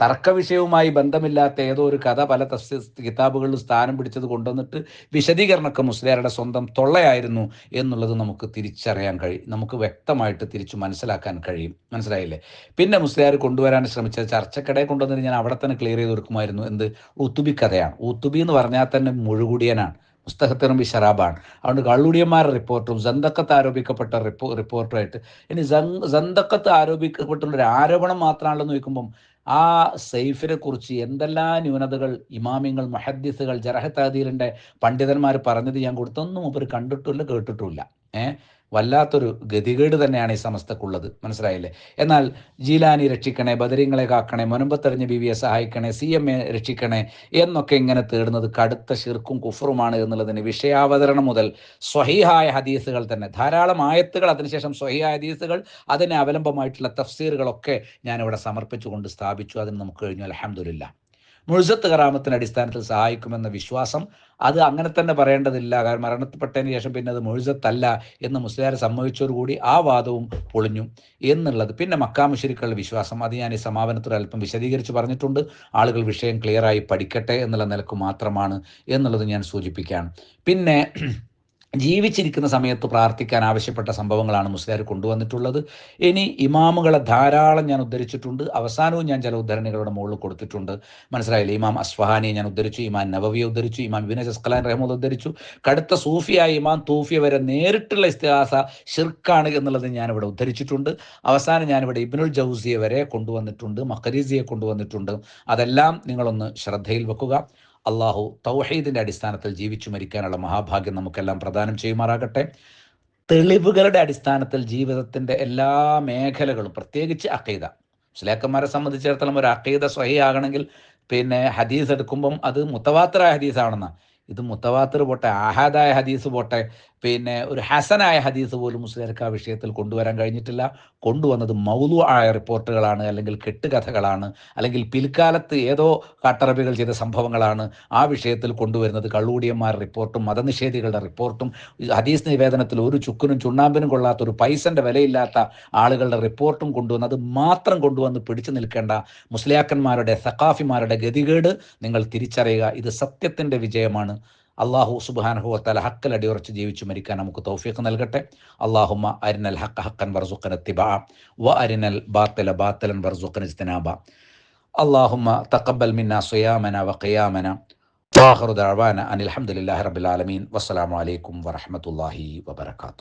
തർക്ക വിഷയവുമായി ബന്ധമില്ലാത്ത ഏതോ ഒരു കഥ പല തഫ്സീർ കിതാബുകളിൽ സ്ഥാനം പിടിച്ചത് കൊണ്ടുവന്നിട്ട് വിശദീകരണമൊക്കെ മുസ്ലിയാരുടെ സ്വന്തം തൊള്ളയായിരുന്നു എന്നുള്ളത് നമുക്ക് തിരിച്ചറിയാൻ കഴിയും, നമുക്ക് വ്യക്തമായിട്ട് തിരിച്ചു മനസ്സിലാക്കാൻ കഴിയും. മനസ്സിലായില്ലേ? പിന്നെ മുസ്ലിയാർ കൊണ്ടുവരാൻ ശ്രമിച്ച ചർച്ചക്കിടെ കൊണ്ടുവന്നിട്ട് ഞാൻ അവിടെ തന്നെ ക്ലിയർ ചെയ്ത് കൊടുക്കുമായിരുന്നു. എന്ത്? ഊത്തുബി കഥയാണ്. ഊത്തുബി എന്ന് പറഞ്ഞാൽ തന്നെ മുഴുകുടിയനാണ്, മുസ്തഹത്തിറും ഷറാബാണ്. അതുകൊണ്ട് കള്ളുടിയന്മാരുടെ റിപ്പോർട്ടും സന്തക്കത്ത് ആരോപിക്കപ്പെട്ട റിപ്പോർട്ടുമായിട്ട്, ഇനി സന്തക്കത്ത് ആരോപിക്കപ്പെട്ടുള്ളൊരു ആരോപണം മാത്രമാണെന്ന് ചോദിക്കുമ്പം ആ സൈഫിനെ കുറിച്ച് എന്തെല്ലാം ന്യൂനതകൾ ഇമാമിങ്ങൾ, മുഹദ്ദിസുകൾ, ജറഹ് തഅദീലിൻ്റെ പണ്ഡിതന്മാർ പറഞ്ഞത് ഞാൻ കൊടുത്തൊന്നും അവർ കണ്ടിട്ടില്ല, കേട്ടിട്ടുമില്ല. വല്ലാത്തൊരു ഗതികേട് തന്നെയാണ് ഈ സമസ്തക്കുള്ളത്. മനസ്സിലായില്ലേ? എന്നാൽ ജീലാനി രക്ഷിക്കണേ, ബദരീങ്ങളെ കാക്കണേ, മുനമ്പത്തെറിഞ്ഞ ബീവിയെ സഹായിക്കണേ, CMA രക്ഷിക്കണേ എന്നൊക്കെ ഇങ്ങനെ തേടുന്നത് കടുത്ത ശിർക്കും കുഫറുമാണ് എന്നുള്ളതിന് വിഷയാവതരണം മുതൽ സ്വഹീഹായ ഹദീസുകൾ തന്നെ, ധാരാളം ആയത്തുകൾ, അതിനുശേഷം സ്വഹീഹായ ഹദീസുകൾ, അതിനെ അവലംബമായിട്ടുള്ള തഫ്സീറുകളൊക്കെ ഞാനിവിടെ സമർപ്പിച്ചുകൊണ്ട് സ്ഥാപിച്ചു. അതിന് നമുക്ക് കഴിഞ്ഞു, അൽഹംദുലില്ലാ. മുഴ്സത്ത് കറാമത്തിൻ്റെ അടിസ്ഥാനത്തിൽ സഹായിക്കുമെന്ന വിശ്വാസം അത് അങ്ങനെ തന്നെ പറയേണ്ടതില്ല. കാരണം മരണപ്പെട്ടതിന് ശേഷം പിന്നെ അത് മുഴ്സത്തല്ല എന്ന് മുസ്ലിയാർ സമ്മതിച്ചോടുകൂടി ആ വാദവും പൊളിഞ്ഞു എന്നുള്ളത്. പിന്നെ മക്കാ മുശ്രിക്കുകളുടെ വിശ്വാസം, അത് ഞാൻ ഈ സമാപനത്തിൽ അല്പം വിശദീകരിച്ച് പറഞ്ഞിട്ടുണ്ട്. ആളുകൾ വിഷയം ക്ലിയറായി പഠിക്കട്ടെ എന്നുള്ള നിലക്ക് മാത്രമാണ് എന്നുള്ളത് ഞാൻ സൂചിപ്പിക്കുകയാണ്. പിന്നെ ജീവിച്ചിരിക്കുന്ന സമയത്ത് പ്രാർത്ഥിക്കാൻ ആവശ്യപ്പെട്ട സംഭവങ്ങളാണ് മുസ്ലിയാർ കൊണ്ടുവന്നിട്ടുള്ളത്. ഇനി ഇമാമുകളെ ധാരാളം ഞാൻ ഉദ്ധരിച്ചിട്ടുണ്ട്. അവസാനവും ഞാൻ ചില ഉദ്ധരണികളുടെ മുകളിൽ കൊടുത്തിട്ടുണ്ട്. മനസ്സിലായില്ലേ? ഇമാം അസ്ഫഹാനിയെ ഞാൻ ഉദ്ധരിച്ചു, ഇമാം നവവിയെ ഉദ്ധരിച്ചു, ഇമാം ഇബ്നു അസ്ഖലാൻ റഹിമഹുല്ലാഹ് ഉദ്ധരിച്ചു. കടുത്ത സൂഫിയായ ഇമാം തൂഫിയ വരെ നേരിട്ടുള്ള ഇസ്തിഗാസ ഷിർക്കാണ് എന്നുള്ളത് ഞാനിവിടെ ഉദ്ധരിച്ചിട്ടുണ്ട്. അവസാനം ഞാനിവിടെ ഇബ്നുൽ ജൗസിയെ വരെ കൊണ്ടുവന്നിട്ടുണ്ട്, മഖരീസിയെ കൊണ്ടുവന്നിട്ടുണ്ട്. അതെല്ലാം നിങ്ങളൊന്ന് ശ്രദ്ധയിൽ വെക്കുക. അള്ളാഹു തൗഹീദിൻ്റെ അടിസ്ഥാനത്തിൽ ജീവിച്ചു മരിക്കാനുള്ള മഹാഭാഗ്യം നമുക്കെല്ലാം പ്രദാനം ചെയ്യുമാറാകട്ടെ. തെളിവുകളുടെ അടിസ്ഥാനത്തിൽ ജീവിതത്തിൻ്റെ എല്ലാ മേഖലകളും, പ്രത്യേകിച്ച് അഖീദ, മുസ്ലിയാക്കന്മാരെ സംബന്ധിച്ചിടത്തോളം ഒരു അഖീദ സ്വഹീഹാകണമെങ്കിൽ പിന്നെ ഹദീസ് എടുക്കുമ്പം അത് മുത്തവാത്തിറായ ഹദീസാണെന്നാണ്. ഇത് മുത്തവാത്തിർ പോട്ടെ, ആഹാദായ ഹദീസ് പോട്ടെ, പിന്നെ ഒരു ഹസനായ ഹദീസ് പോലും മുസ്ലിയാർക്ക് ആ വിഷയത്തിൽ കൊണ്ടുവരാൻ കഴിഞ്ഞിട്ടില്ല. കൊണ്ടുവന്നത് മൗലു ആയ റിപ്പോർട്ടുകളാണ്, അല്ലെങ്കിൽ കെട്ടുകഥകളാണ്, അല്ലെങ്കിൽ പിൽക്കാലത്ത് ഏതോ കാട്ടറബികൾ ചെയ്ത സംഭവങ്ങളാണ് ആ വിഷയത്തിൽ കൊണ്ടുവരുന്നത്. കള്ളൂടിയന്മാരുടെ റിപ്പോർട്ടും മതനിഷേധികളുടെ റിപ്പോർട്ടും ഹദീസ് നിവേദനത്തിൽ ഒരു ചുക്കിനും ചുണ്ണാമ്പിനും കൊള്ളാത്ത, ഒരു പൈസൻ്റെ വിലയില്ലാത്ത ആളുകളുടെ റിപ്പോർട്ടും കൊണ്ടുവന്ന് അത് മാത്രം കൊണ്ടുവന്ന് പിടിച്ചു നിൽക്കേണ്ട മുസ്ലിയാക്കന്മാരുടെ, സഖാഫിമാരുടെ ഗതികേട് നിങ്ങൾ തിരിച്ചറിയുക. ഇത് സത്യത്തിൻ്റെ വിജയമാണ്. അള്ളാഹു സുബ്ഹാനഹു വതആല ഹക്കിൽ അടിയുറച്ച് ജീവിച്ചു മരിക്കാൻ നമുക്ക് തൗഫീഖ് നൽകട്ടെ. അല്ലാഹുമ്മ അരിനൽ ഹഖ ഹഖൻ വർസുഖ്ന ഇത്തിബാഅ വ അരിനൽ ബാത്തില ബാത്തിലൻ വർസുഖ്ന ഇജ്തിനാബ. അല്ലാഹുമ്മ തഖബ്ബൽ മിന്നാ സിയാമന വ ഖിയാമന വആഖിറു ദഅവാന അനിൽ ഹംദുലില്ലാഹി റബ്ബിൽ ആലമീൻ. വസ്സലാമു അലൈക്കും വറഹ്മത്തുള്ളാഹി വബറകാതുഹു.